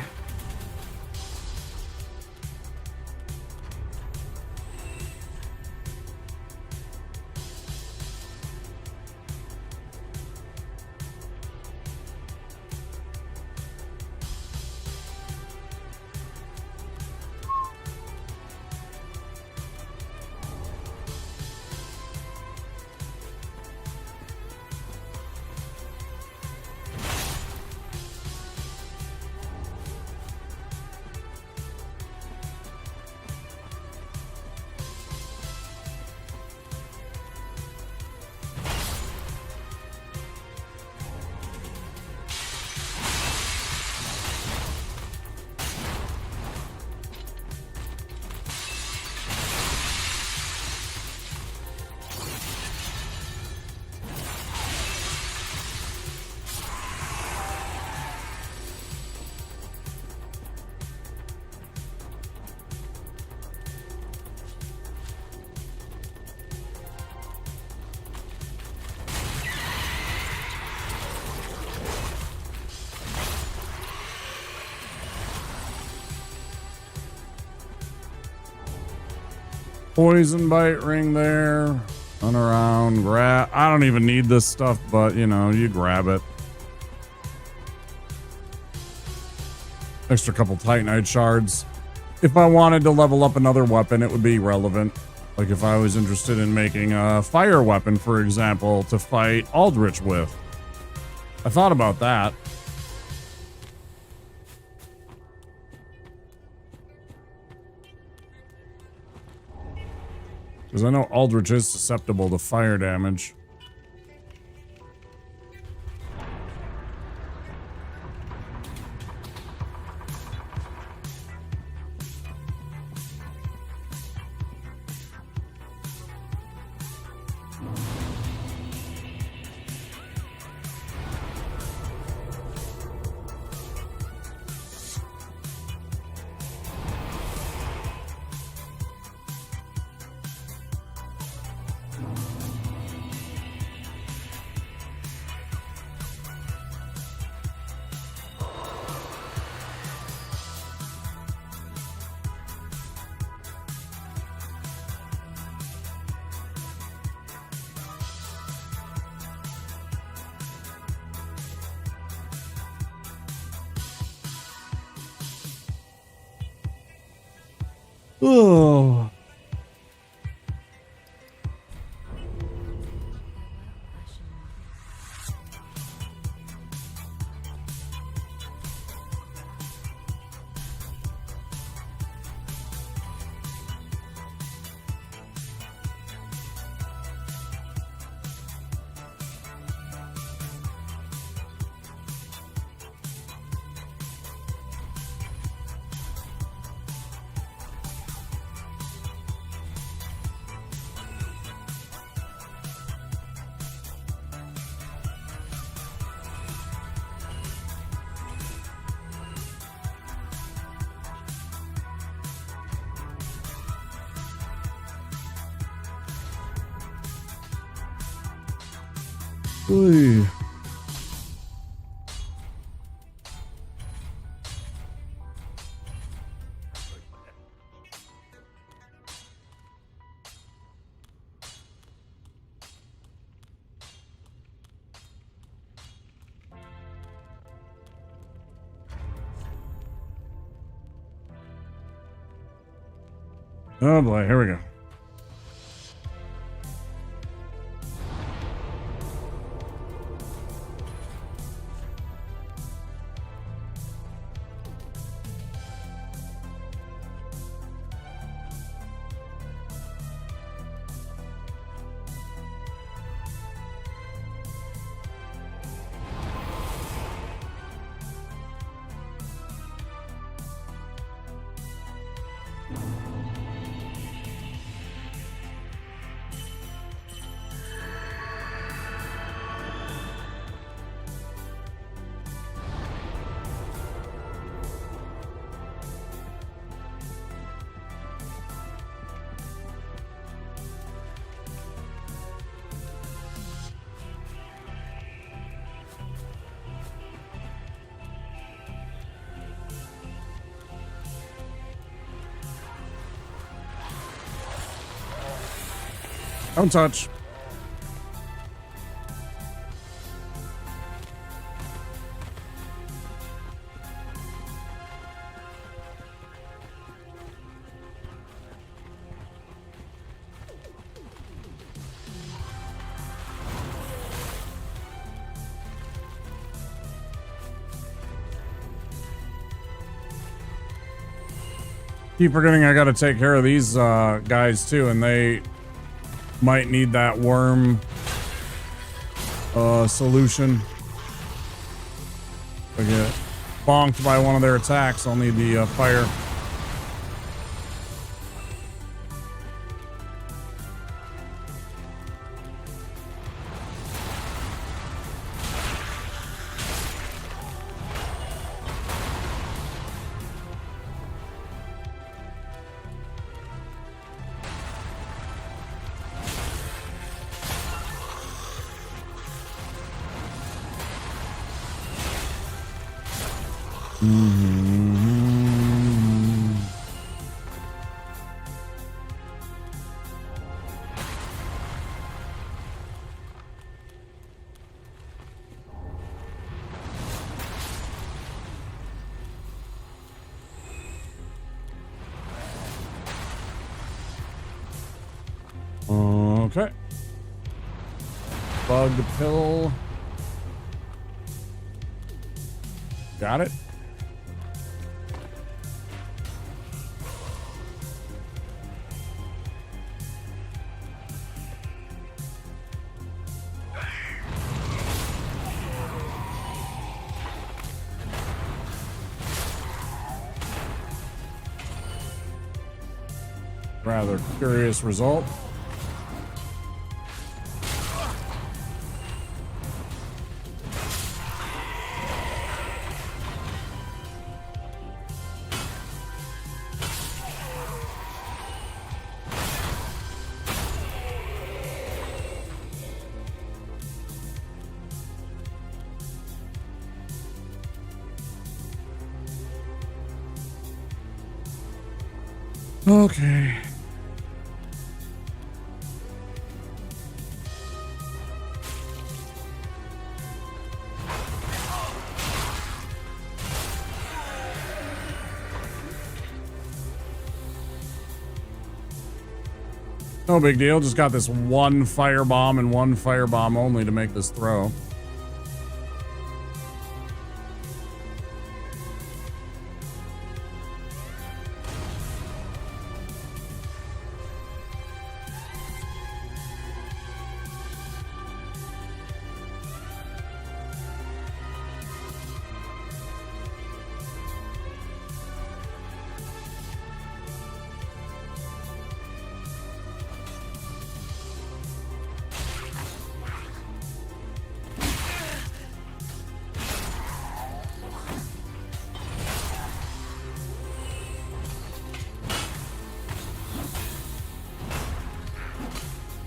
Speaker 1: Poison bite ring there. Run around, grab. I don't even need this stuff, but you know, you grab it. Extra couple Titanite shards. If I wanted to level up another weapon, it would be relevant. Like if I was interested in making a fire weapon, for example, to fight Aldrich with. I thought about that. Because I know Aldrich is susceptible to fire damage. Oh. Oy. Oh boy, here we go. Don't touch. Keep forgetting I gotta take care of these guys too, and they might need that worm solution. If I get bonked by one of their attacks, I'll need the fire. Okay. Bug pill. Got it. Rather curious result. Okay. No big deal. Just got this one firebomb and one firebomb only to make this throw.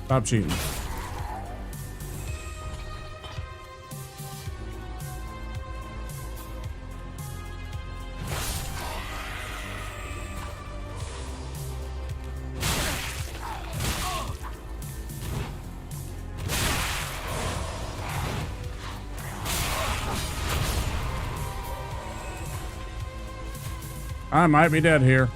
Speaker 1: Stop cheating. I might be dead here.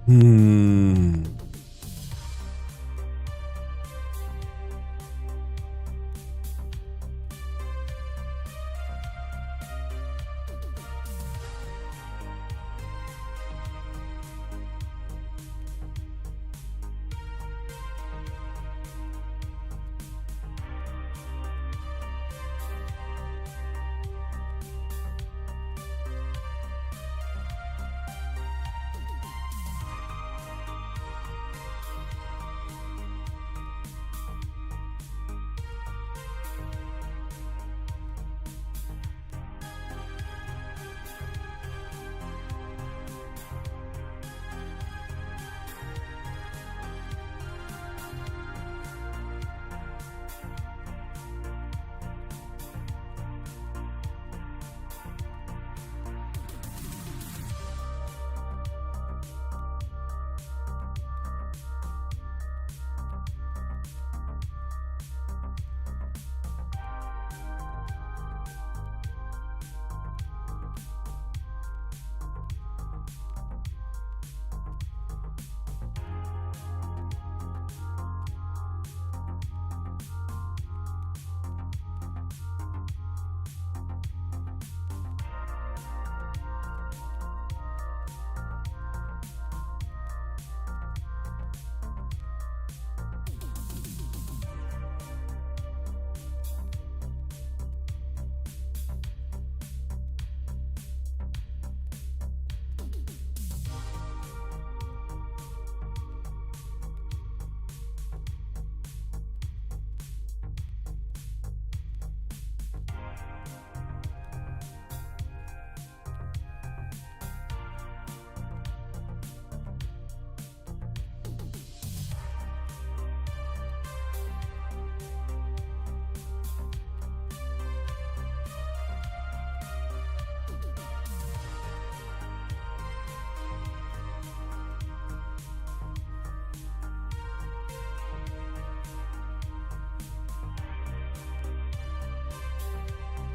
Speaker 1: Hmm.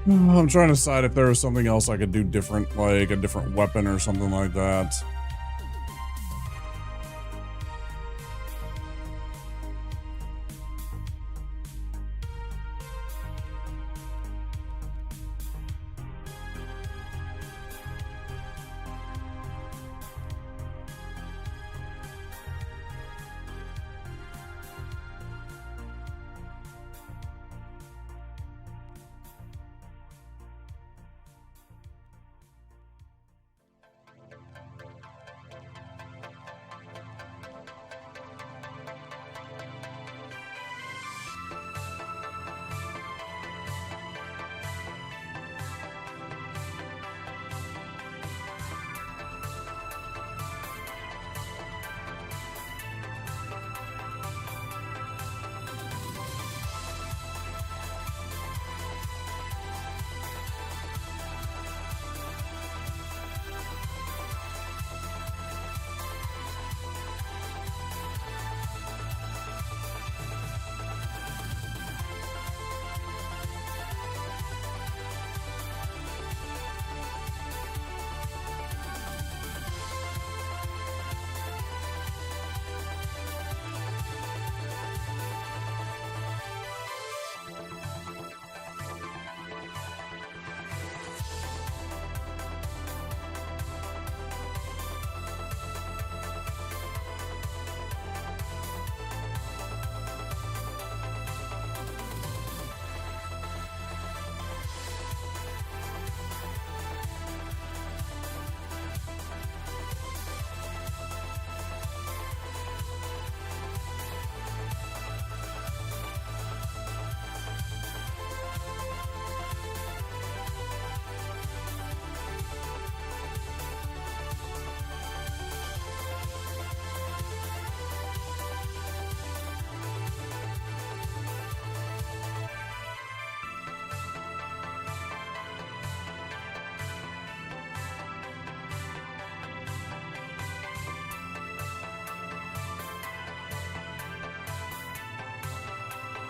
Speaker 1: I'm trying to decide if there was something else I could do different, like a different weapon or something like that.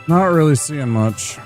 Speaker 1: Not really seeing much.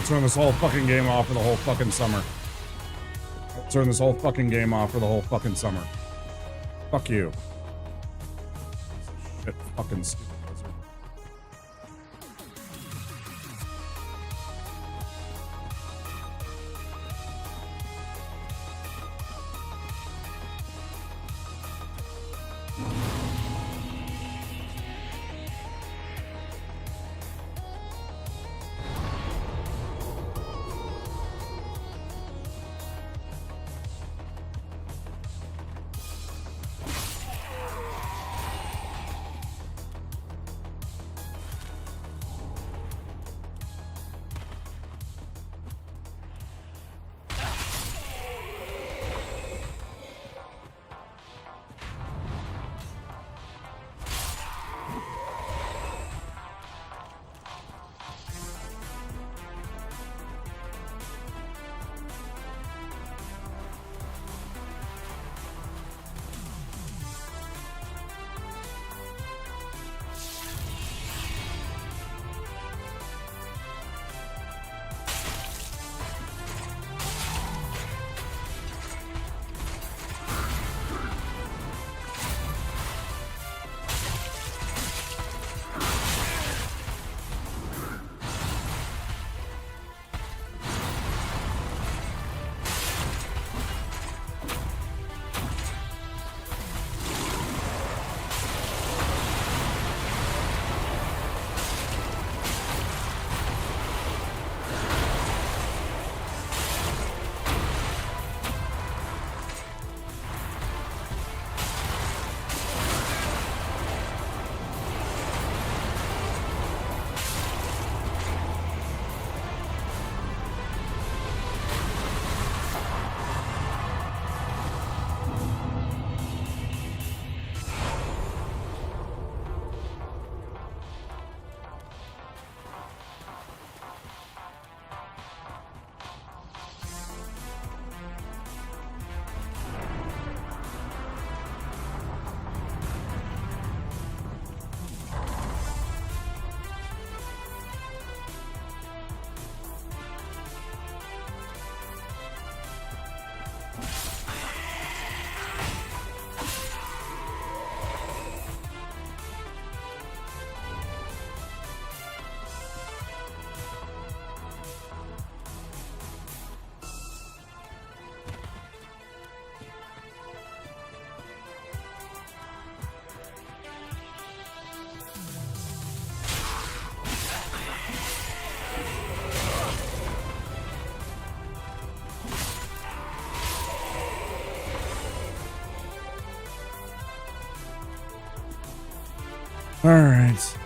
Speaker 1: I'll turn this whole fucking game off for the whole fucking summer. I'll turn this whole fucking game off for the whole fucking summer. Fuck you. Shit, fucking stupid lizard. All right.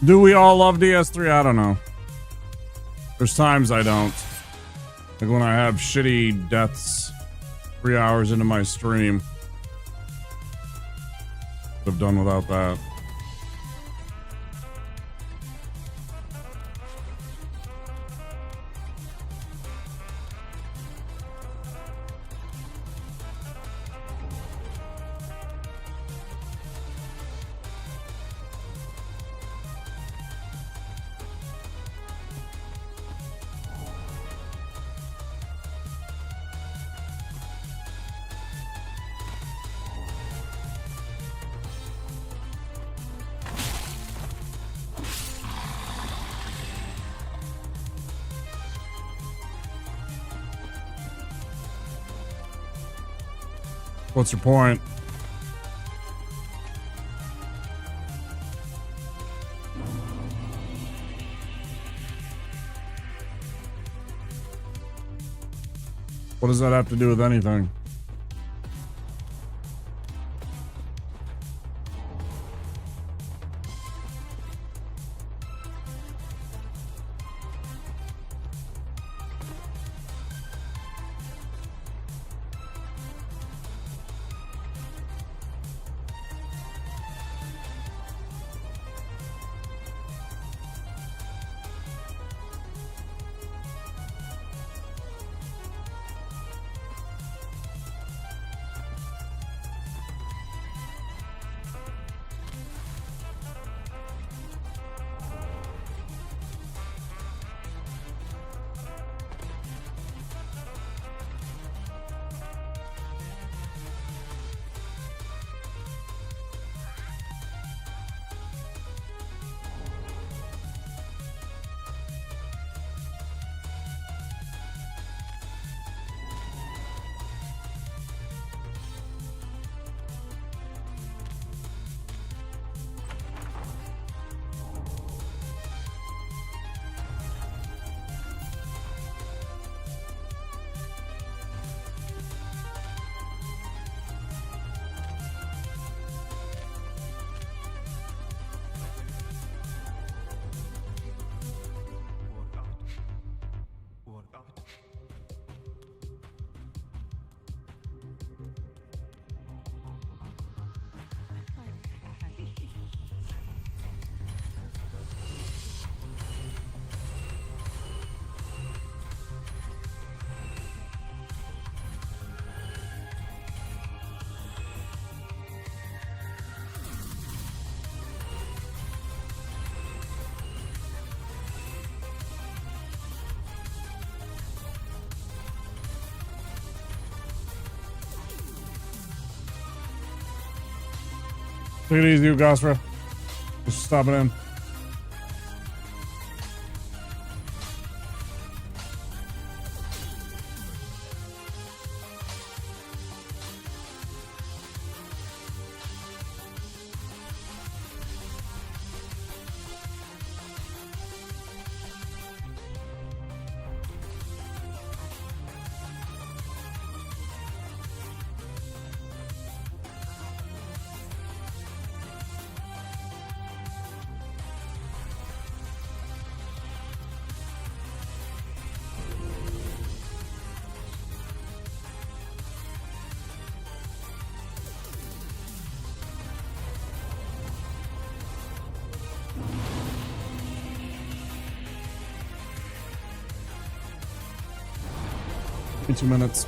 Speaker 1: Do we all love DS3? I don't know. There's times I don't. Like when I have shitty deaths 3 hours into my stream. Could have done without that. What's your point? What does that have to do with anything? Take it easy, Gosra. Just stopping in. In 2 minutes.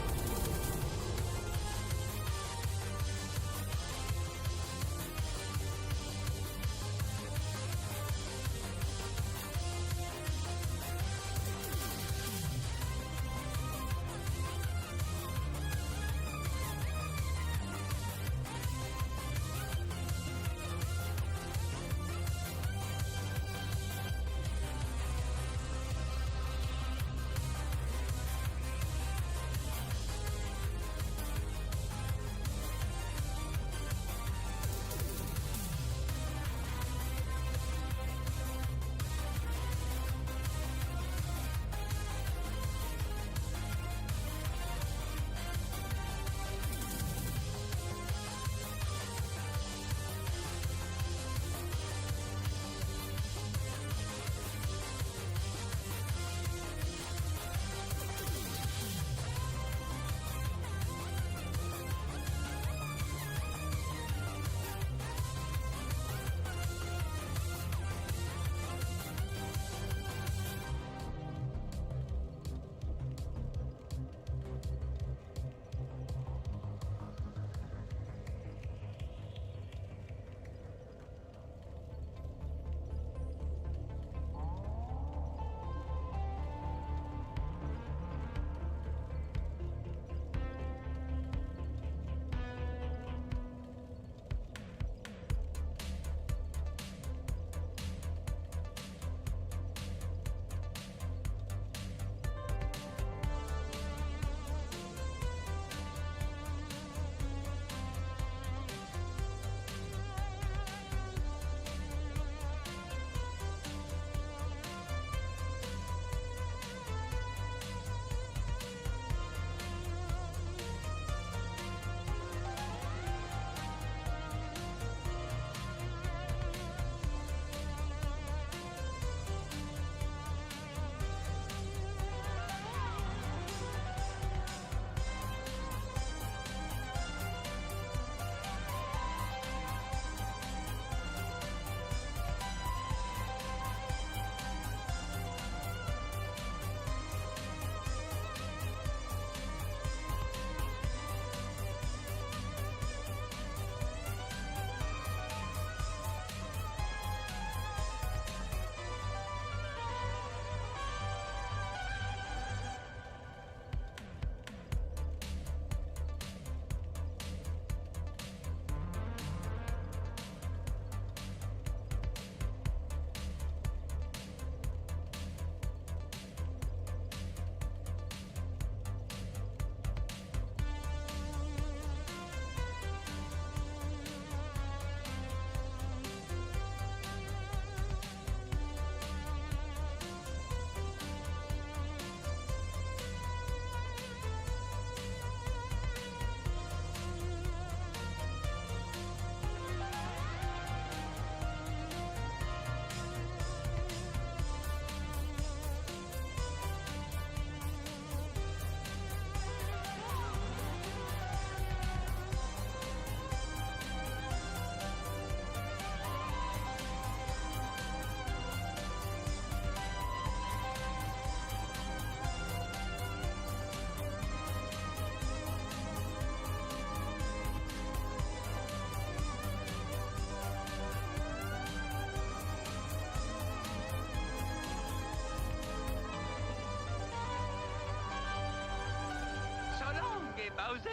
Speaker 5: Bowser?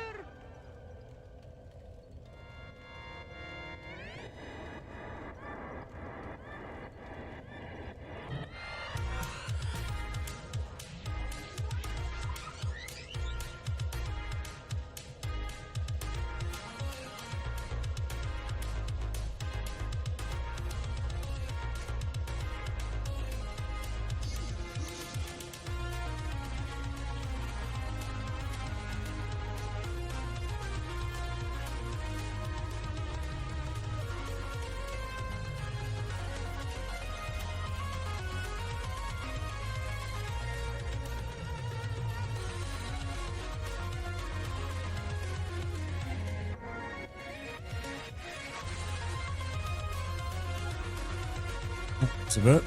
Speaker 1: That's a bit.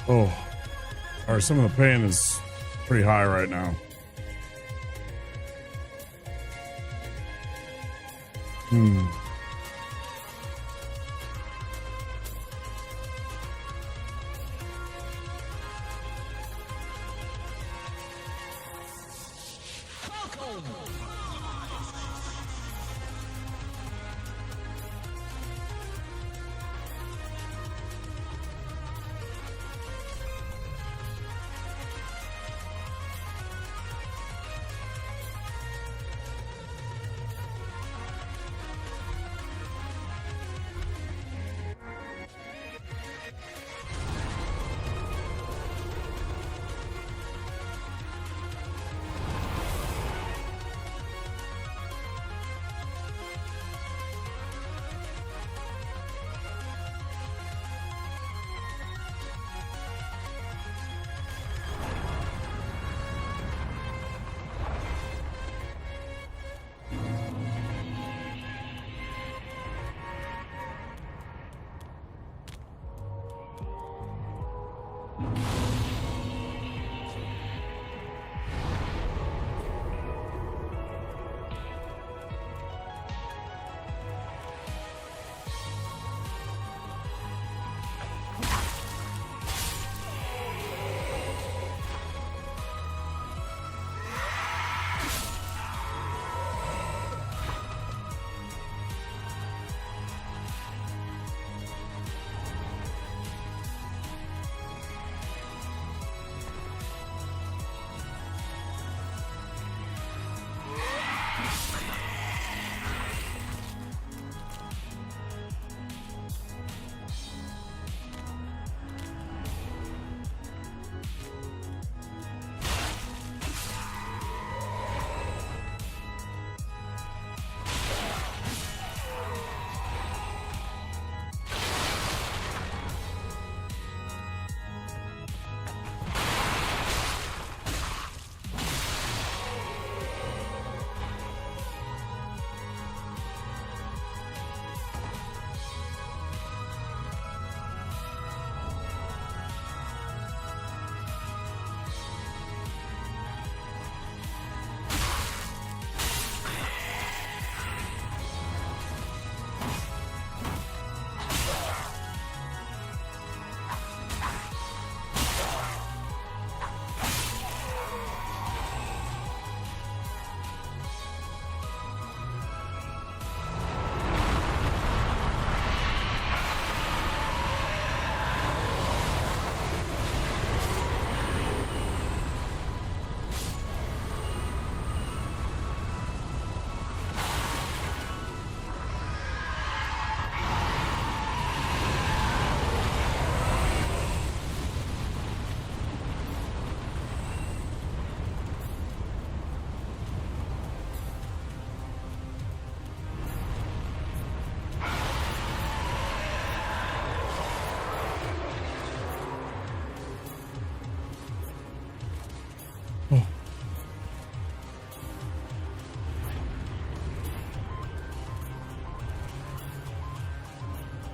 Speaker 1: Oh, all right. Some of the pain is pretty high right now.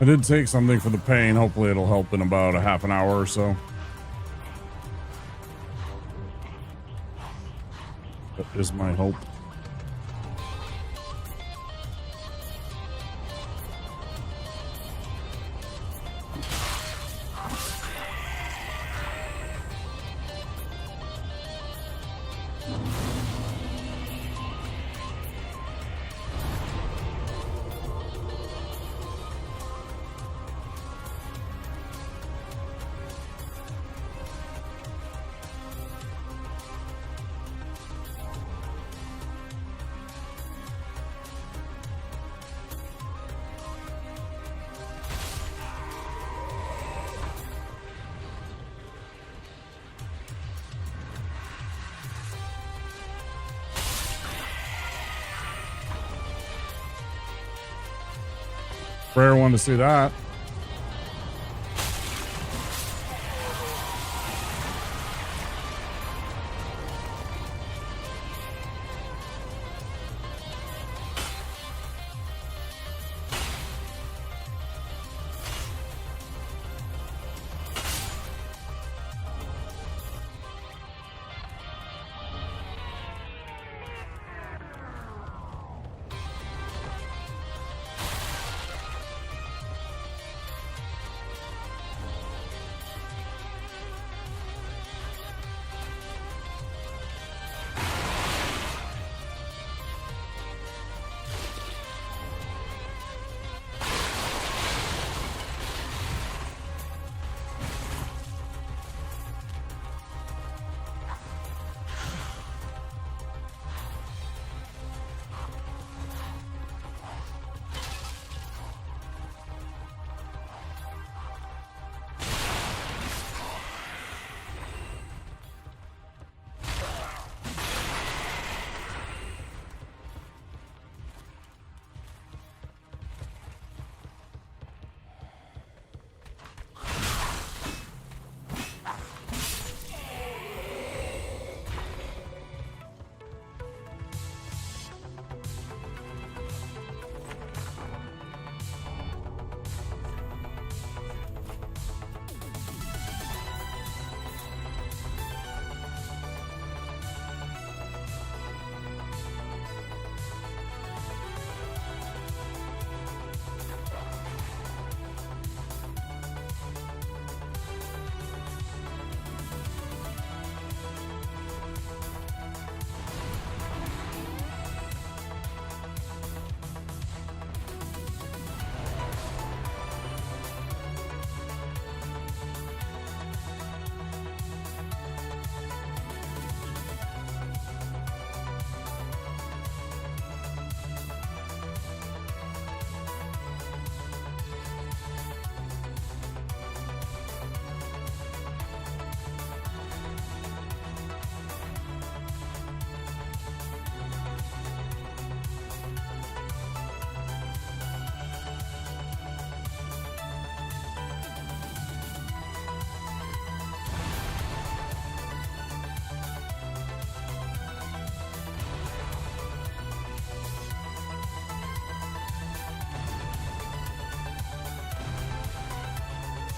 Speaker 1: I did take something for the pain. Hopefully it'll help in about a half an hour or so. That is my hope. Rare one to see that.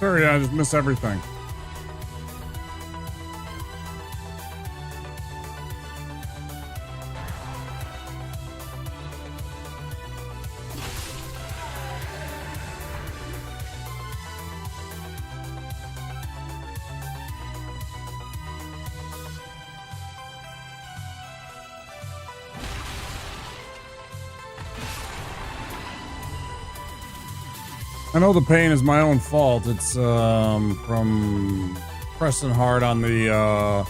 Speaker 1: Sorry, I just miss everything. I know the pain is my own fault. It's from pressing hard on the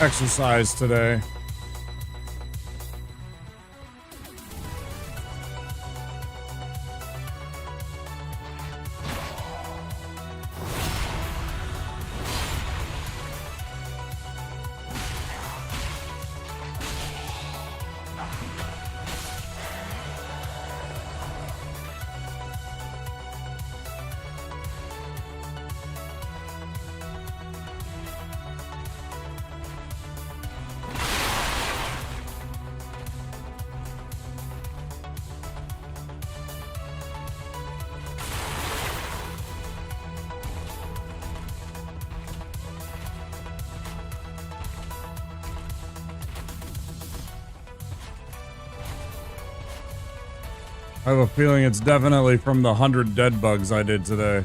Speaker 1: exercise today. I have a feeling it's definitely from the 100 dead bugs I did today.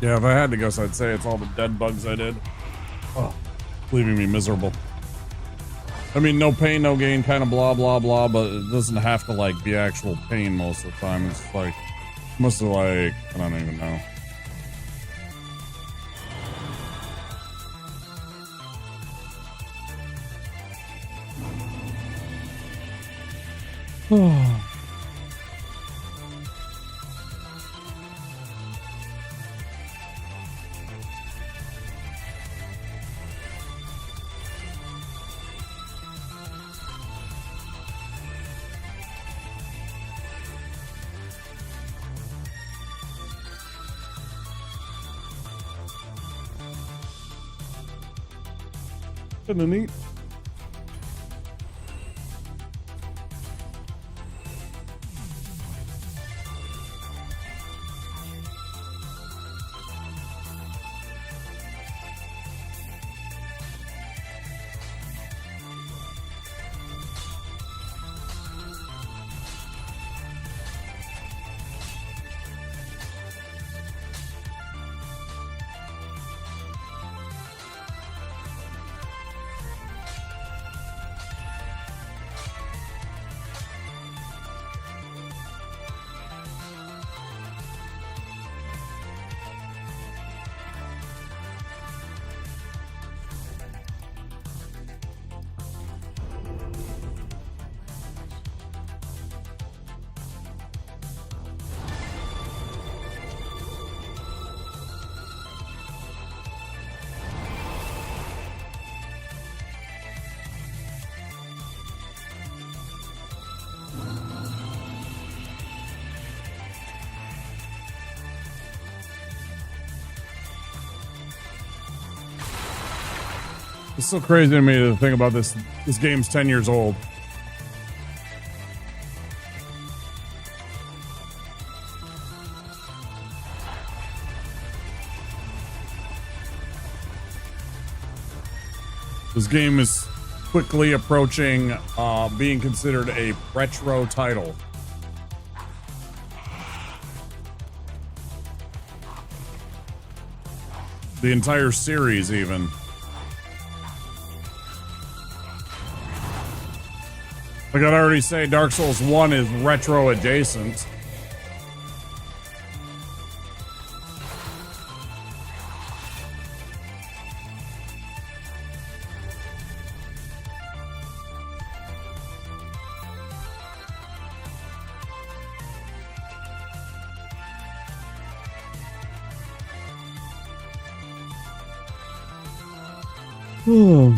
Speaker 1: Yeah, if I had to guess, I'd say it's all the dead bugs I did. Oh, leaving me miserable. I mean, no pain, no gain, kind of blah, blah, blah, but it doesn't have to, like, be actual pain most of the time. It's like, must have, like, I don't even know. Oh. Kinda neat. It's so crazy to me to think about this. This game's 10 years old. This game is quickly approaching being considered a retro title. The entire series, even. Like I'd already say, Dark Souls 1 is retro adjacent. Hmm.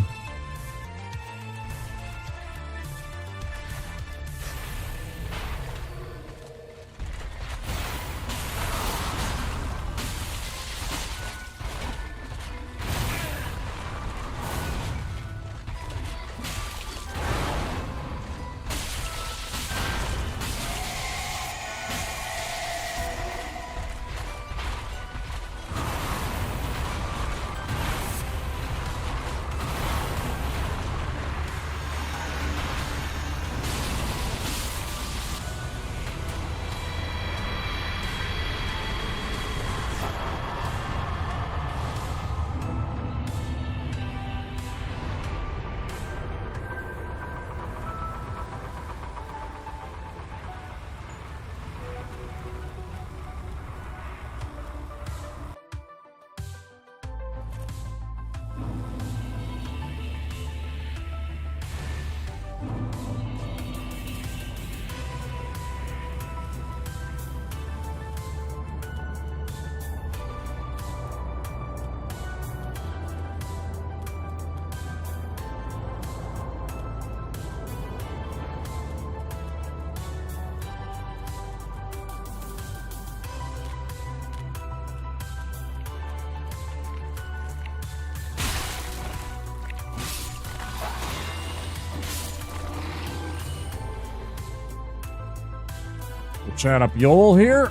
Speaker 1: We'll chat up Yoel here.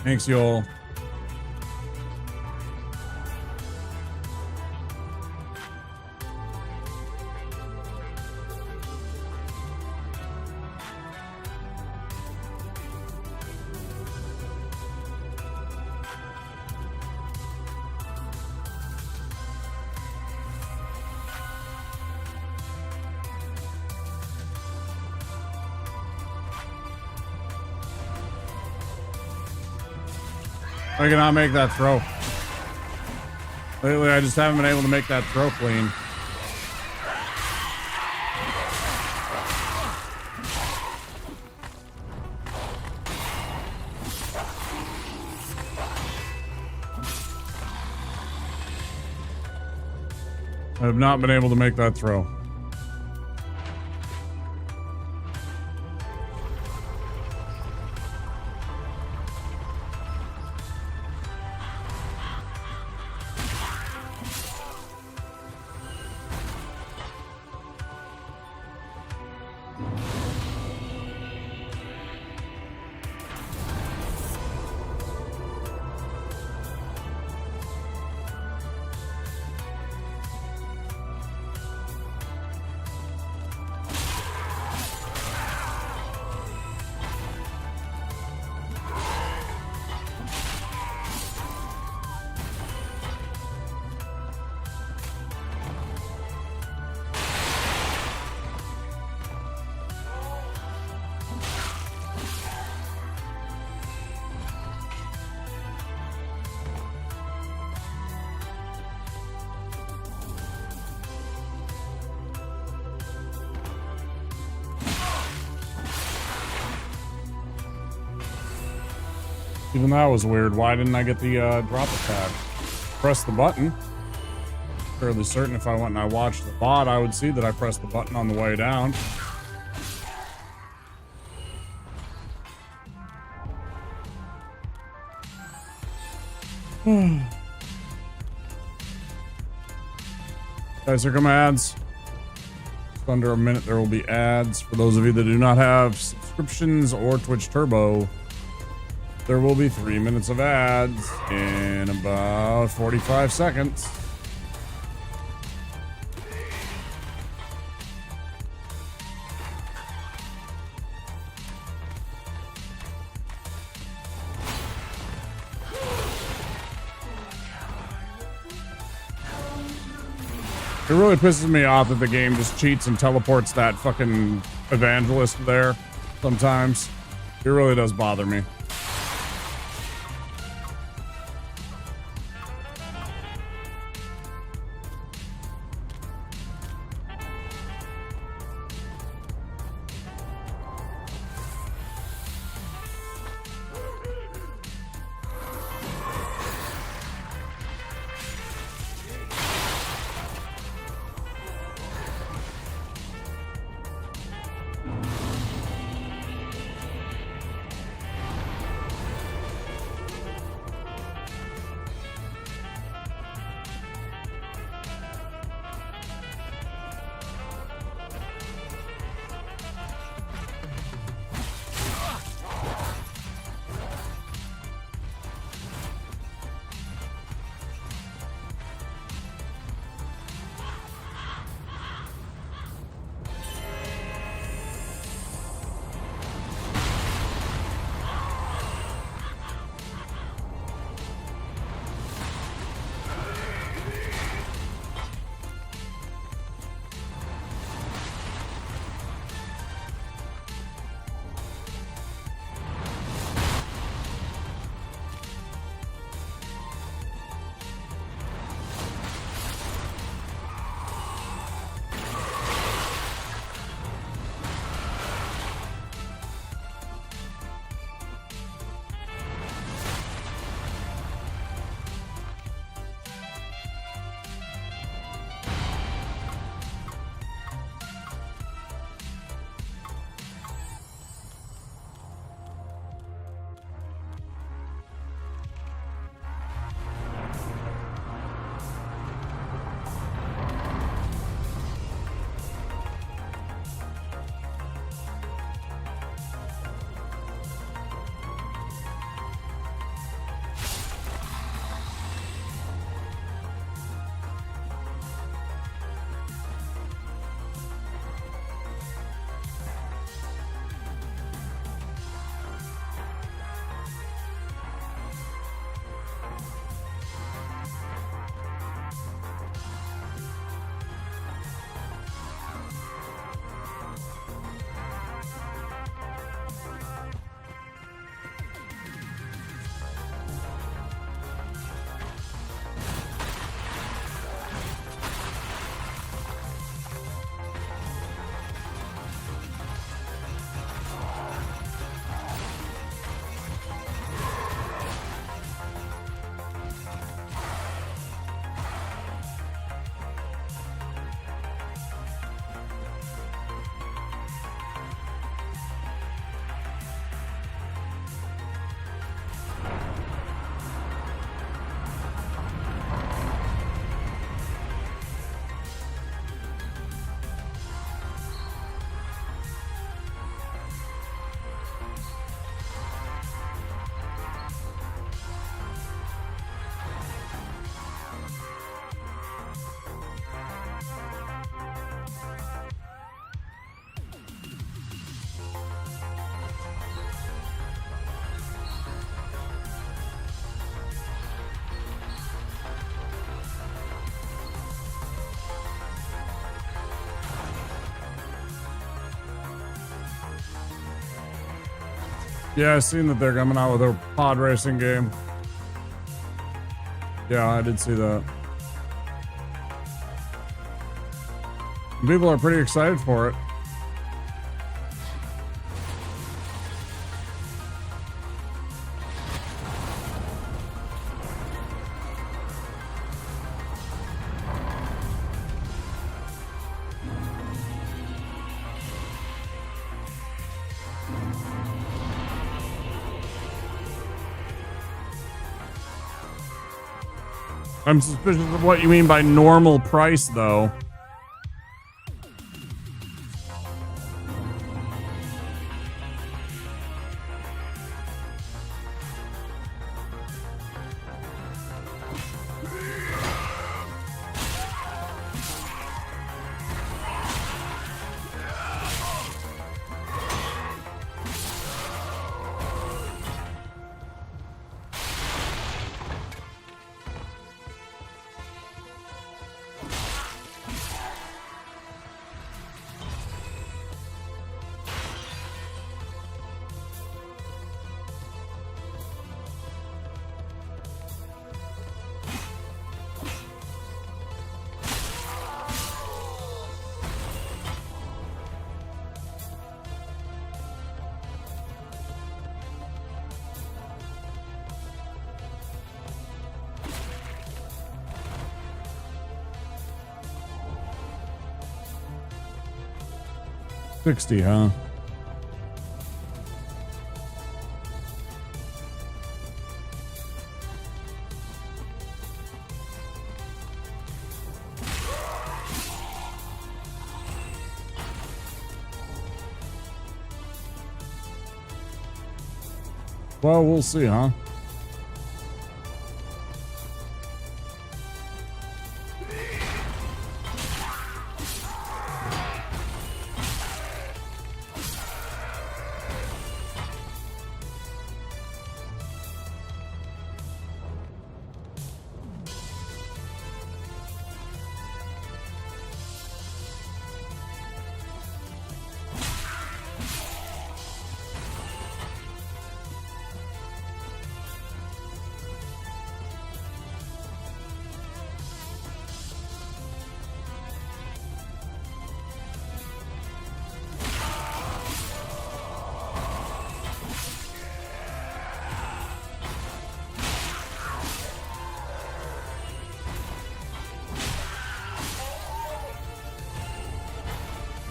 Speaker 1: Thanks, Yoel. I cannot make that throw. Lately, I just haven't been able to make that throw clean. I have not been able to make that throw. Even that was weird. Why didn't I get the drop attack? Press the button. Fairly certain if I went and I watched the bot, I would see that I pressed the button on the way down. Guys, here come ads. Just under a minute, there will be ads. For those of you that do not have subscriptions or Twitch Turbo, there will be 3 minutes of ads in about 45 seconds. It really pisses me off that the game just cheats and teleports that fucking evangelist there sometimes. It really does bother me. Yeah, I seen that they're coming out with a pod racing game. Yeah, I did see that. People are pretty excited for it. I'm suspicious of what you mean by normal price, though. $60, huh? Well, we'll see, huh?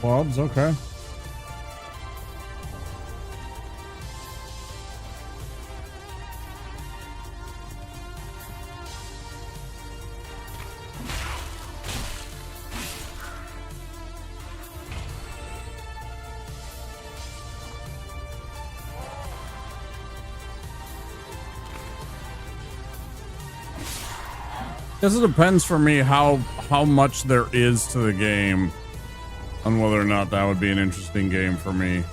Speaker 1: Clubs, okay. Guess it depends for me how much there is to the game on whether or not that would be an interesting game for me.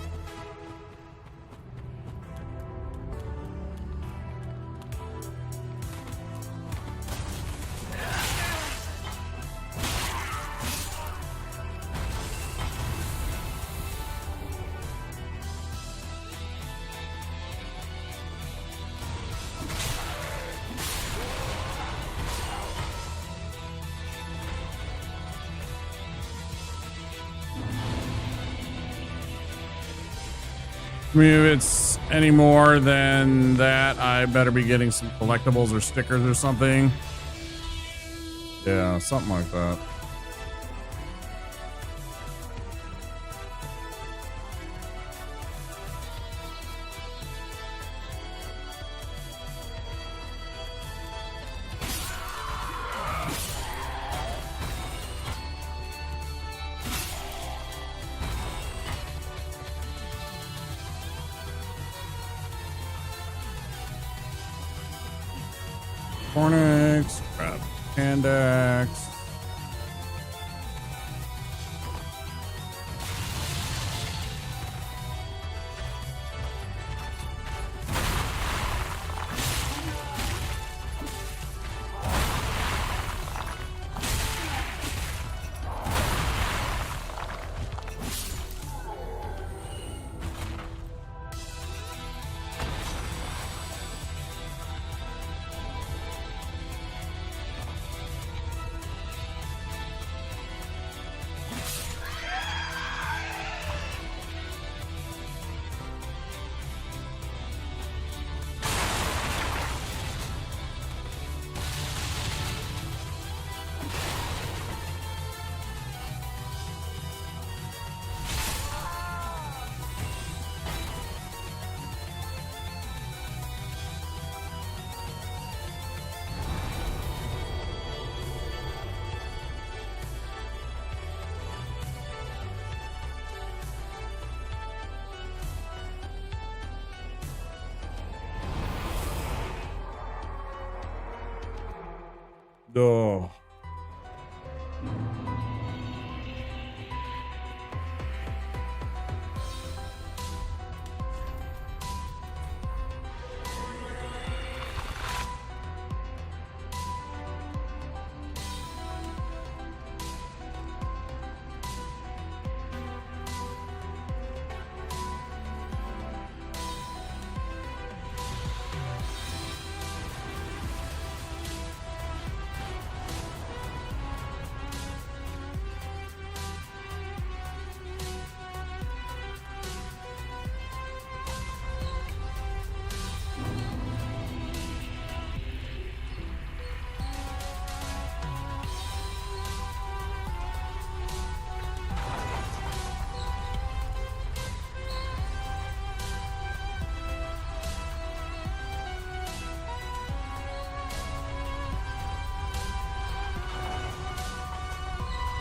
Speaker 1: I mean, if it's any more than that, I better be getting some collectibles or stickers or something. Yeah, something like that. Cornix, grab Candax. Oh.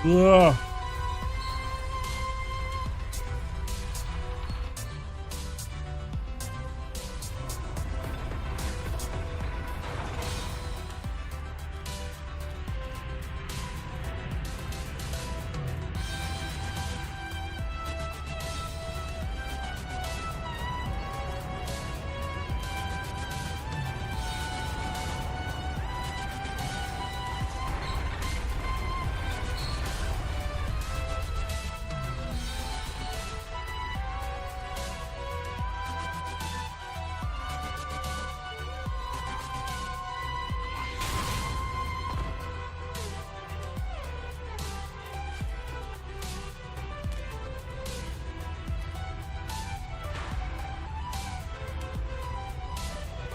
Speaker 1: Ugh.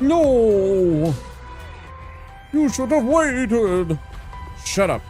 Speaker 1: No! You should have waited! Shut up.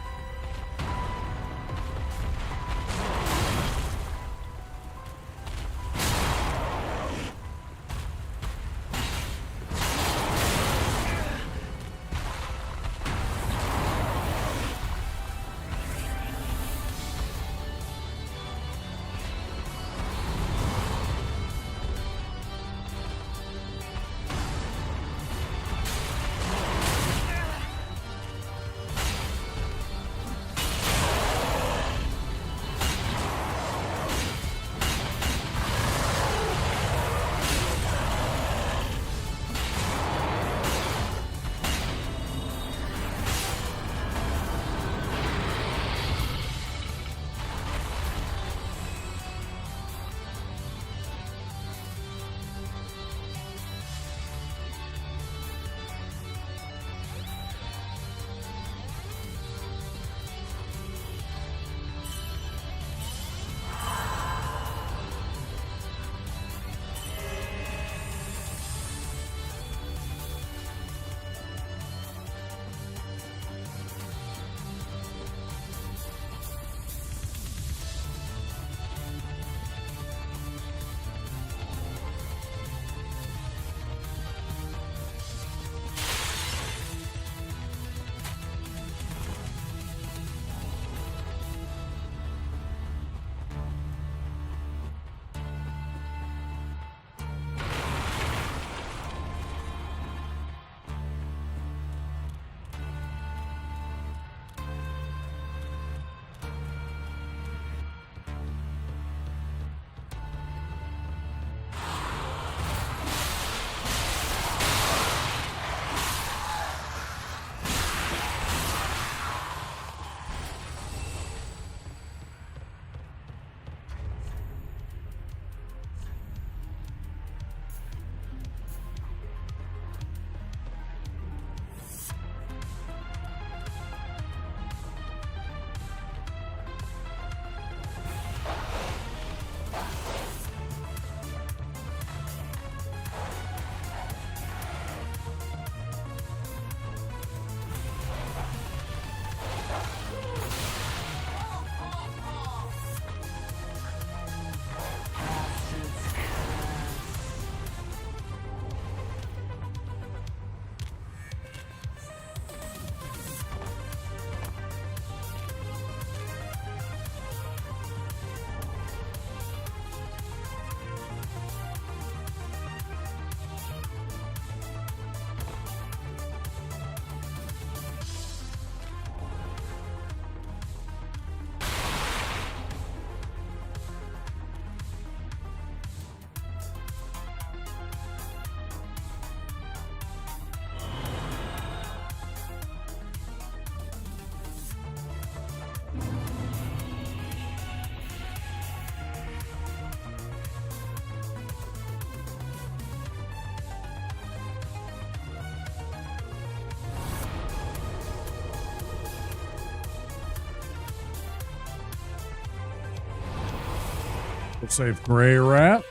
Speaker 1: We'll save Gray Rat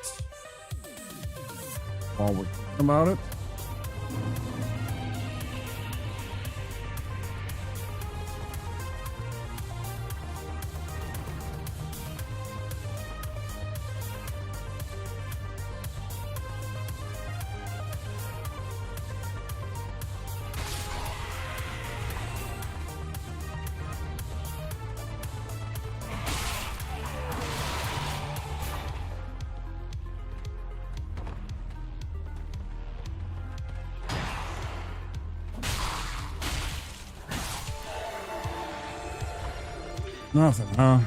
Speaker 1: while we're talking about it. Nothing, huh?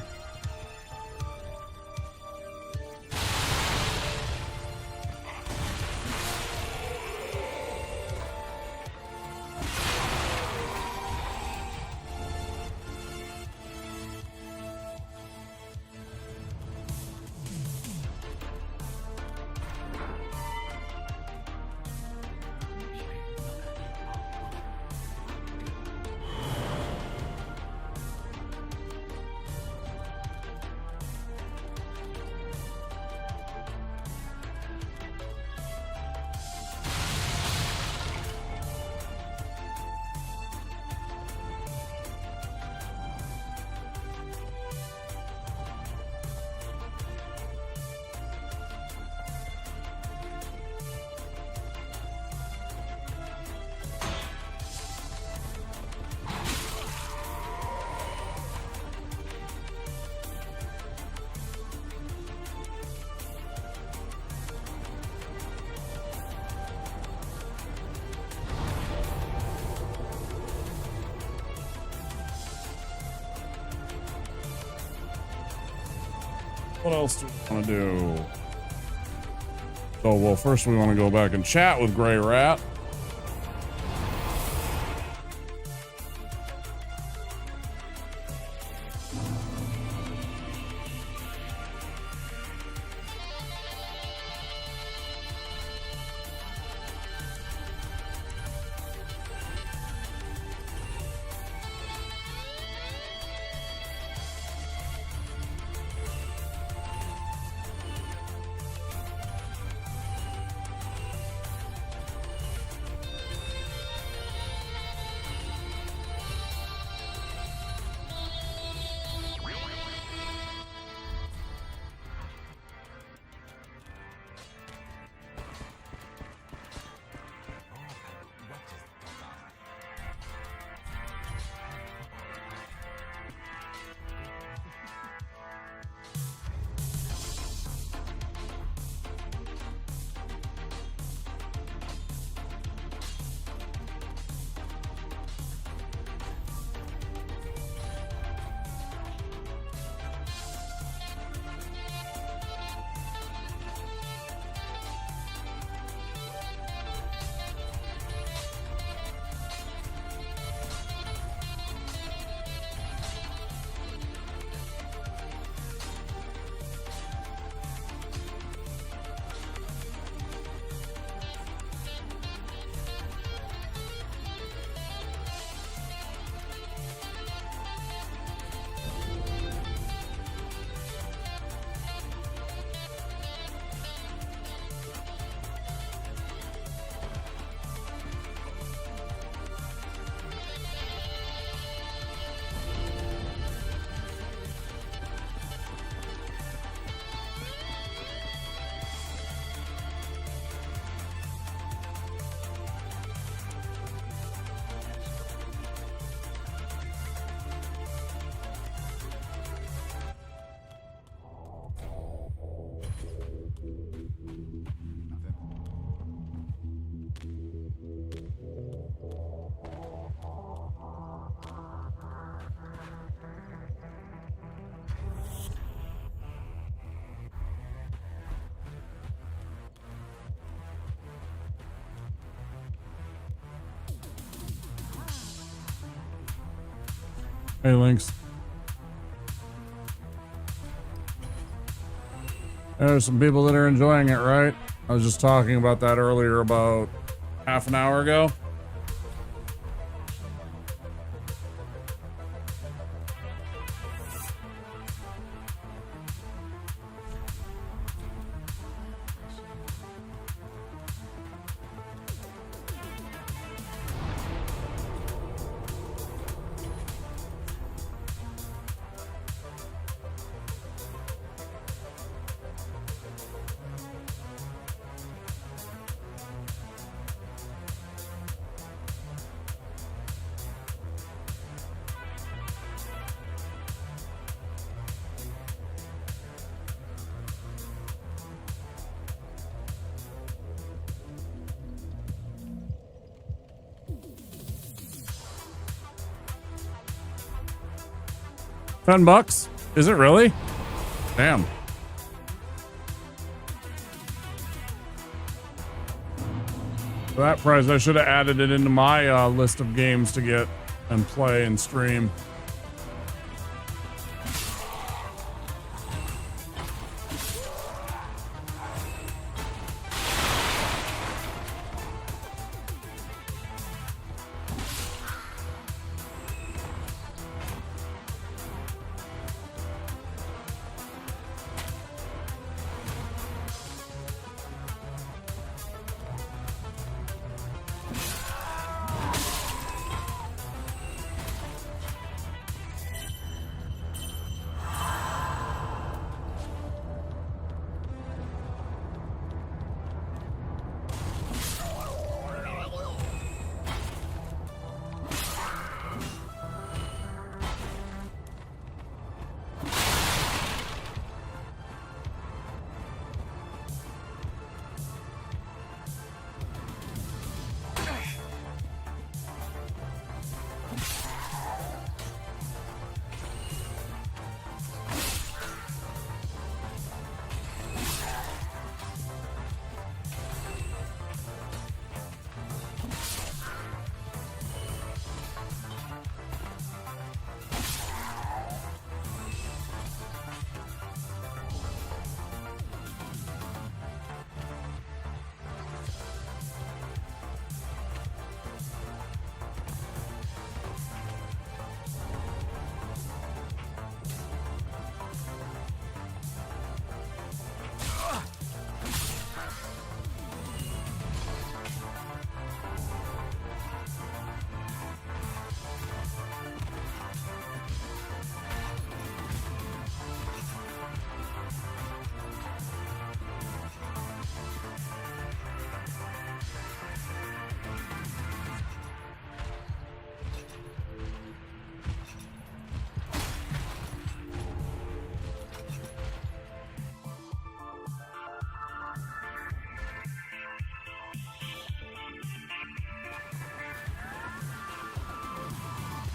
Speaker 1: What else do we want to do? Oh, well, first we want to go back and chat with Gray Rat. Hey, Lynx. There's some people that are enjoying it, right? I was just talking about that earlier, about half an hour ago. $10? Is it really? Damn. For that price, I should have added it into my list of games to get and play and stream.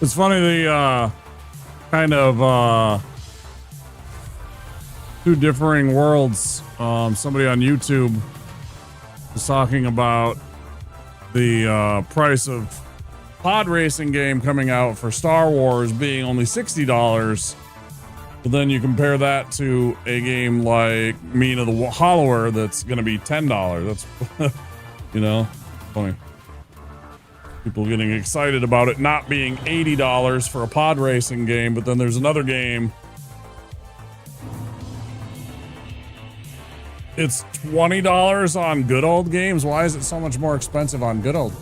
Speaker 1: It's funny, the kind of two differing worlds. Somebody on YouTube was talking about the price of pod racing game coming out for Star Wars being only $60. But then you compare that to a game like Mina the Hollower that's going to be $10. That's, you know, funny. People getting excited about it not being $80 for a pod racing game, but then there's another game. It's $20 on good old games. Why is it so much more expensive on good old?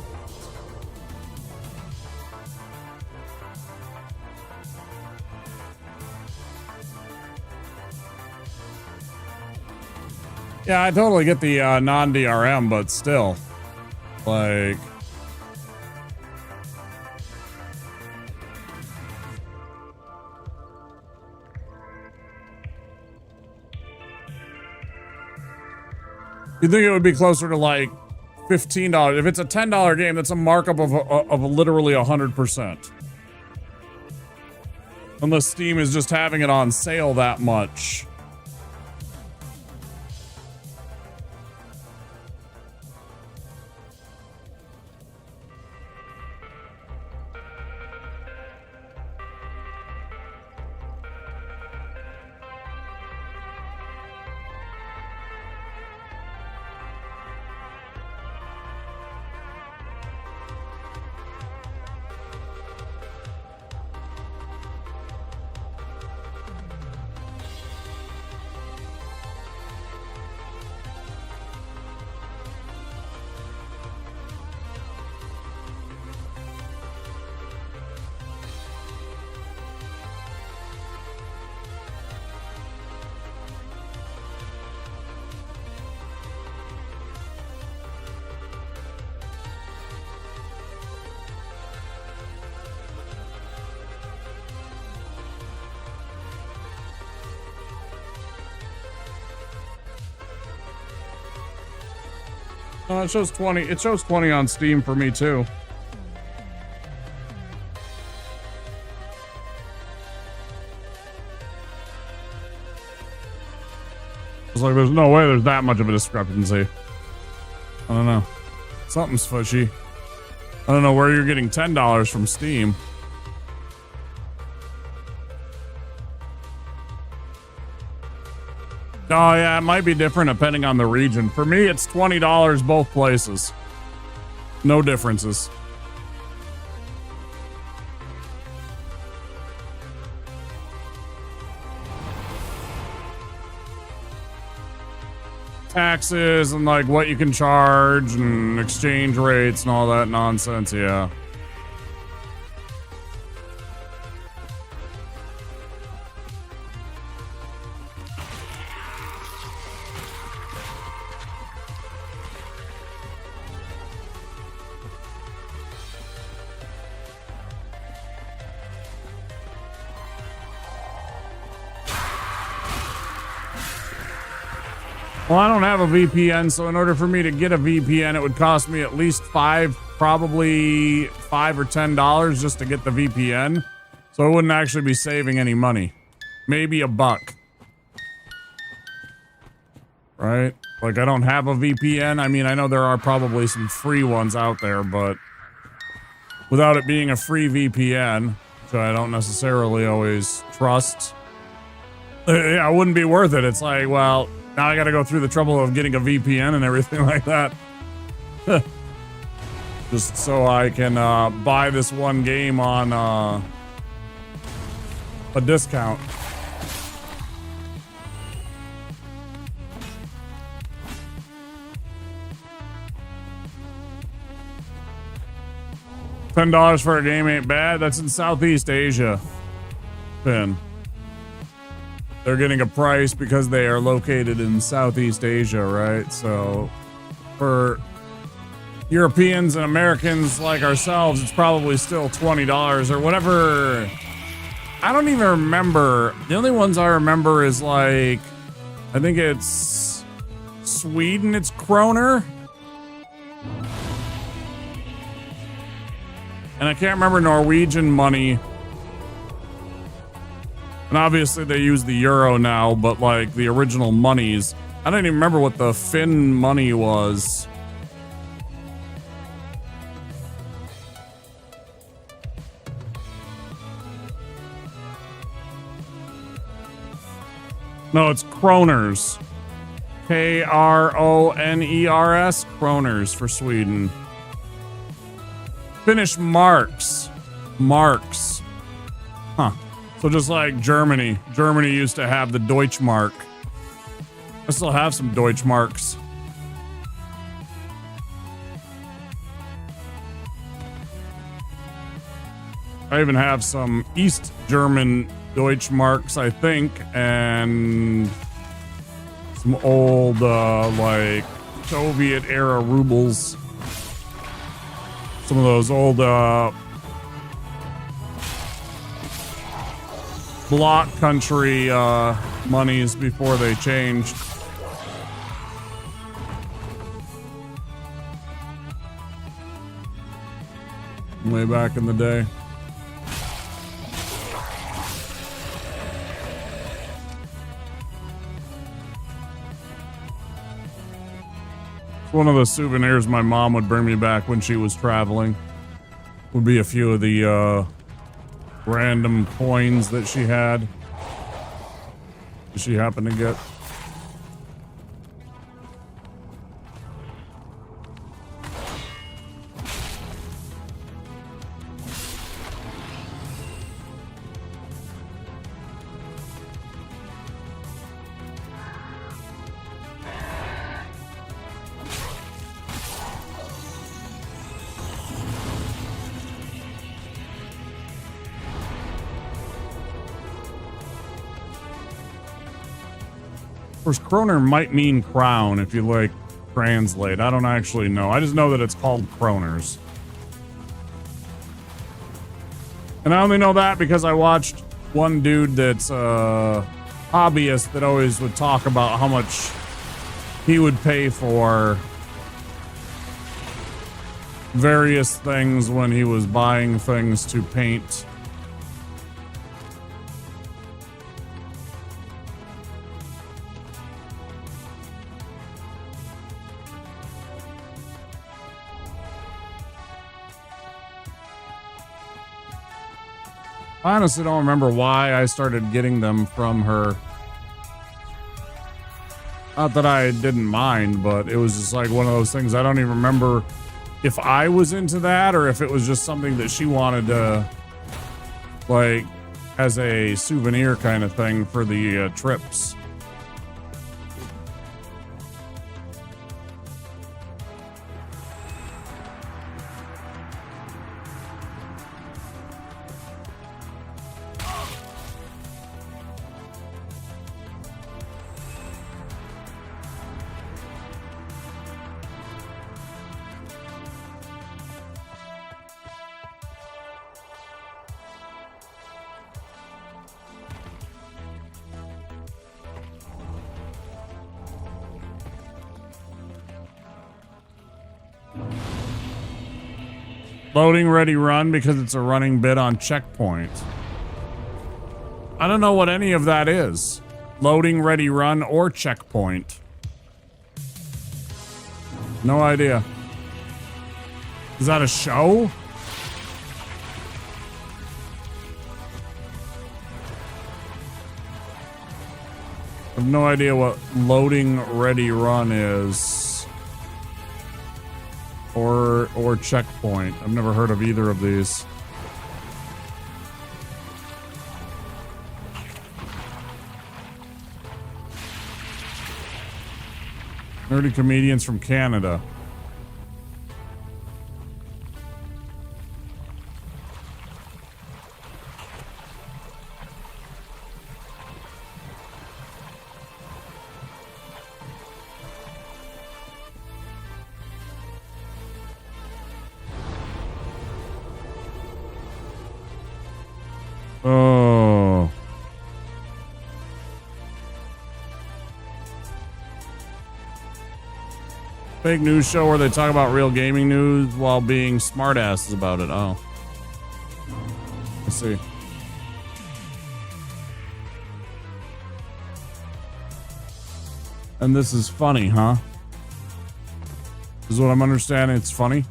Speaker 1: Yeah, I totally get the non-DRM, but still, like, you'd think it would be closer to like $15. If it's a $10 game, that's a markup of literally 100%. Unless Steam is just having it on sale that much. It shows 20. It shows 20 on Steam for me too. It's like there's no way there's that much of a discrepancy. I don't know. Something's fishy. I don't know where you're getting $10 from Steam. Oh yeah, it might be different depending on the region. For me, it's $20 both places. No differences. Taxes and like what you can charge and exchange rates and all that nonsense, yeah. Well, I don't have a VPN, so in order for me to get a VPN, it would cost me at least probably $5 or $10 just to get the VPN. So I wouldn't actually be saving any money. Maybe $1. Right? Like, I don't have a VPN. I mean, I know there are probably some free ones out there, but without it being a free VPN, which I don't necessarily always trust, it wouldn't be worth it. It's like, well, now I gotta go through the trouble of getting a VPN and everything like that. Just so I can buy this one game on a discount. $10 for a game ain't bad. That's in Southeast Asia, Finn. They're getting a price because they are located in Southeast Asia, right? So for Europeans and Americans like ourselves, it's probably still $20 or whatever. I don't even remember. The only ones I remember is like, I think it's Sweden, it's kroner. And I can't remember Norwegian money. And obviously they use the euro now, but like the original monies, I don't even remember what the Finn money was. No, it's kroners. Kroners, kroners for Sweden. Finnish marks. Marks. Huh. So just like Germany. Germany used to have the Deutschmark. I still have some Deutschmarks. I even have some East German Deutschmarks, I think, and some old, like, Soviet-era rubles. Some of those old, bloc country monies before they changed. Way back in the day. It's one of the souvenirs my mom would bring me back when she was traveling. Would be a few of the random coins that she had. Did she happen to get? Of course, kroner might mean crown if you like translate. I don't actually know. I just know that it's called kroners. And I only know that because I watched one dude that's a hobbyist that always would talk about how much he would pay for various things when he was buying things to paint. I honestly don't remember why I started getting them from her. Not that I didn't mind, but it was just like one of those things. I don't even remember if I was into that or if it was just something that she wanted to, like, as a souvenir kind of thing for the trips. Loading ready run because it's a running bit on checkpoint. I don't know what any of that is. Loading ready run or checkpoint. No idea. Is that a show? I have no idea what loading ready run is. Or checkpoint. I've never heard of either of these. Nerdy comedians from Canada. Oh. Fake news show where they talk about real gaming news while being smartasses about it. Oh. Let's see. And this is funny, huh? This is what I'm understanding. It's funny.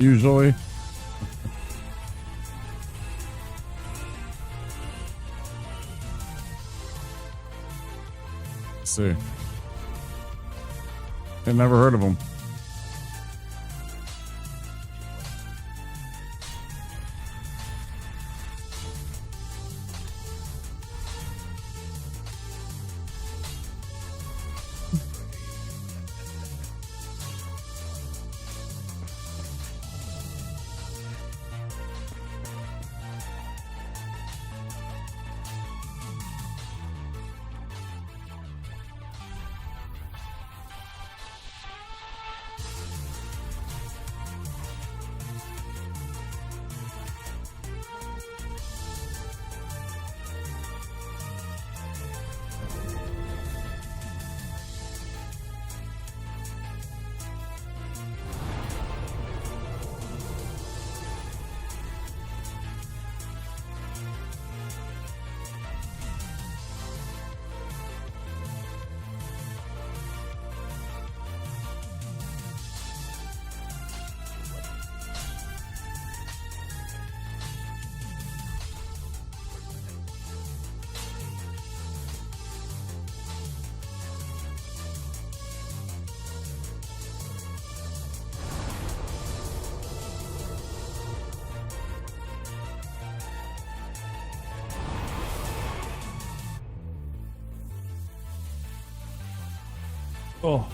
Speaker 1: Usually. Let's see. I never heard of them. Oh.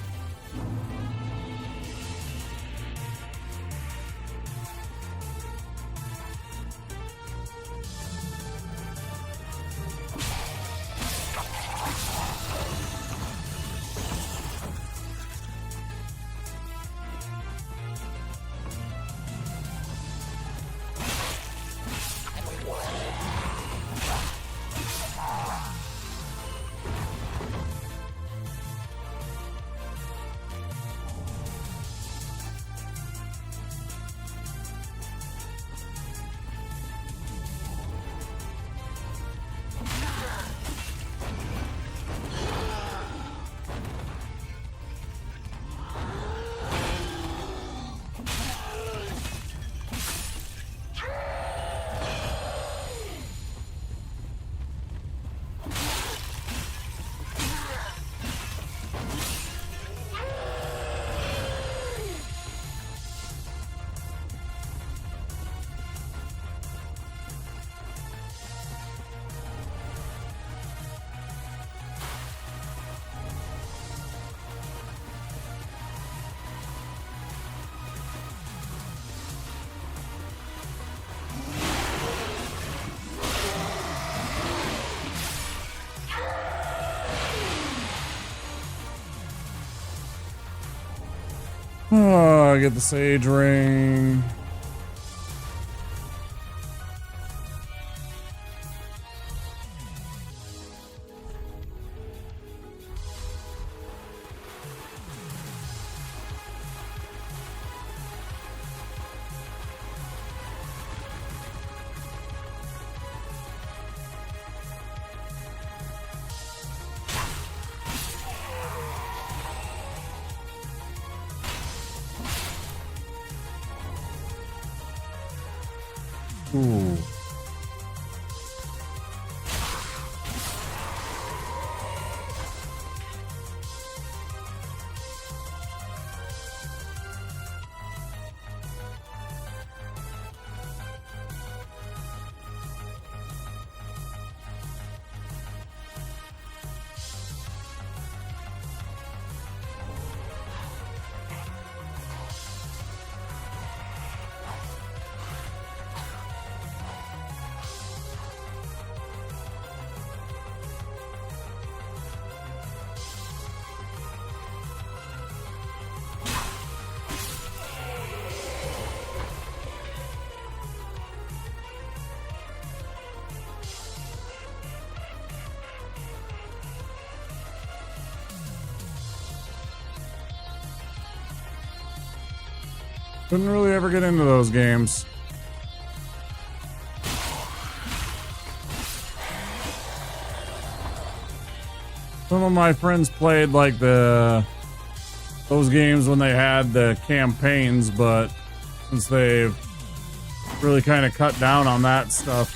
Speaker 1: Get the sage ring. Ooh. Couldn't really ever get into those games. Some of my friends played like those games when they had the campaigns, but since they've really kind of cut down on that stuff,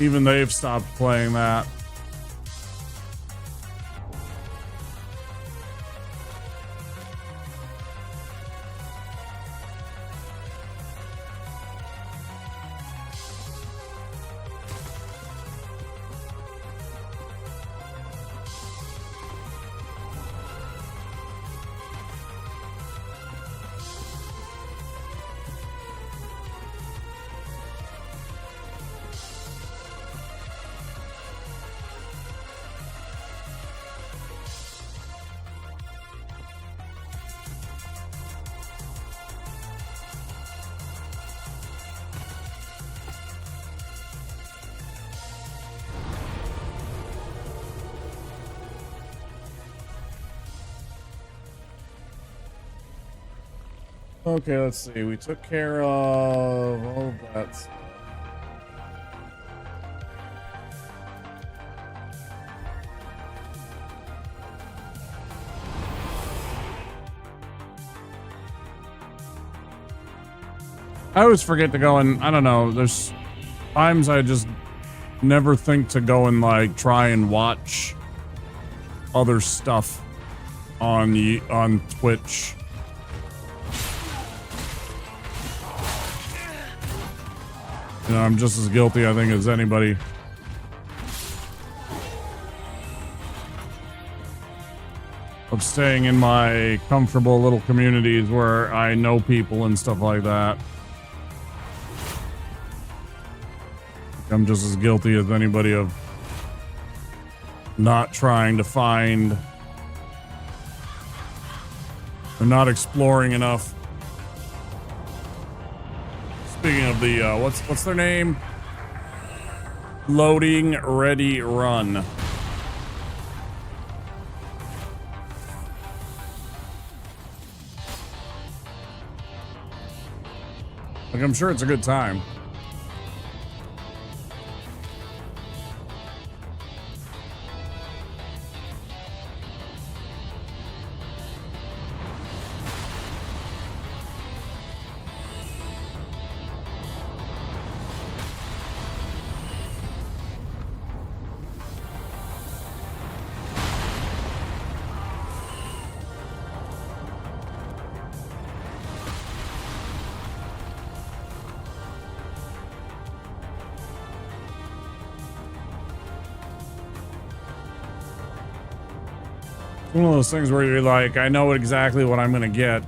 Speaker 1: even they've stopped playing that. Okay, let's see. We took care of all of that stuff. I always forget to go and, I don't know, there's times I just never think to go and like try and watch other stuff on Twitch. You know, I'm just as guilty, I think, as anybody. Of staying in my comfortable little communities where I know people and stuff like that. I'm just as guilty as anybody of not trying to find or not exploring enough. Speaking of the, what's their name? Loading, ready, run. Like, I'm sure it's a good time. One of those things where you're like, I know exactly what I'm gonna get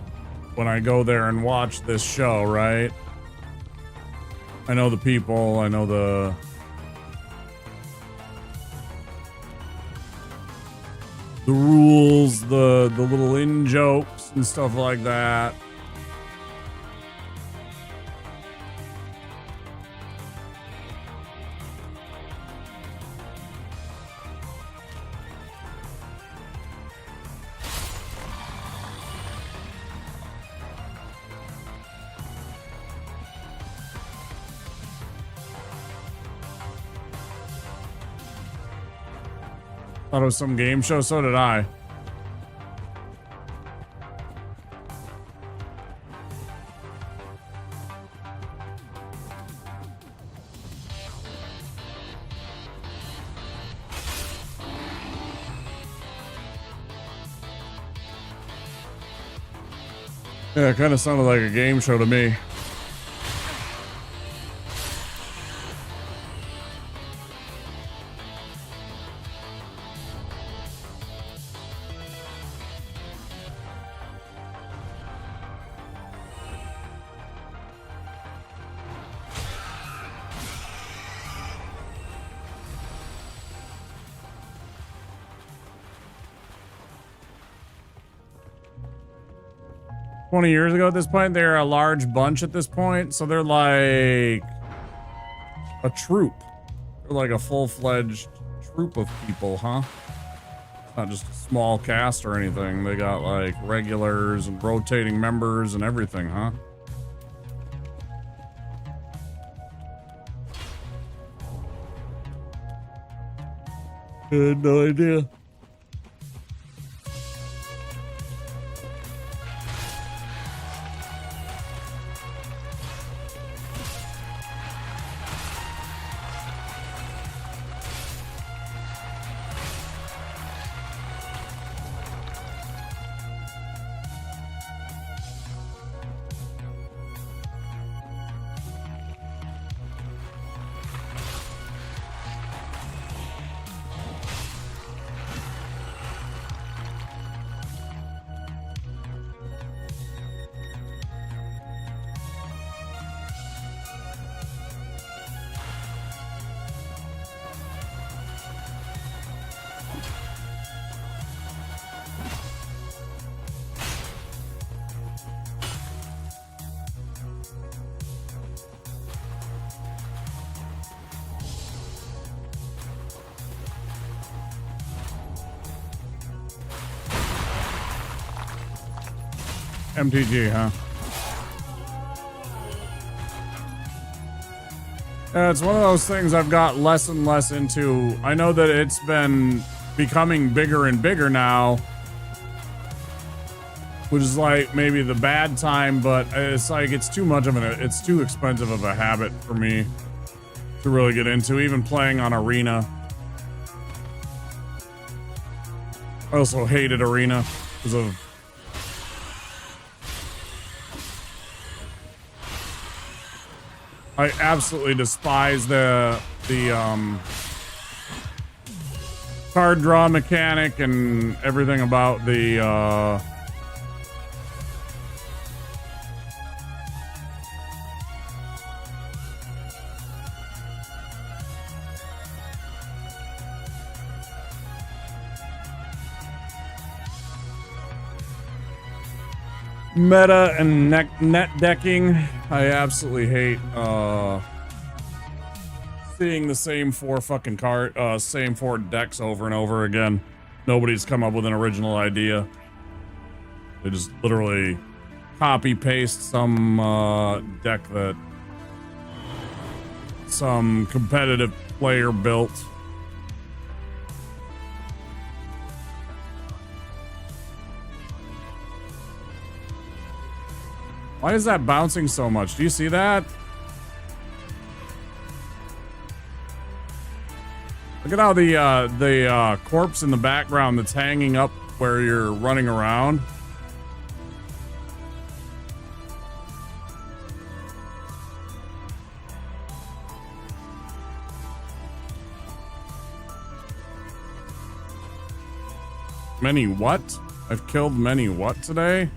Speaker 1: when I go there and watch this show, right? I know the people, I know the the rules, the little in jokes and stuff like that. Thought it was some game show, so did I. Yeah, it kind of sounded like a game show to me. Years ago at this point, they're a large bunch at this point, so they're like a troop. They're like a full-fledged troop of people, huh? It's not just a small cast or anything. They got like regulars and rotating members and everything, huh? I had no idea. MTG, huh? It's one of those things I've got less and less into. I know that it's been becoming bigger and bigger now, which is like maybe the bad time, but it's like it's too much of it's too expensive of a habit for me to really get into, even playing on Arena. I also hated Arena because of I absolutely despise the card draw mechanic and everything about the meta and net decking. I absolutely hate seeing the same four fucking same four decks over and over again. Nobody's come up with an original idea. They just literally copy paste some deck that some competitive player built. Why is that bouncing so much? Do you see that? Look at how the corpse in the background that's hanging up where you're running around. Many what? I've killed many what today?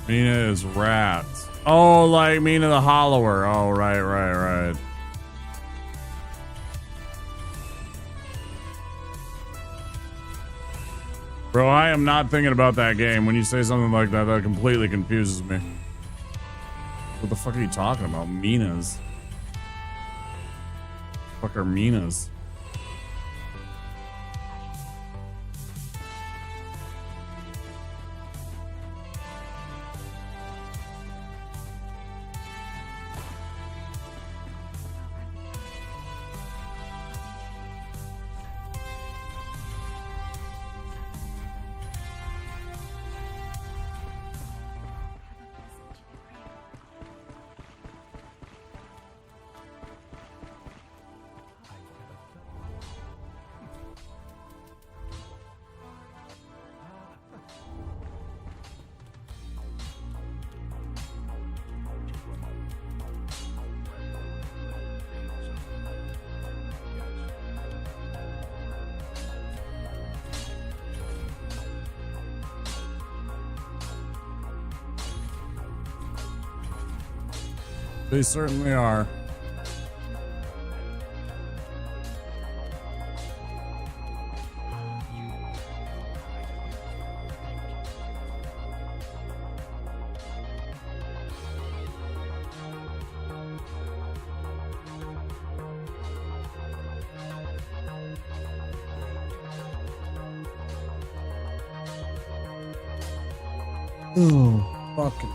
Speaker 1: Mina is rats. Oh, like Mina the Hollower. Oh, right. Bro, I am not thinking about that game. When you say something like that, that completely confuses me. What the fuck are you talking about? Minas. Fuck are Minas? They certainly are. Oh, fucking.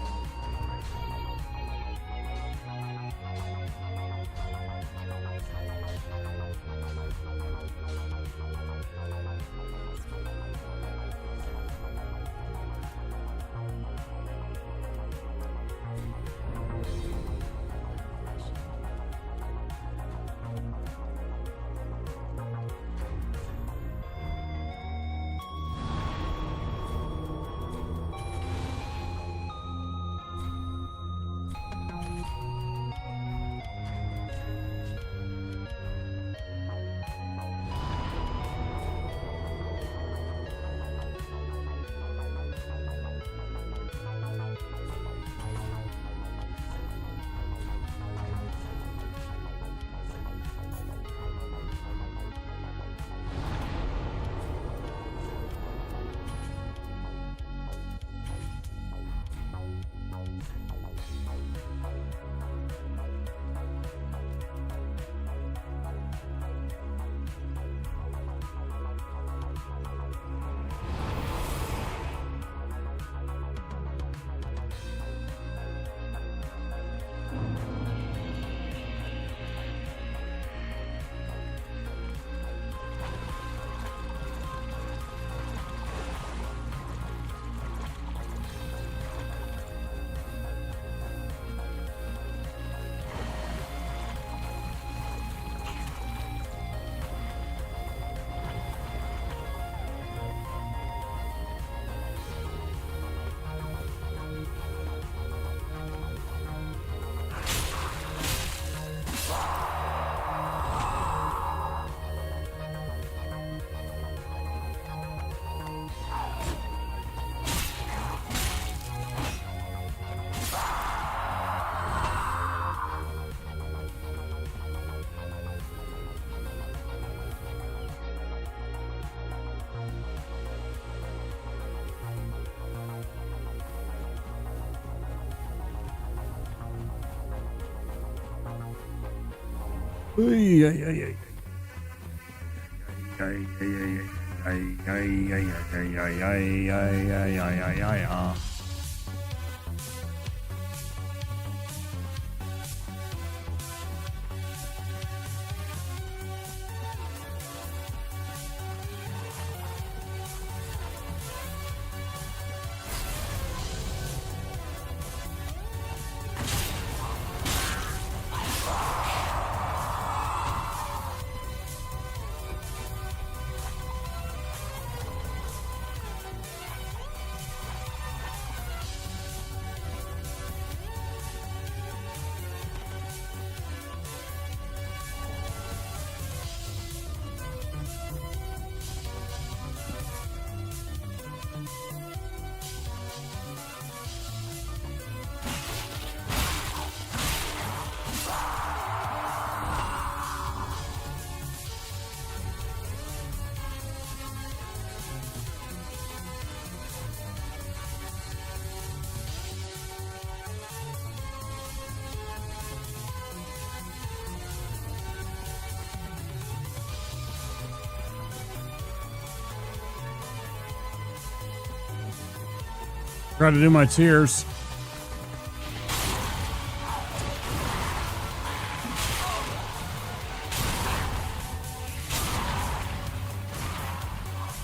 Speaker 1: Try to do my tears.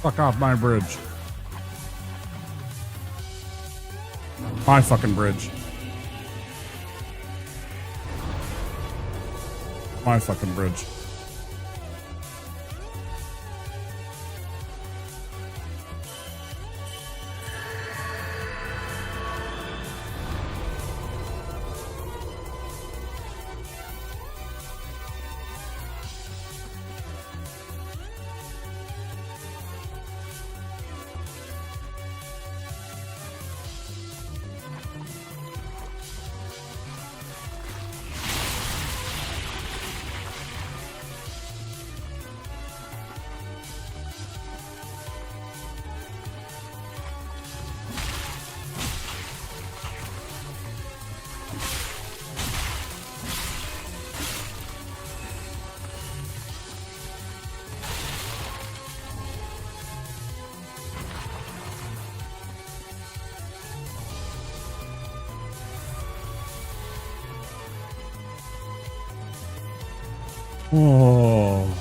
Speaker 1: Fuck off my bridge. My fucking bridge. My fucking bridge. Oh.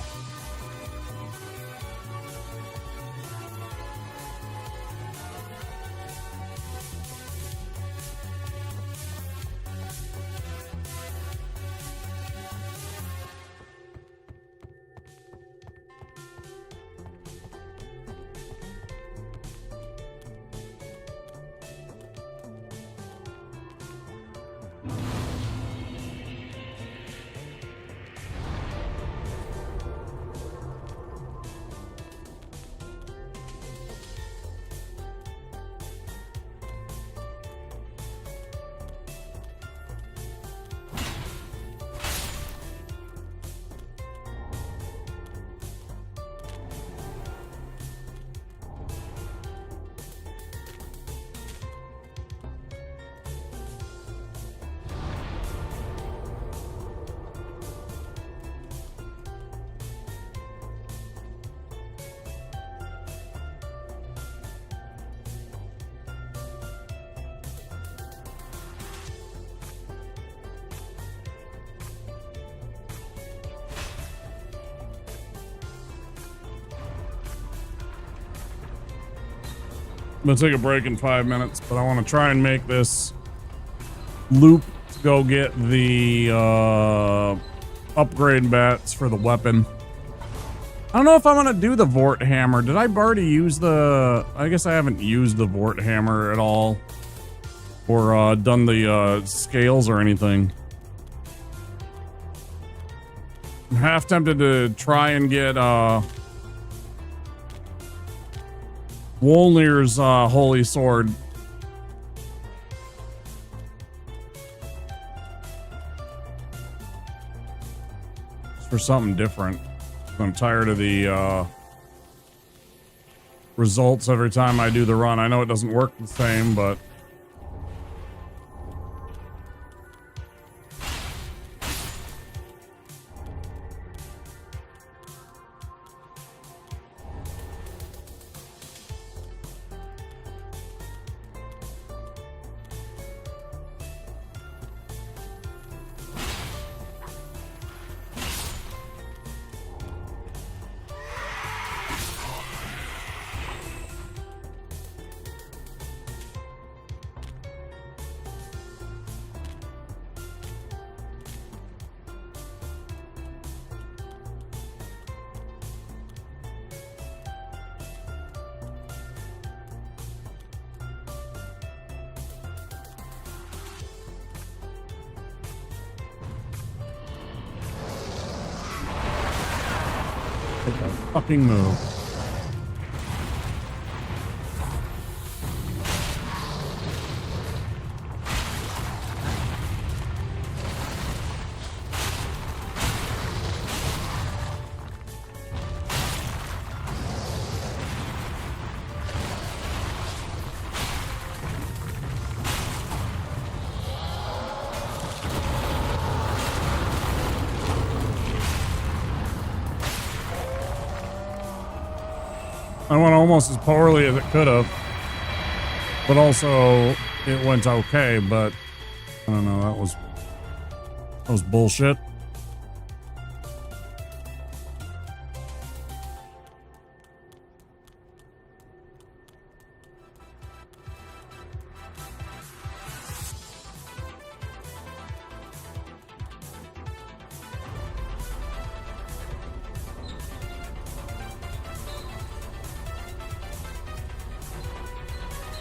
Speaker 1: I'm gonna take a break in 5 minutes, but I want to try and make this loop to go get the upgrade bats for the weapon. I don't know if I'm gonna do the Vort Hammer. Did I already use the... I guess I haven't used the Vort Hammer at all. Or done the scales or anything. I'm half tempted to try and get Wolnir's Holy Sword. Just for something different. I'm tired of the results every time I do the run. I know it doesn't work the same, but... fucking move. I went almost as poorly as it could have. but also it went okay, but I don't know, that was bullshit.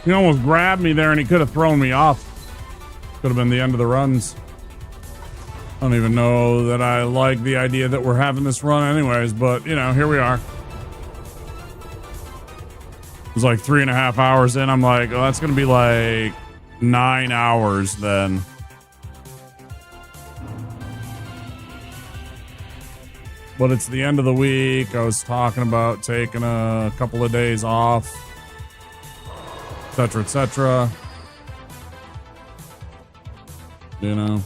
Speaker 1: He almost grabbed me there and he could have thrown me off. Could have been the end of the runs. I don't even know that I like the idea that we're having this run anyways, but you know, here we are. It was like 3.5 hours in. I'm like, oh, that's going to be like 9 hours then. But it's the end of the week. I was talking about taking a couple of days off, etc., etc. You know.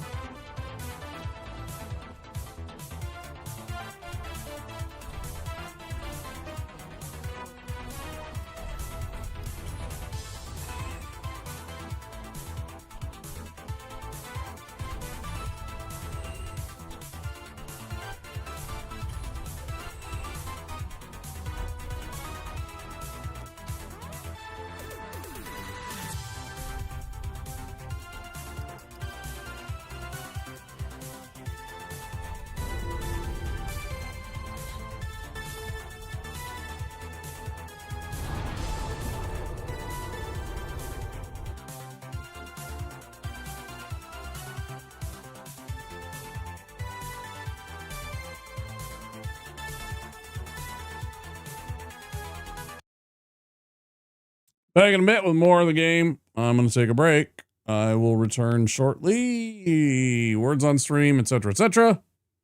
Speaker 1: Back in a bit with more of the game. I'm going to take a break. I will return shortly. Words on stream, etc., etc.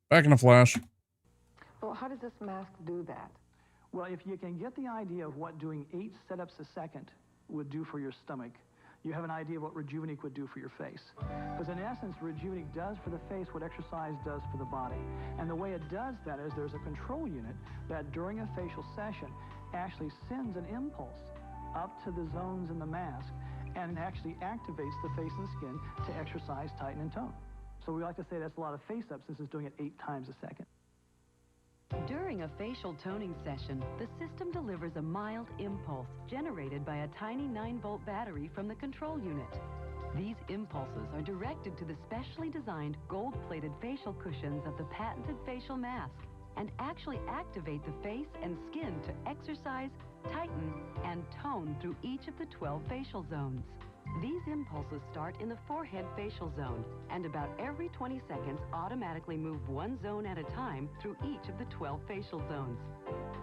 Speaker 1: Back in a flash.
Speaker 15: Well, how does this mask do that?
Speaker 16: Well, if you can get the idea of what doing 8 setups a second would do for your stomach, you have an idea of what Rejuvenate would do for your face. Because in essence, Rejuvenate does for the face what exercise does for the body. And the way it does that is there's a control unit that during a facial session actually sends an impulse up to the zones in the mask and actually activates the face and skin to exercise, tighten, and tone. So we like to say that's a lot of face-ups since it's doing it 8 times a second.
Speaker 12: During a facial toning session, the system delivers a mild impulse generated by a tiny 9-volt battery from the control unit. These impulses are directed to the specially designed gold-plated facial cushions of the patented facial mask and actually activate the face and skin to exercise, tighten, and tone through each of the 12 facial zones. These impulses start in the forehead facial zone and about every 20 seconds automatically move one zone at a time through each of the 12 facial zones.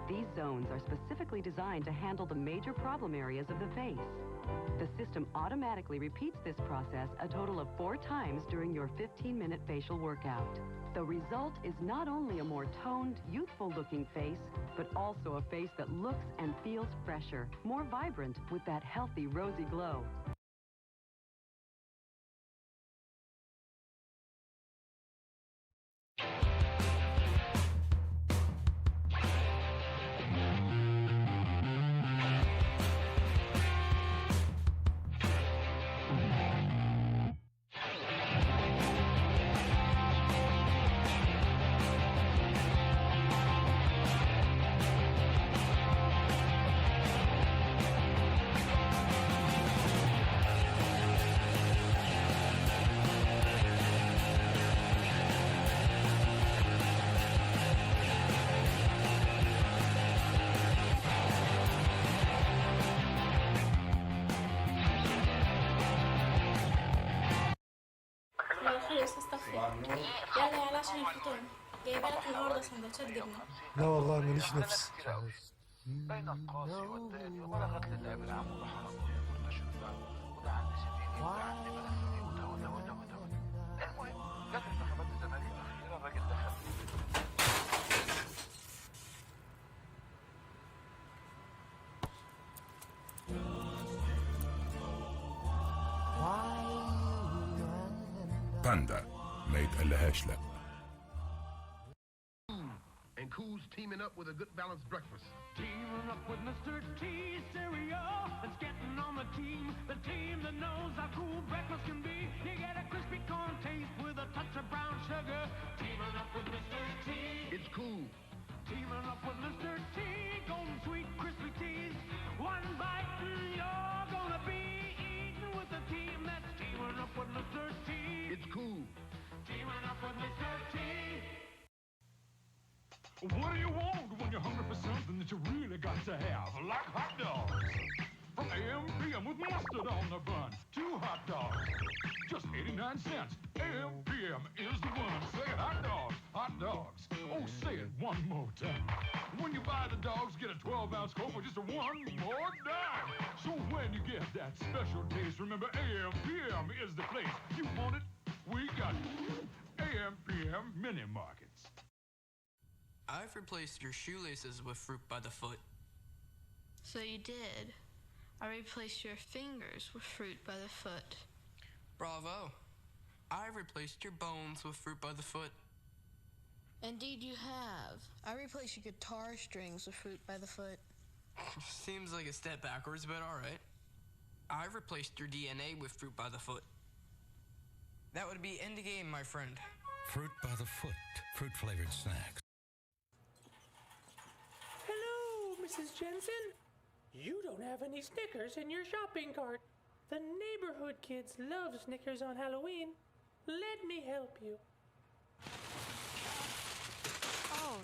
Speaker 12: These zones are specifically designed to handle the major problem areas of the face. The system automatically repeats this process a total of 4 times during your 15-minute facial workout. The result is not only a more toned, youthful-looking face, but also a face that looks and feels fresher, more vibrant, with that healthy, rosy glow.
Speaker 17: خلص استغفر. يلا يلا عشان الفطور. جايبه لك النهارده سندوتشات جبنه.
Speaker 18: لا والله ماليش نفس.
Speaker 6: بين القاسي والداني وبلغت للعب العمود حرام منتشر وده عندي سفيني وده عندي بلدي وده المهم جت انتخابات الزمالك الاخيره الراجل دخل
Speaker 2: باندا ما يتقلهاش لا.
Speaker 19: And who's teaming up with a good balanced breakfast?
Speaker 4: Teaming up with Mr. T cereal. It's getting on the team. The
Speaker 20: What do you want when you're hungry for something that you really got to have? Like hot dogs. From AM PM with mustard on the bun. 2 hot dogs. Just 89 cents. AM PM is the one. Say hot dogs. Hot dogs. Oh, say it one more time. When you buy the dogs, get a 12-ounce Coke for just one more dime. So when you get that special taste, remember AM PM is the place. You want it? We got it. AM PM Mini Markets.
Speaker 21: I've replaced your shoelaces with fruit by the foot.
Speaker 22: So you did. I replaced your fingers with fruit by the foot.
Speaker 21: Bravo. I replaced your bones with fruit by the foot.
Speaker 22: Indeed you have. I replaced your guitar strings with fruit by the foot.
Speaker 21: Seems like a step backwards, but alright. I replaced your DNA with fruit by the foot. That would be end the game, my friend.
Speaker 3: Fruit by the foot. Fruit-flavored snacks.
Speaker 23: Hello, Mrs. Jensen. You don't have any Snickers in your shopping cart. The neighborhood kids love Snickers on Halloween. Let me help you.
Speaker 11: Oh,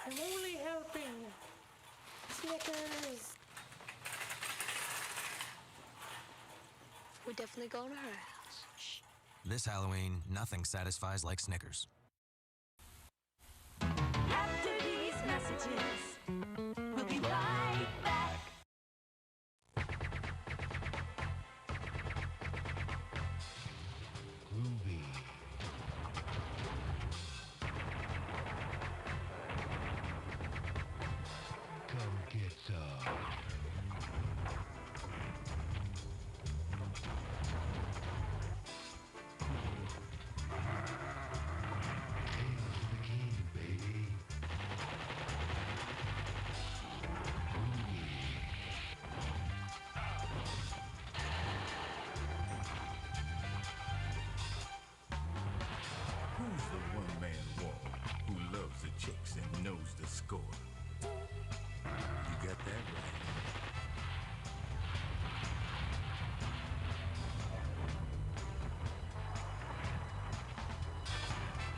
Speaker 23: I'm only helping. Snickers.
Speaker 7: We're definitely going to her house. Shh.
Speaker 24: This Halloween, nothing satisfies like Snickers.
Speaker 4: After these messages, we'll be right back.
Speaker 2: Groovy. Come get some.
Speaker 25: Who's the one-man wall who loves the chicks and knows the score? You got that right.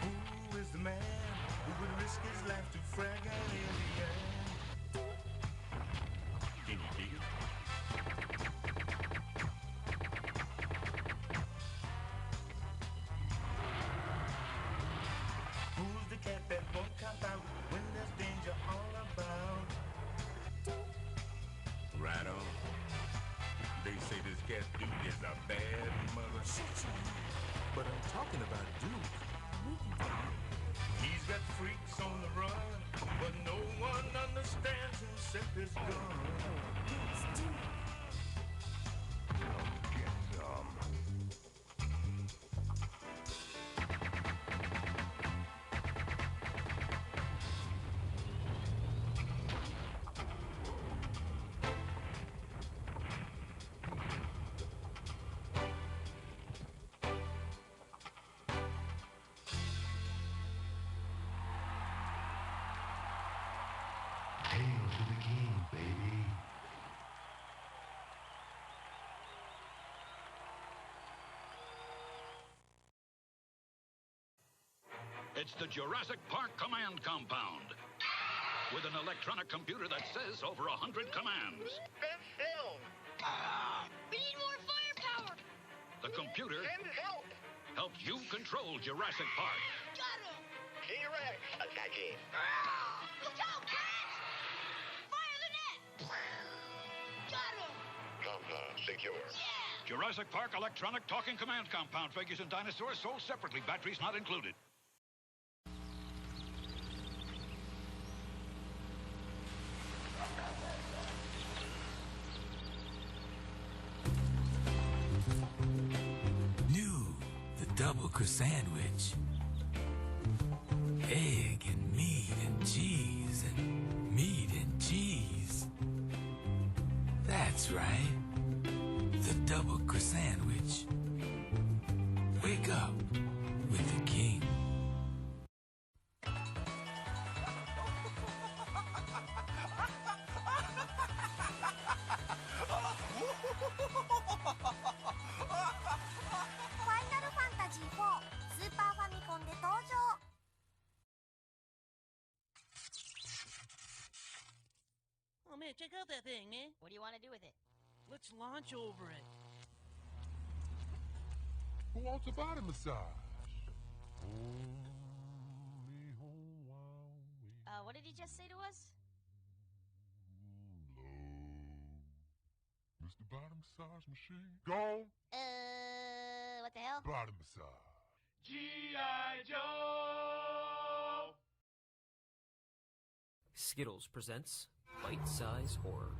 Speaker 25: Who is the man who would risk his life to frag an alien? Can you dig it? Who's the cat that won't cop out when there's danger all about? Right on. They say this cat Duke is a bad mother. But I'm talking about Duke. He's got freaks on the run, but no one understands him except his gun. Come get some. Hail to the king, baby.
Speaker 9: It's the Jurassic Park Command Compound. With an electronic computer that says over 100 commands.
Speaker 6: Best film. We need more firepower.
Speaker 9: The computer
Speaker 6: Send help.
Speaker 9: helps you control Jurassic Park.
Speaker 6: Got him. T-Rex attacking. Look out, cats! Fire the net. Got him.
Speaker 2: Compound secure.
Speaker 9: Jurassic Park Electronic Talking Command Compound. Figures and dinosaurs sold separately. Batteries not included.
Speaker 24: New, the double croissantwich. Egg and meat and cheese and meat and cheese. That's right. The double croissantwich. Wake up with the king.
Speaker 4: Final Fantasy 4スーパーファミコンで登場
Speaker 11: man, check out that thing, man. What do you want to do with it? Let's launch over it.
Speaker 20: Who wants a body massage?
Speaker 7: What did he just say to us?
Speaker 20: Mr. Body Massage Machine. Gone.
Speaker 7: What the hell?
Speaker 20: Body massage.
Speaker 5: G.I. Joe!
Speaker 8: Skittles presents Bite-Size Horror.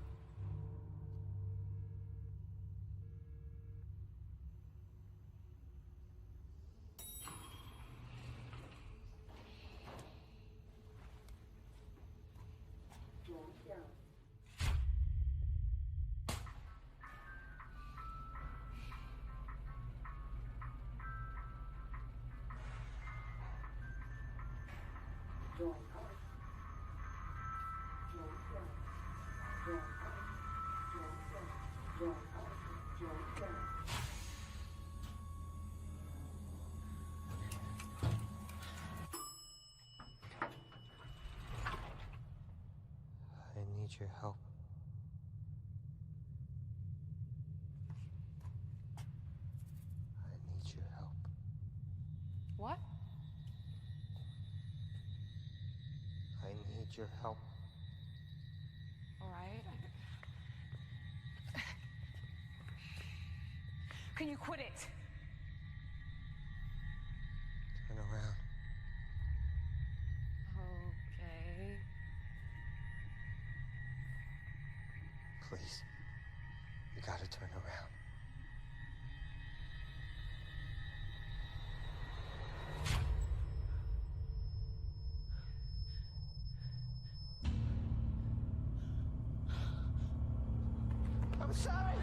Speaker 10: I need your help. I need your help.
Speaker 15: What?
Speaker 10: I need your help.
Speaker 15: All right. Can you quit it?
Speaker 10: Turn around.
Speaker 15: Okay.
Speaker 10: Please. You gotta turn around.
Speaker 5: I'm sorry!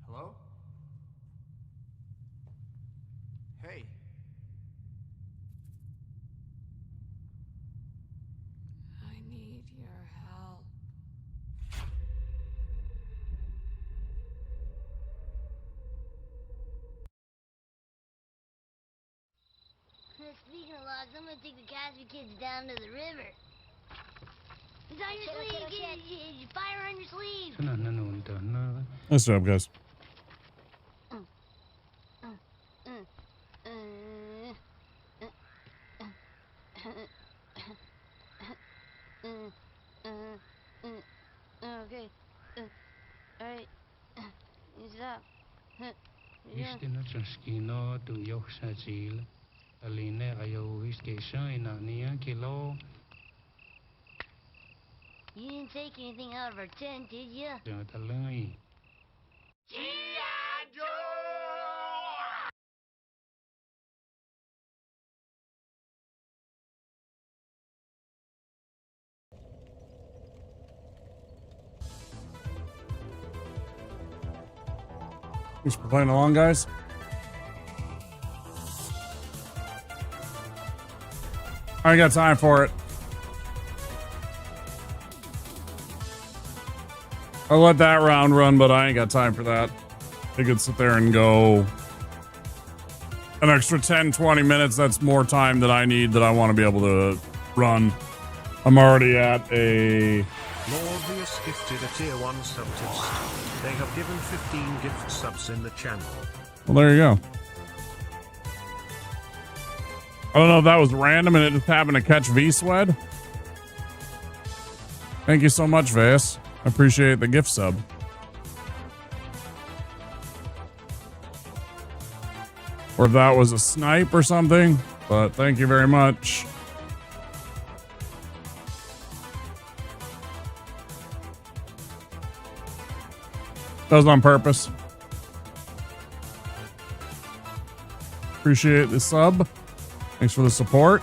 Speaker 13: Hello? Hey.
Speaker 15: I need your help.
Speaker 11: Speaking of logs, I'm gonna take the Casby kids down to the river. It's on your sleeve, kid. Fire on your sleeve.
Speaker 1: Nice job, guys.
Speaker 11: Okay. Alright. Stop.
Speaker 14: Истина чашкино ту йохшачил. Алине айовискеша инания кило.
Speaker 11: You didn't take anything out of our tent, did you?
Speaker 14: Jatalai.
Speaker 5: G.I. Joe!
Speaker 1: Thanks for playing along, guys. I ain't got time for it. I'll let that round run, but I ain't got time for that. I could sit there and go an extra 10, 20 minutes. That's more time that I need that I want to be able to run. I'm already at a...
Speaker 26: Morbius gifted a tier 1 sub test. They have given 15 gift subs in the channel.
Speaker 1: Well, there you go. I don't know if that was random and it just happened to catch V-Swed. Thank you so much, Vas. I appreciate the gift sub. Or if that was a snipe or something, but thank you very much. That was on purpose. Appreciate the sub. Thanks for the support.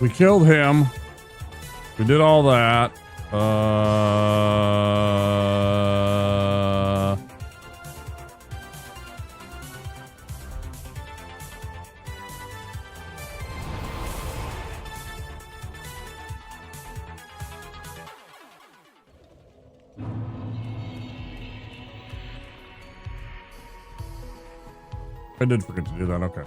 Speaker 1: We killed him. We did all that. I did forget to do that. Okay.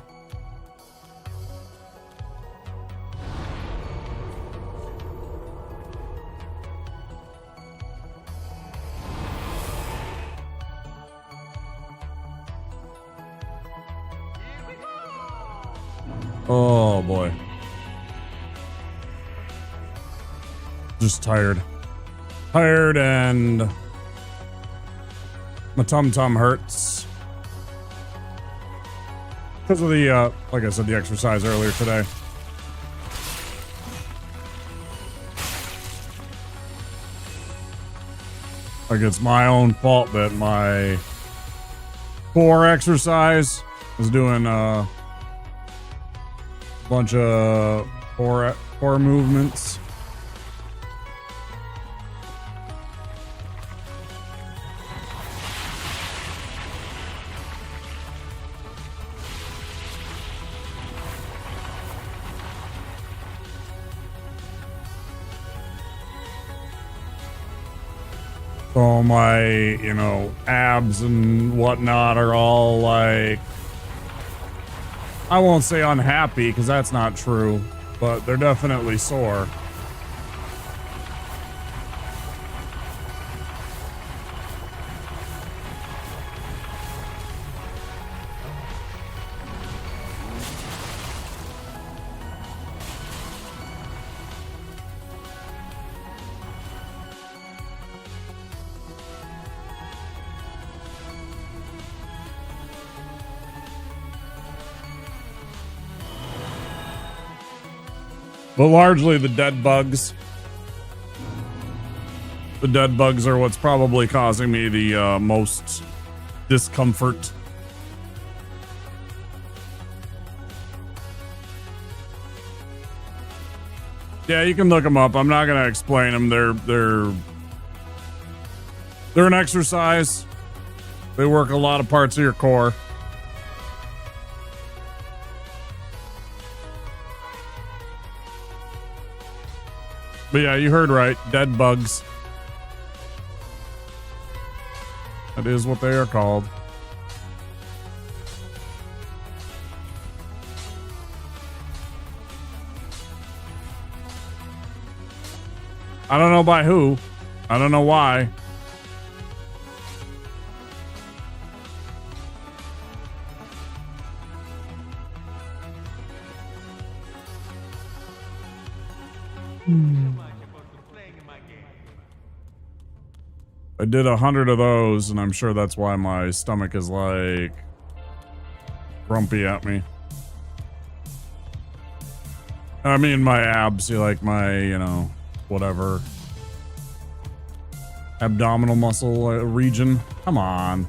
Speaker 1: Oh boy. Just tired. Tired and my tum-tum hurts. Because of the, like I said, the exercise earlier today. Like it's my own fault that my core exercise was doing, bunch of core movements. So my, you know, abs and whatnot are all like, I won't say unhappy because that's not true, but they're definitely sore. But largely the dead bugs. The dead bugs are what's probably causing me the most discomfort. Yeah, you can look them up. I'm not going to explain them. They're an exercise. They work a lot of parts of your core. But yeah, you heard right. Dead bugs. That is what they are called. I don't know by who. I don't know why. I did 100 of those, and I'm sure that's why my stomach is like grumpy at me. I mean, my abs, like my, you know, whatever. Abdominal muscle region. Come on.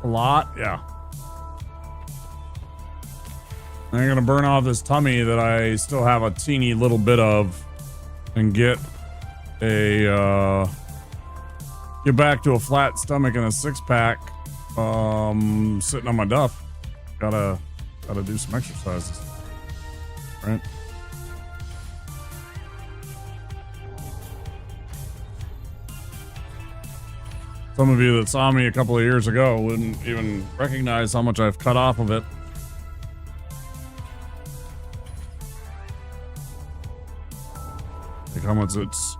Speaker 1: A lot? Yeah. I'm gonna burn off this tummy that I still have a teeny little bit of and get back to a flat stomach and a six-pack sitting on my duff. Gotta do some exercises, right? Some of you that saw me a couple of years ago wouldn't even recognize how much I've cut off of it. Like how much it's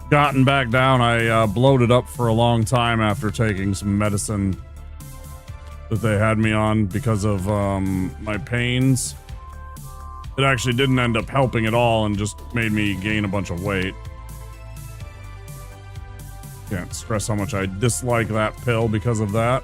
Speaker 1: gotten back down. I bloated up for a long time after taking some medicine that they had me on because of my pains. It actually didn't end up helping at all and just made me gain a bunch of weight. Can't stress how much I dislike that pill because of that.